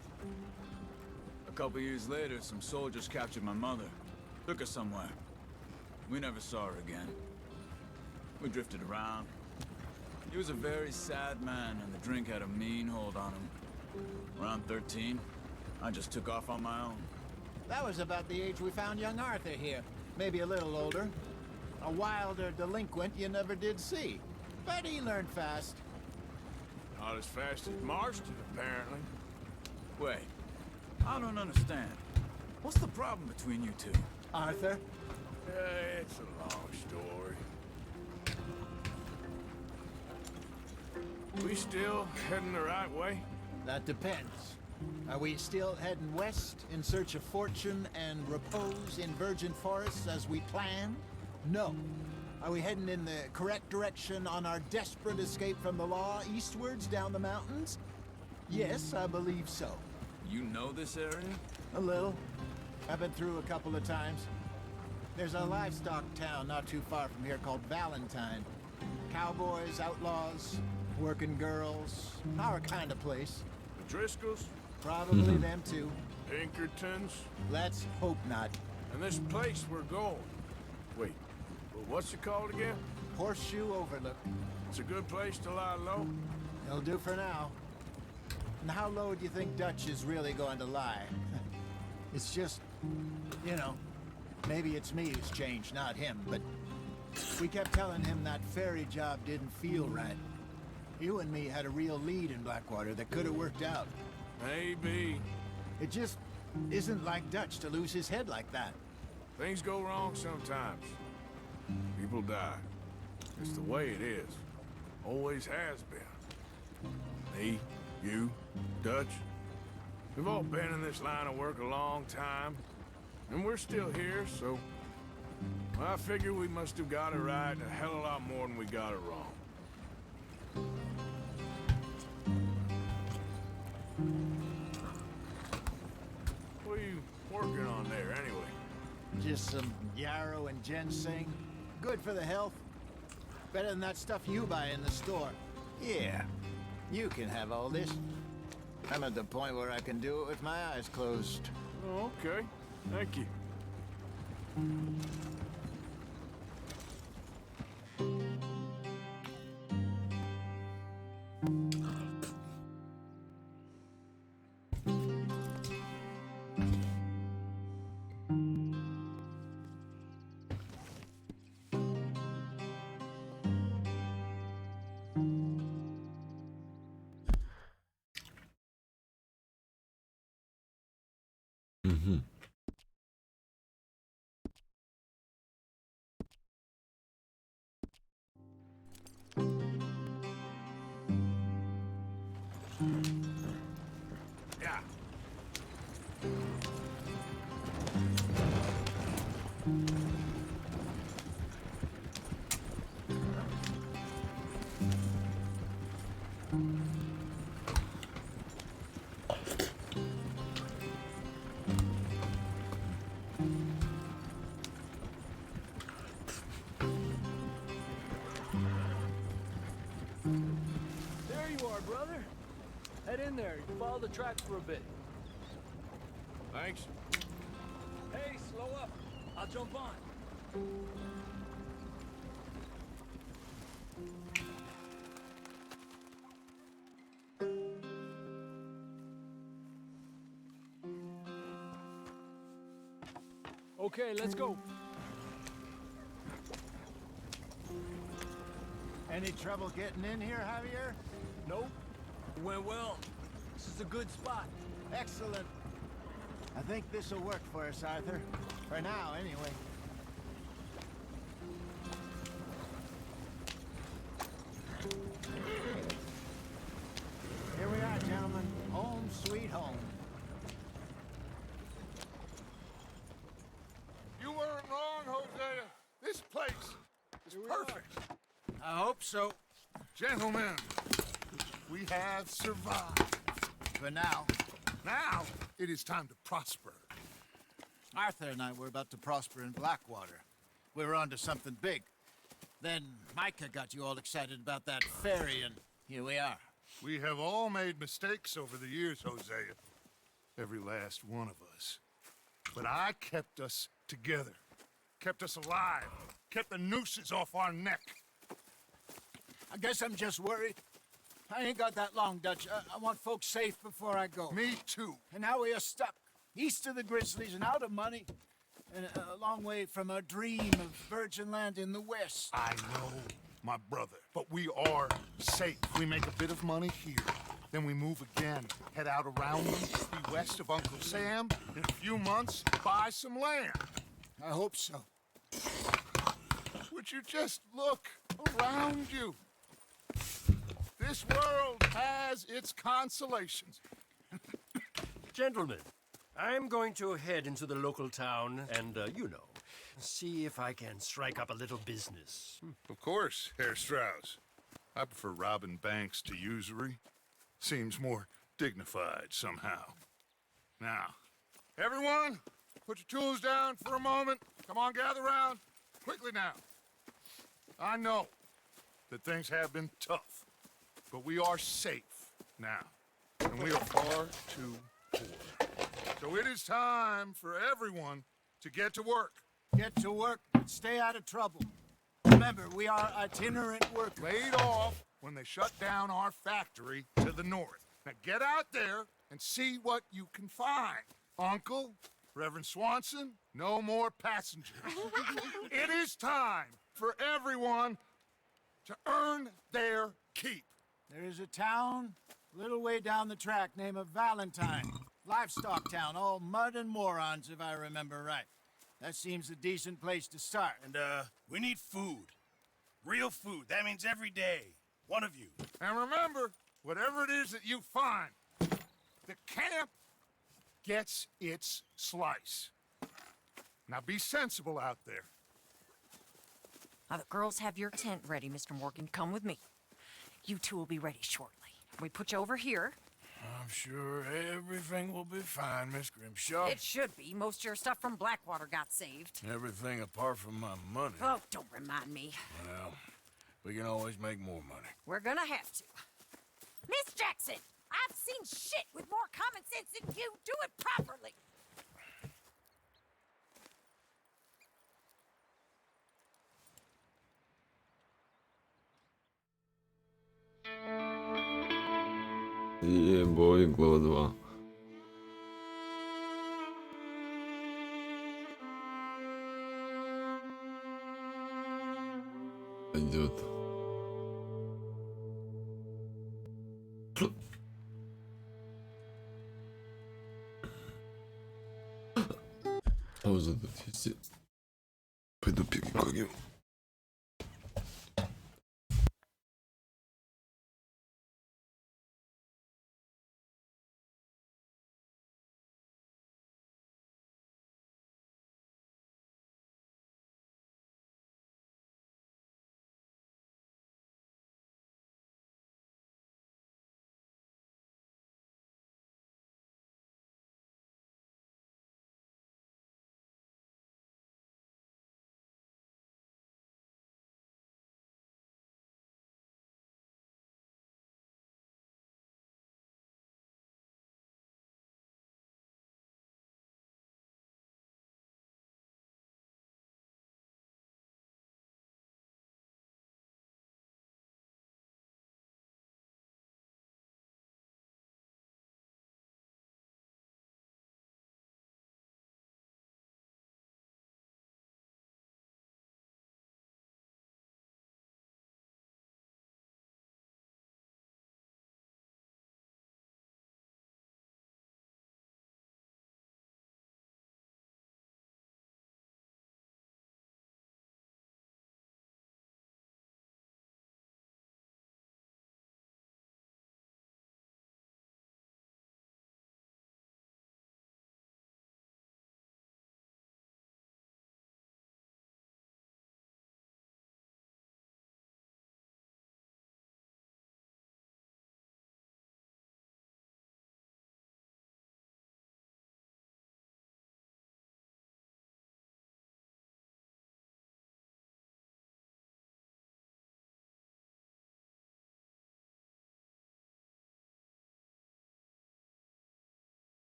Speaker 10: A couple years later, some soldiers captured my mother. Took her somewhere. We never saw her again. We drifted around. He was a very sad man, and the drink had a mean hold on him. Around 13, I just took off on my own.
Speaker 8: That was about the age we found young Arthur here. Maybe a little older. A wilder delinquent you never did see. But he learned fast.
Speaker 9: Not as fast as Marston, apparently.
Speaker 10: Wait, I don't understand. What's the problem between you two?
Speaker 8: Arthur?
Speaker 9: It's a long story. We still heading the right way?
Speaker 8: That depends. Are we still heading west in search of fortune and repose in virgin forests as we planned? No. Are we heading in the correct direction on our desperate escape from the law eastwards down the mountains? Yes, I believe so.
Speaker 10: You know this area?
Speaker 8: A little. I've been through a couple of times. There's a livestock town not too far from here called Valentine. Cowboys, outlaws, working girls, our kind of place.
Speaker 9: The Driscolls?
Speaker 8: Probably them too.
Speaker 9: Pinkertons?
Speaker 8: Let's hope not.
Speaker 9: And this place we're going. Wait, what's it called again?
Speaker 8: Horseshoe Overlook.
Speaker 9: It's a good place to lie low?
Speaker 8: It'll do for now. And how low do you think Dutch is really going to lie? It's just, you know, maybe it's me who's changed, not him, but We kept telling him that ferry job didn't feel right. You and me had a real lead in Blackwater that could have worked out.
Speaker 5: Maybe.
Speaker 8: It just isn't like Dutch to lose his head like that.
Speaker 5: Things go wrong sometimes. People die. It's the way it is. Always has been. Me, you, Dutch. We've all been in this line of work a long time. And we're still here, so... I figure we must have got it right a hell of a lot more than we got it wrong. What are you working on there, anyway?
Speaker 8: Just some yarrow and ginseng. Good for the health. Better than that stuff you buy in the store. Yeah, you can have all this. I'm at the point where I can do it with my eyes closed.
Speaker 5: Oh, okay. Thank you. Yeah.
Speaker 14: There you are, brother. Head in there. You can follow the tracks for a bit.
Speaker 5: Thanks.
Speaker 14: Hey, slow up. I'll jump on. Okay, let's go.
Speaker 8: Any trouble getting in here, Javier?
Speaker 14: Nope. It went well. This is a good spot.
Speaker 8: Excellent. I think this'll work for us, Arthur. For now, anyway. Here we are, gentlemen. Home sweet home.
Speaker 11: You weren't wrong, Hosea. This place is perfect.
Speaker 8: I hope so.
Speaker 11: Gentlemen, we have survived.
Speaker 8: For now.
Speaker 11: Now, it is time to prosper.
Speaker 8: Arthur and I were about to prosper in Blackwater. We were onto something big. Then Micah got you all excited about that ferry, and here we are.
Speaker 11: We have all made mistakes over the years, Hosea. Every last one of us. But I kept us together. Kept us alive. Kept the nooses off our neck.
Speaker 8: I guess I'm just worried. I ain't got that long, Dutch. I want folks safe before I go.
Speaker 11: Me too.
Speaker 8: And now we are stuck. East of the Grizzlies and out of money. And a long way from our dream of virgin land in the west.
Speaker 11: I know, my brother. But we are safe. We make a bit of money here. Then we move again. Head out around them, be west of Uncle Sam. In a few months, buy some land.
Speaker 8: I hope so.
Speaker 11: Would you just look around you? This world has its consolations.
Speaker 15: Gentlemen, I'm going to head into the local town and, see if I can strike up a little business.
Speaker 11: Of course, Herr Strauss. I prefer robbing banks to usury. Seems more dignified somehow. Now, everyone, put your tools down for a moment. Come on, gather round. Quickly now. I know that things have been tough, but we are safe now, and we are far too poor. So it is time for everyone to get to work.
Speaker 8: Get to work and stay out of trouble. Remember, we are itinerant workers.
Speaker 11: Laid off when they shut down our factory to the north. Now get out there and see what you can find. Uncle, Reverend Swanson, no more passengers. It is time
Speaker 2: for everyone to earn their keep.
Speaker 8: There is a town a little way down the track named Valentine. Livestock town, all mud and morons, if I remember right. That seems a decent place to start.
Speaker 9: And, we need food. Real food. That means every day. One of you.
Speaker 2: And remember, whatever it is that you find, the camp gets its slice. Now be sensible out there.
Speaker 6: Now the girls have your tent ready, Mr. Morgan. Come with me. You two will be ready shortly. We put you over here.
Speaker 8: I'm sure everything will be fine, Miss Grimshaw.
Speaker 6: It should be. Most of your stuff from Blackwater got saved.
Speaker 8: Everything apart from my money.
Speaker 6: Oh, don't remind me.
Speaker 8: Well, we can always make more money.
Speaker 6: We're gonna have to. Miss Jackson, I've seen shit with more common sense than you. Do it properly.
Speaker 1: Ебой, глава 2. Пойдет. Пауза тут есть. Пойду перекурю.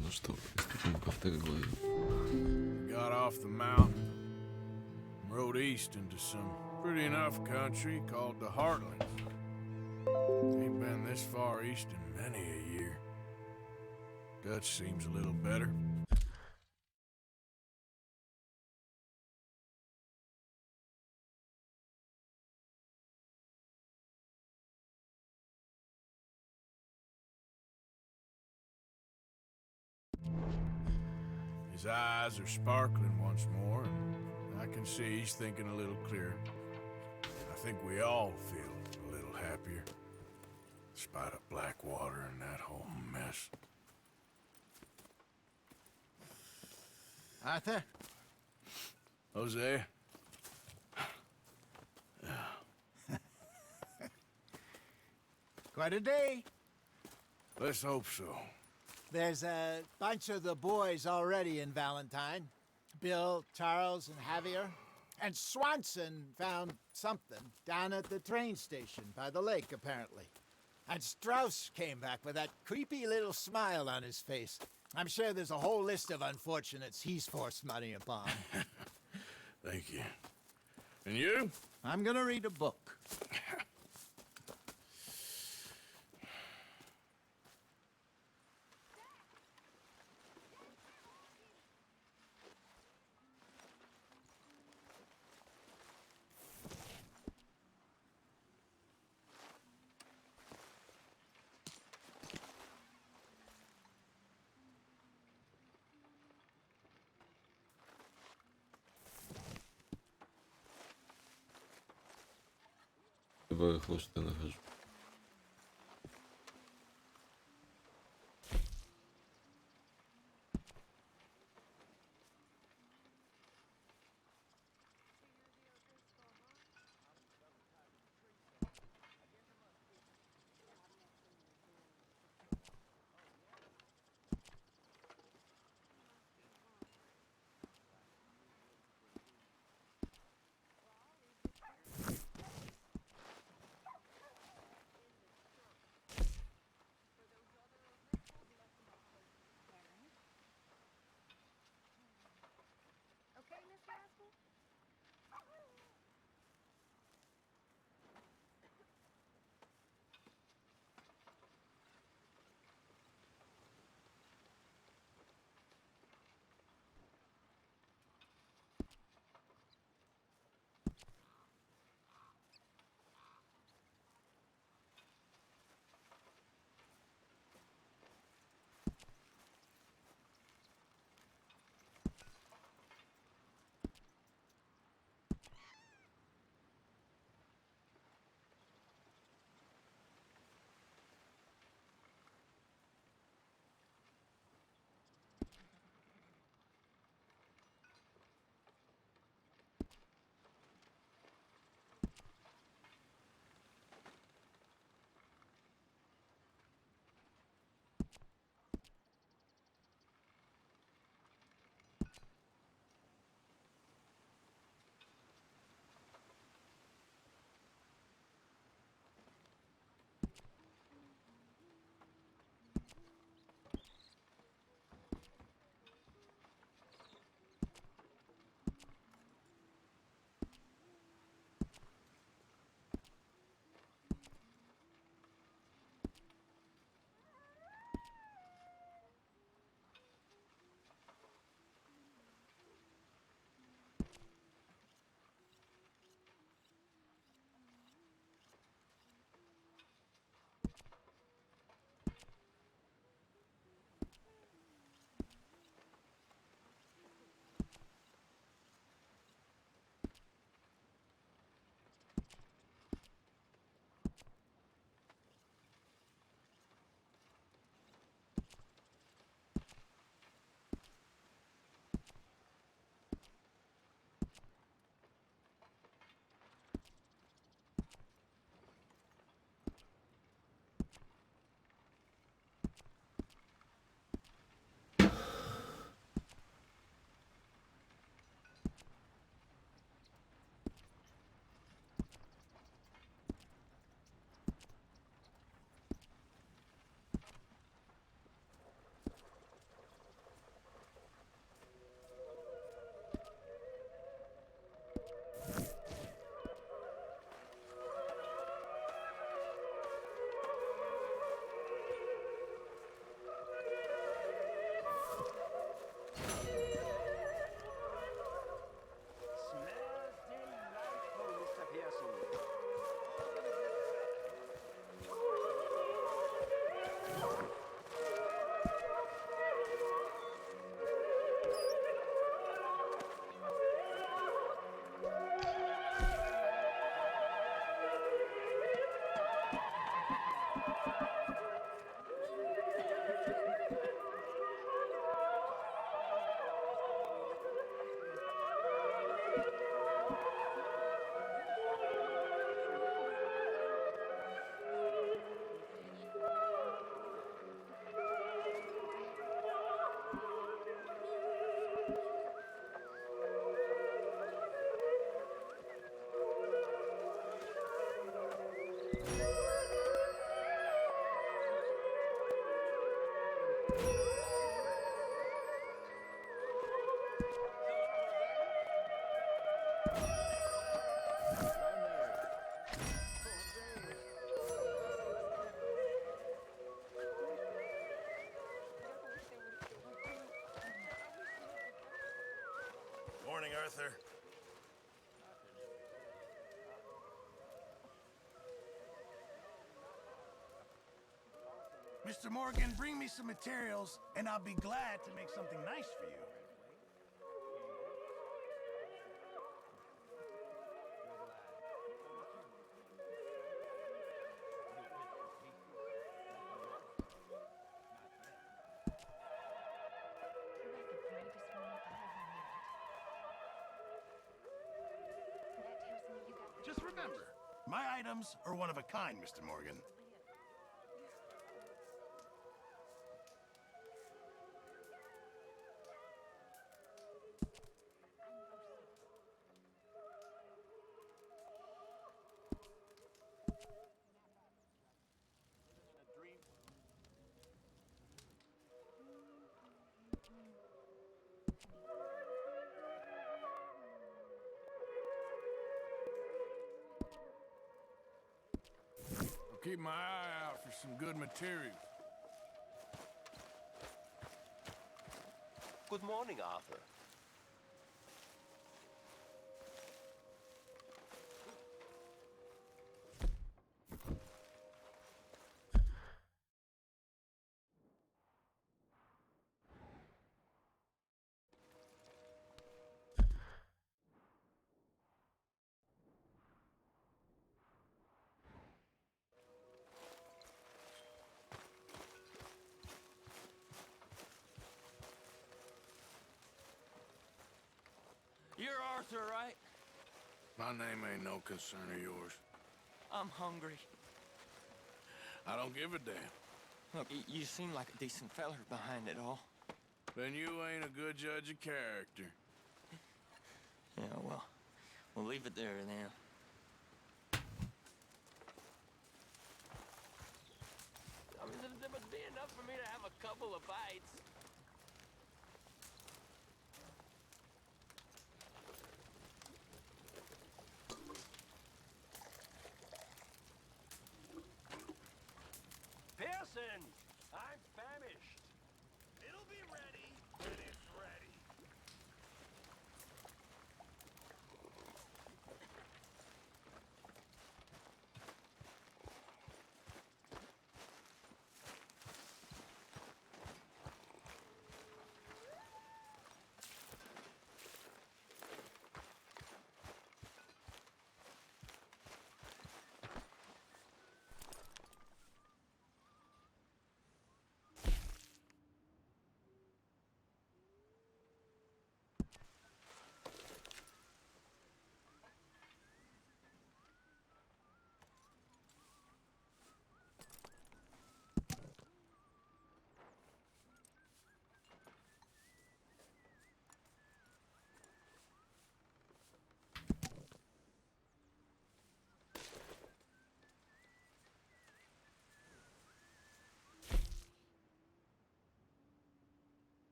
Speaker 1: Ну что, приступим ко второй главе.
Speaker 8: Got off the mountain, rode east into some pretty enough country called the Heartlands. Ain't been this far east in many a year. Dutch seems a little better. His eyes are sparkling once more, and I can see he's thinking a little clearer. I think we all feel a little happier, despite of Blackwater and that whole mess. Arthur? Jose? Quite a day. Let's hope so. There's a bunch of the boys already in Valentine. Bill, Charles, and Javier. And Swanson found something down at the train station by the lake, apparently. And Strauss came back with that creepy little smile on his face. I'm sure there's a whole list of unfortunates he's forced money upon. Thank you. And you? I'm gonna read a book.
Speaker 1: Барахло, что я нахожу.
Speaker 13: Mr. Morgan, bring me some materials, and I'll be glad to make something nice for you. Just remember, my items are one of a kind, Mr. Morgan.
Speaker 11: Keep my eye out for some good material.
Speaker 16: Good morning, Arthur. You're Arthur, right?
Speaker 11: My name ain't no concern of yours.
Speaker 16: I'm hungry.
Speaker 11: I don't give a damn.
Speaker 16: Look, you seem like a decent feller behind it all.
Speaker 11: Then you ain't a good judge of character.
Speaker 16: Yeah, well, we'll leave it there then. I mean, there must be enough for me to have a couple of bites. Pearson, I'm famished.
Speaker 13: It'll be ready when it's ready.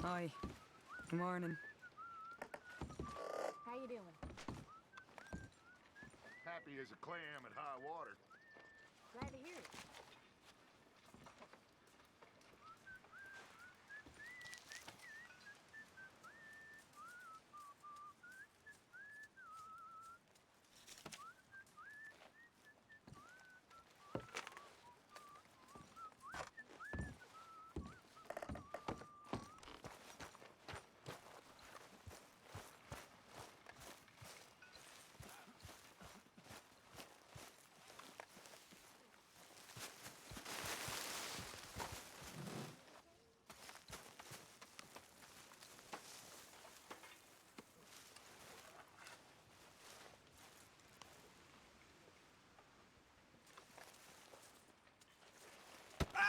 Speaker 17: Hi. Good morning.
Speaker 12: How you doing?
Speaker 11: Happy as a clam at high water.
Speaker 12: Glad to hear it.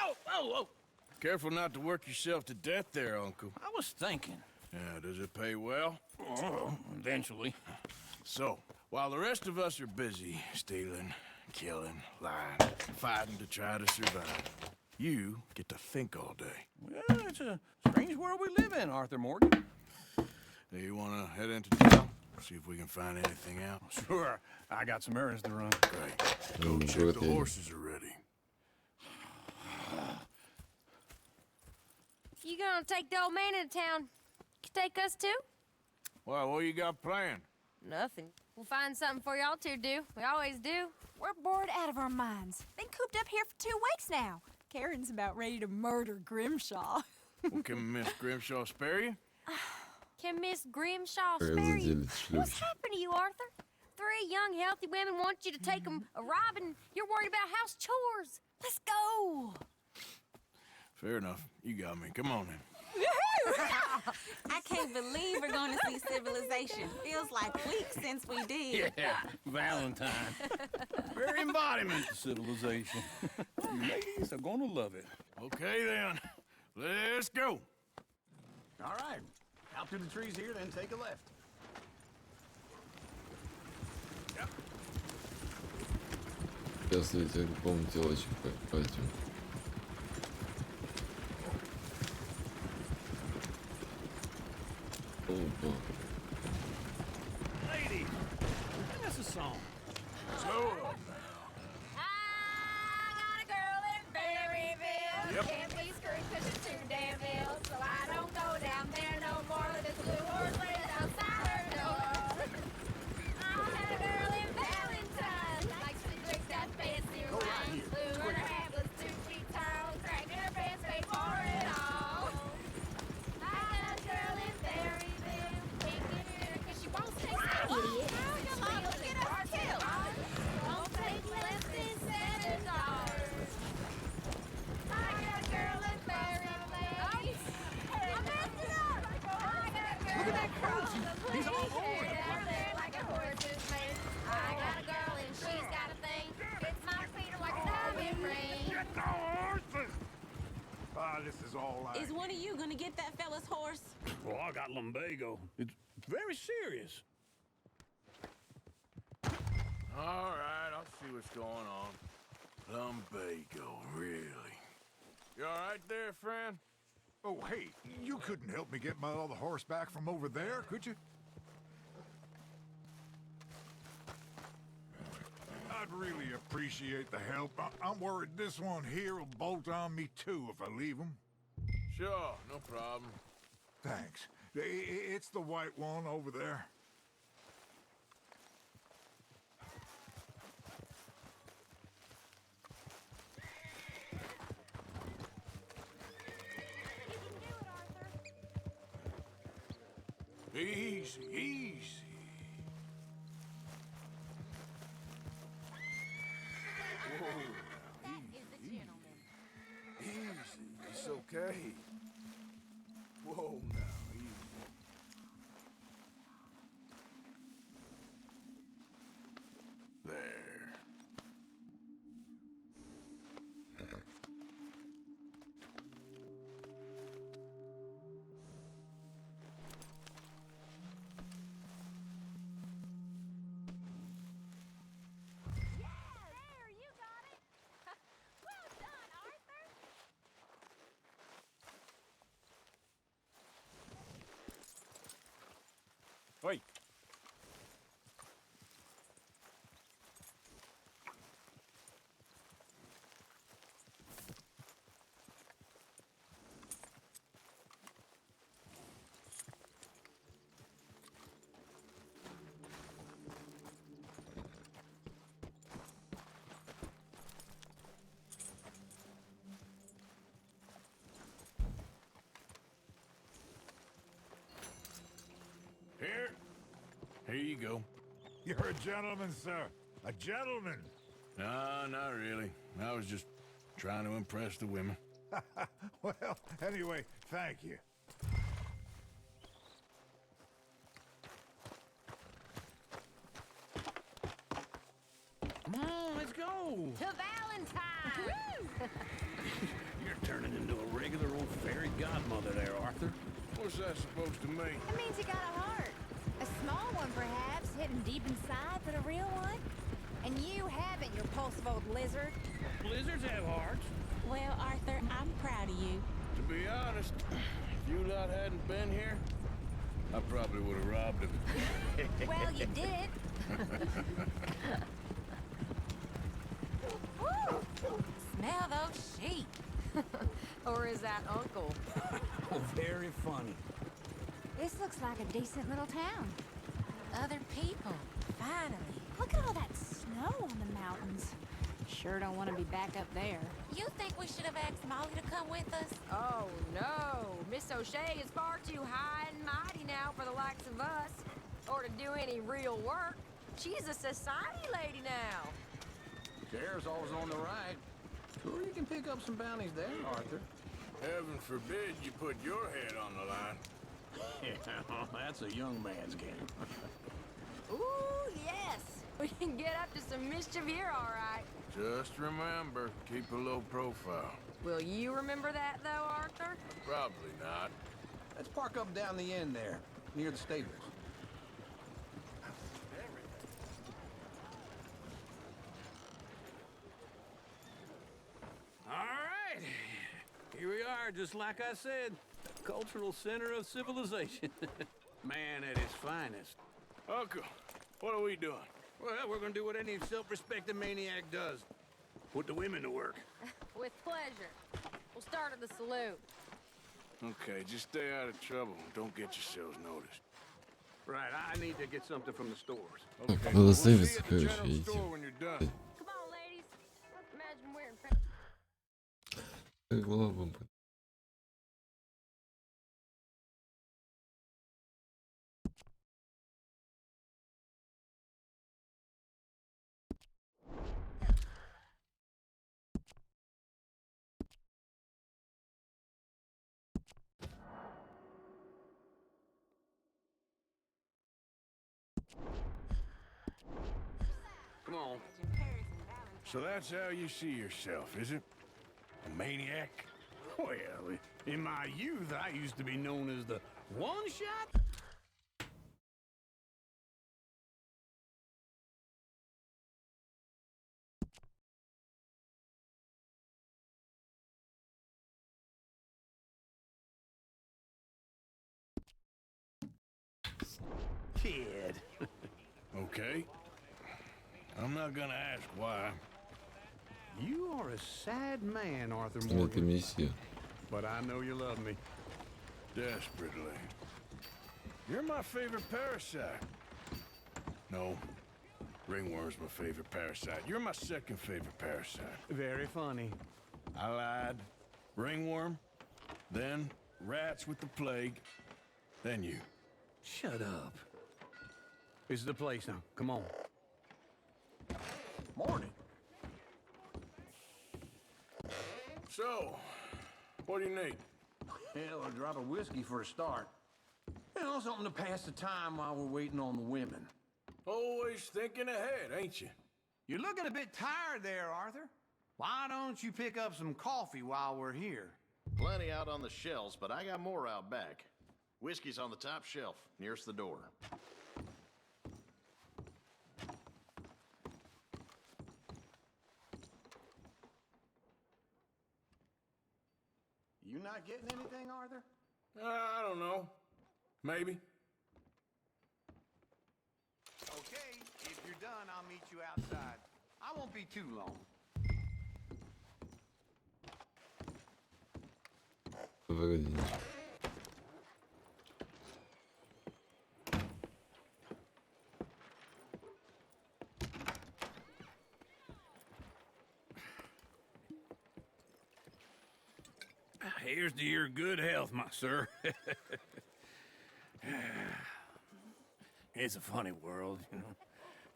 Speaker 13: Ow! Oh, oh!
Speaker 11: Careful not to work yourself to death there, Uncle.
Speaker 13: I was thinking.
Speaker 11: Yeah, does it pay well?
Speaker 13: Oh, eventually.
Speaker 11: So, while the rest of us are busy stealing,
Speaker 9: killing, lying, fighting to try to survive. You get to think all day.
Speaker 18: Well, it's a strange world we live in, Arthur Morgan.
Speaker 9: Do you want to head into town? See if we can find anything out?
Speaker 18: Sure. I got some errands to run.
Speaker 9: Great. Go check the horses are ready.
Speaker 12: You gonna take the old man into town? Can take us too?
Speaker 9: Well, what you got planned?
Speaker 12: Nothing. We'll find something for y'all to do. We always do.
Speaker 6: We're bored out of our minds. Been cooped up here for 2 weeks now. Karen's about ready to murder Grimshaw.
Speaker 9: Well, can Miss Grimshaw spare you?
Speaker 12: Can Miss Grimshaw spare you? What's happened to you, Arthur? 3 young, healthy women want you to take them a robbing. You're worried about house chores. Let's go.
Speaker 9: Fair enough. You got me. Come on then.
Speaker 7: I can't believe we're going to see civilization. Feels like weeks since we did.
Speaker 18: Yeah, Valentine. Very embodiment of civilization. You ladies are gonna love it.
Speaker 9: Okay then. Let's go.
Speaker 10: All right. Out through the trees here, then take a left.
Speaker 1: Сейчас я тебе, помню, телочек пойдем. Опа.
Speaker 18: Lady, sing us a song.
Speaker 9: Slow up.
Speaker 12: I got a girl in Berryville.
Speaker 9: Yep.
Speaker 12: Can't be screwed 'cause it's too damn ill. So I don't go down there no more. This blue horse lays outside her door. I had a girl in Valentine. Likes to drink that fancy wine. Blue and her hat was 2 feet tall. Dragging her pants paid for it all. I got a girl in Berryville. Can't get her 'cause she won't stay still. Idiot. Get us killed. Won't take less than $7. I got a girl in Berryville. I messed it up. I got a girl that crawls the place. Down there like a horse's mane. I got a girl and she's got a thing. It's my feet are like a diamond ring.
Speaker 11: Get the horses! This is all I...
Speaker 7: Is one of you going to get that fella's horse?
Speaker 18: Well, I got lumbago. It's very serious.
Speaker 9: All right, I'll see what's going on. Lumbago, really? You all right there, friend?
Speaker 11: Oh, hey, you couldn't help me get my other horse back from over there, could you? I'd really appreciate the help. I'm worried this one here will bolt on me too if I leave him.
Speaker 9: Sure, no problem.
Speaker 11: Thanks. It's the white one over there.
Speaker 9: Easy, easy. Whoa, easy. It's okay. Whoa, now, easy. There.
Speaker 18: Wait.
Speaker 9: Here you go.
Speaker 11: You're a gentleman, sir. A gentleman.
Speaker 9: No, not really. I was just trying to impress the women.
Speaker 11: Well, anyway, thank you.
Speaker 18: Come on, let's go.
Speaker 12: To Valentine!
Speaker 18: You're turning into a regular old fairy godmother there, Arthur.
Speaker 9: What's that supposed to mean?
Speaker 6: It means you got a heart. A small one, perhaps, hidden deep inside, but a real one.
Speaker 19: And you haven't, you repulsive old lizard.
Speaker 18: Lizards have hearts.
Speaker 7: Well, Arthur, I'm proud of you.
Speaker 18: To be honest, if you lot hadn't been here, I probably would have robbed him.
Speaker 19: Well, you did.
Speaker 6: Smell those sheep.
Speaker 19: Or is that Uncle?
Speaker 10: Oh, very funny.
Speaker 19: This looks like a decent little town.
Speaker 6: Other people, finally.
Speaker 19: Look at all that snow on the mountains. Sure don't want to be back up there.
Speaker 6: You think we should have asked Molly to come with us?
Speaker 19: Oh, no. Miss O'Shea is far too high and mighty now for the likes of us. Or to do any real work. She's a society lady now.
Speaker 10: Chair's always on the right. Sure you can pick up some bounties there, Arthur.
Speaker 18: Heaven forbid you put your head on the line.
Speaker 10: Yeah, that's a young man's game.
Speaker 19: Ooh, yes. We can get up to some mischief here, all right.
Speaker 18: Just remember, keep a low profile.
Speaker 19: Will you remember that, though, Arthur?
Speaker 18: Probably not.
Speaker 10: Let's park up down the end there, near the stables.
Speaker 18: All right. Here we are, just like I said. The cultural center of civilization. Man at his finest. Uncle, what are we doing? Well, we're gonna do what any self-respecting maniac does. Put the women to work.
Speaker 19: With pleasure. We'll start at the salute.
Speaker 18: Okay, just stay out of trouble. Don't get yourselves noticed. Right, I need to get something from the stores.
Speaker 1: Так, надо сейвиться, короче, идти.
Speaker 19: Come on, ladies. Imagine we're in...
Speaker 1: Голова бомба.
Speaker 18: Come on. So that's how you see yourself, is it? A maniac? Well, in my youth, I used to be known as the one-shot. Kid. Okay. I'm not gonna ask why. You are a sad man, Arthur
Speaker 1: Это
Speaker 18: Morgan.
Speaker 1: миссия.
Speaker 18: But I know you love me. Desperately. You're my favorite parasite. No. Ringworm's my favorite parasite. You're my second favorite parasite. Very funny. I lied. Ringworm, then rats with the plague, then you. Shut up. This is the place now. Come on. Morning. So, what do you need?
Speaker 10: Hell, a drop of whiskey for a start. You know, something to pass the time while we're waiting on the women.
Speaker 18: Always thinking ahead, ain't you?
Speaker 10: You're looking a bit tired there, Arthur. Why don't you pick up some coffee while we're here?
Speaker 20: Plenty out on the shelves, but I got more out back. Whiskey's on the top shelf, nearest the door.
Speaker 10: You not getting anything, Arthur?
Speaker 18: I don't know. Maybe.
Speaker 10: Okay, if you're done, I'll meet you outside. I won't be too long.
Speaker 1: Вроде нет.
Speaker 18: Here's to your good health, my sir. It's a funny world, you know.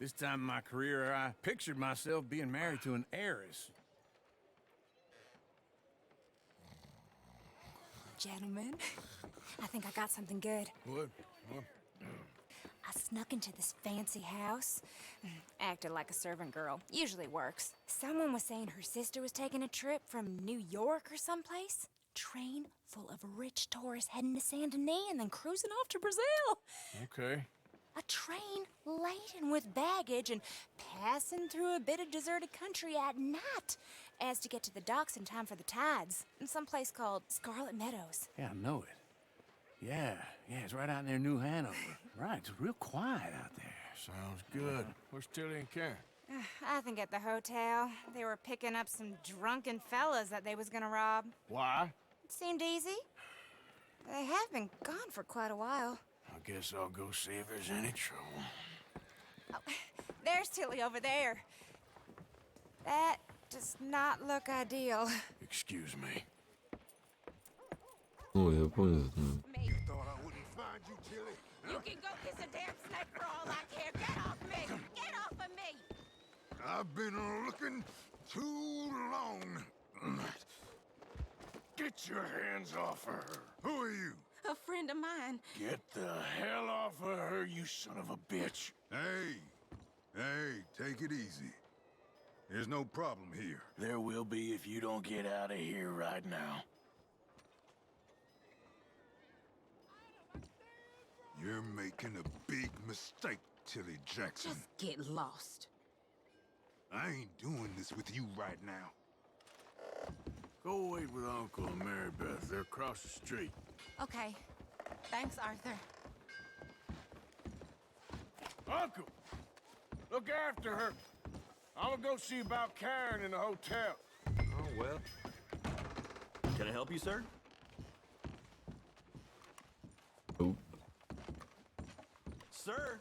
Speaker 18: This time in my career, I pictured myself being married to an heiress.
Speaker 19: Gentlemen, I think I got something good.
Speaker 18: What?
Speaker 19: I snuck into this fancy house, acted like a servant girl. Usually works. Someone was saying her sister was taking a trip from New York or someplace. Train full of rich tourists heading to Saint Denis and then cruising off to Brazil.
Speaker 18: Okay.
Speaker 19: A train laden with baggage and passing through a bit of deserted country at night as to get to the docks in time for the tides in some place called Scarlet Meadows.
Speaker 10: Yeah, I know it. Yeah, it's right out near New Hanover. Right, it's real quiet out there.
Speaker 18: Sounds good. Where's Tilly and Karen?
Speaker 19: I think at the hotel. They were picking up some drunken fellas that they was gonna rob.
Speaker 18: Why?
Speaker 19: It seemed easy. They have been gone for quite a while.
Speaker 18: I guess I'll go see if there's any trouble.
Speaker 19: Oh, there's Tilly over there. That does not look ideal.
Speaker 18: Excuse me.
Speaker 1: О, я помню этот момент.
Speaker 2: Thought I wouldn't find you, Tilly.
Speaker 7: You can go kiss a damn snake for all I care. Get off me! Get off of me!
Speaker 2: I've been looking too long.
Speaker 18: Get your hands off of her.
Speaker 2: Who are you?
Speaker 7: A friend of mine.
Speaker 18: Get the hell off of her, you son of a bitch.
Speaker 2: Hey, take it easy. There's no problem here.
Speaker 18: There will be if you don't get out of here right now.
Speaker 2: You're making a big mistake, Tilly Jackson.
Speaker 7: Just get lost.
Speaker 2: I ain't doing this with you right now.
Speaker 18: Go wait with Uncle and Mary Beth. They're across the street.
Speaker 7: Okay. Thanks, Arthur.
Speaker 18: Uncle! Look after her. I'm gonna go see about Karen in the hotel.
Speaker 21: Oh, well. Can I help you, sir?
Speaker 1: Oh.
Speaker 21: Sir?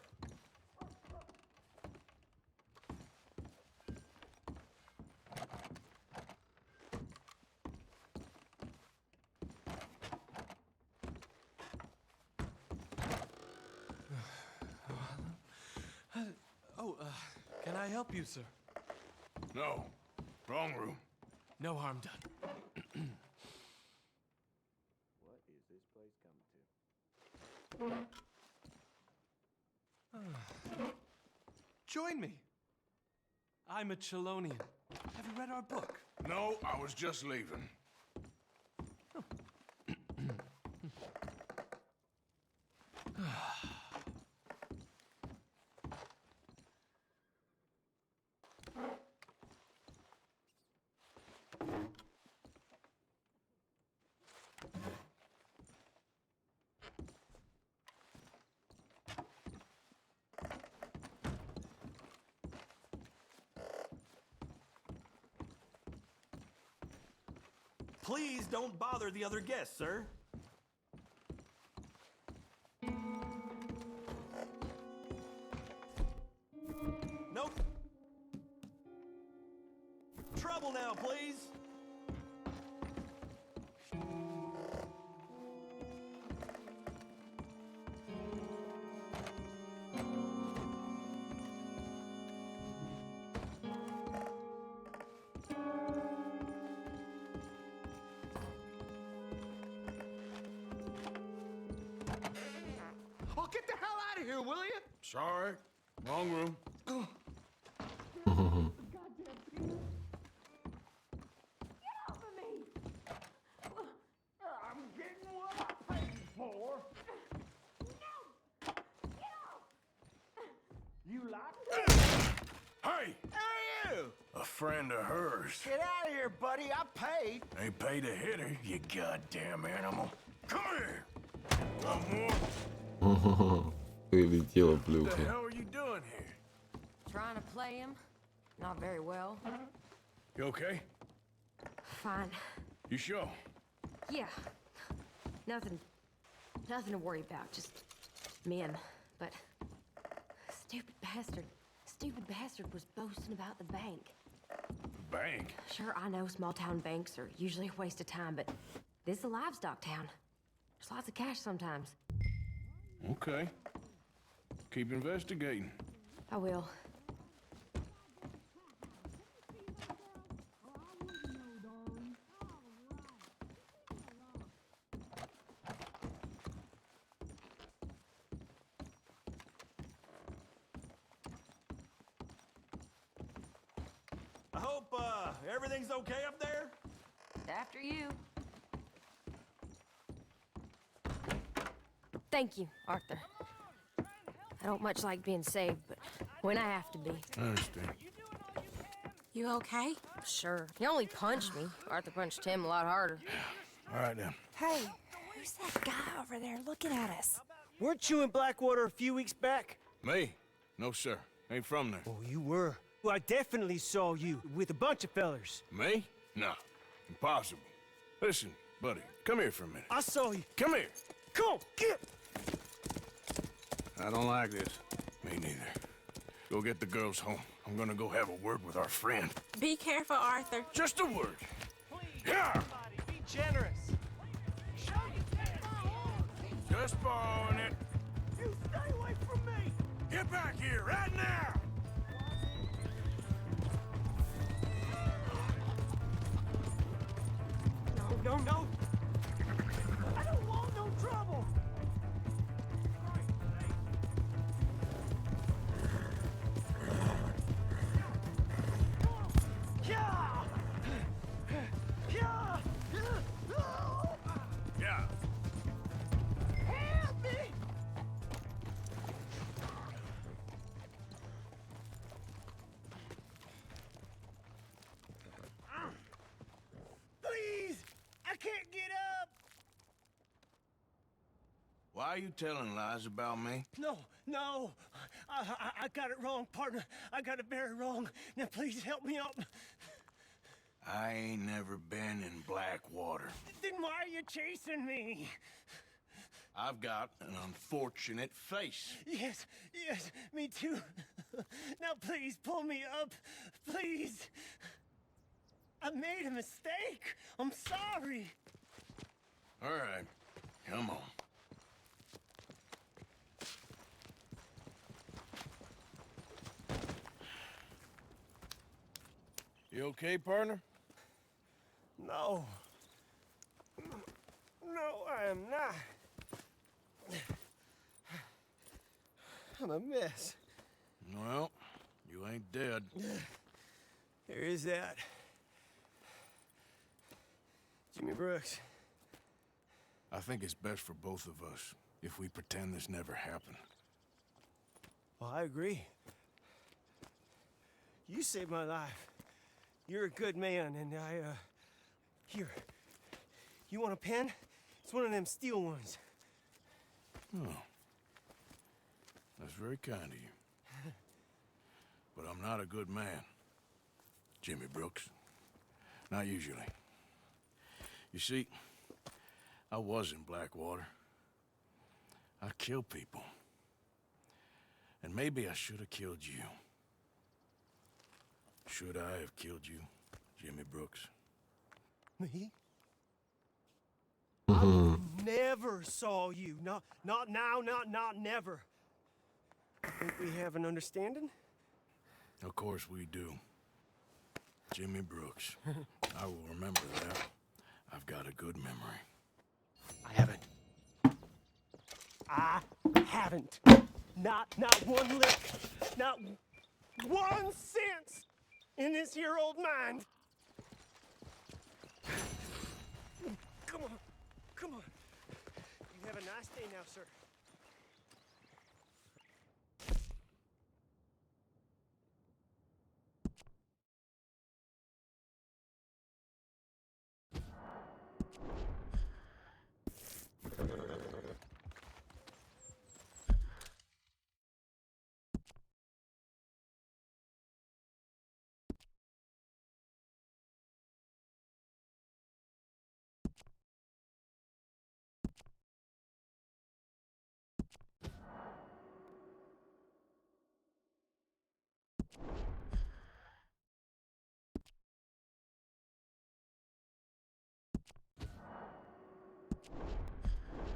Speaker 14: Can I help you, sir?
Speaker 18: No. Wrong room.
Speaker 14: No harm done.
Speaker 21: What is this place coming to?
Speaker 14: Join me. I'm a Chelonian. Have you read our book?
Speaker 18: No, I was just leaving.
Speaker 21: Please don't bother the other guests, sir. Nope. Trouble now, please.
Speaker 13: Oh, get the hell out of here, will you?
Speaker 18: Sorry. Wrong room.
Speaker 13: I'm getting what I paid for. You like it?
Speaker 18: Hey!
Speaker 13: Hey, you!
Speaker 18: A friend of hers.
Speaker 13: Get out of here, buddy. I paid.
Speaker 18: They paid to hit her, you goddamn animal. Come here! One more.
Speaker 1: Прилетела
Speaker 18: What the
Speaker 1: плюха.
Speaker 18: hell are you doing here?
Speaker 17: Trying to play him? Not very well.
Speaker 18: You okay?
Speaker 17: Fine.
Speaker 18: You sure?
Speaker 17: Yeah. Nothing to worry about. Just men. But stupid bastard was boasting about the bank.
Speaker 18: Bank?
Speaker 17: Sure, I know small town banks are usually a waste of time, but this is a livestock town. There's lots of cash sometimes.
Speaker 18: Okay. Keep investigating.
Speaker 17: I will.
Speaker 21: I hope, everything's okay up there?
Speaker 17: After you. Thank you, Arthur. I don't much like being saved, but when I have to be.
Speaker 18: I understand.
Speaker 19: You okay?
Speaker 17: Sure. He only punched me. Arthur punched him a lot harder.
Speaker 18: All right, then.
Speaker 19: Hey, who's that guy over there looking at us?
Speaker 4: Weren't you in Blackwater a few weeks back?
Speaker 18: Me? No, sir. Ain't from there.
Speaker 4: Oh, you were. Well, I definitely saw you with a bunch of fellers.
Speaker 18: Me? No. Impossible. Listen, buddy, come here for a minute.
Speaker 4: I saw you.
Speaker 18: Come here.
Speaker 4: Come on, get!
Speaker 18: I don't like this. Me neither. Go get the girls home. I'm gonna go have a word with our friend.
Speaker 19: Be careful, Arthur.
Speaker 18: Just a word.
Speaker 4: Yeah! Be generous.
Speaker 18: Just borrowing it.
Speaker 4: You stay away from me!
Speaker 18: Get back here right now!
Speaker 4: No, no, no! I don't want no trouble! Yeah! Yeah!
Speaker 18: Yeah.
Speaker 4: Help me! Please! I can't get up!
Speaker 18: Why are you telling lies about me?
Speaker 4: No, no! I got it wrong, partner. I got it very wrong. Now please help me out.
Speaker 18: I ain't never been in Blackwater.
Speaker 4: Then why are you chasing me?
Speaker 18: I've got an unfortunate face.
Speaker 4: Yes, yes, me too. Now please pull me up, please. I made a mistake. I'm sorry.
Speaker 18: All right, come on. You okay, partner?
Speaker 4: No. No, I am not. I'm a mess.
Speaker 18: Well, you ain't dead.
Speaker 4: There is that. Jimmy Brooks.
Speaker 18: I think it's best for both of us if we pretend this never happened.
Speaker 4: Well, I agree. You saved my life. You're a good man, and here. You want a pen? It's one of them steel ones.
Speaker 18: Oh. That's very kind of you. But I'm not a good man, Jimmy Brooks. Not usually. You see, I was in Blackwater. I killed people. And maybe I should have killed you. Should I have killed you, Jimmy Brooks?
Speaker 4: Me? I never saw you. Not now, not never. Think we have an understanding?
Speaker 18: Of course we do. Jimmy Brooks. I will remember that. I've got a good memory.
Speaker 4: I haven't. Not one lick. Not 1 cent in this here old mind. Come on. Come on. You have a nice day now, sir.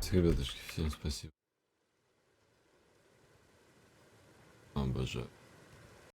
Speaker 1: Ребятушки, всем спасибо. Обожаю.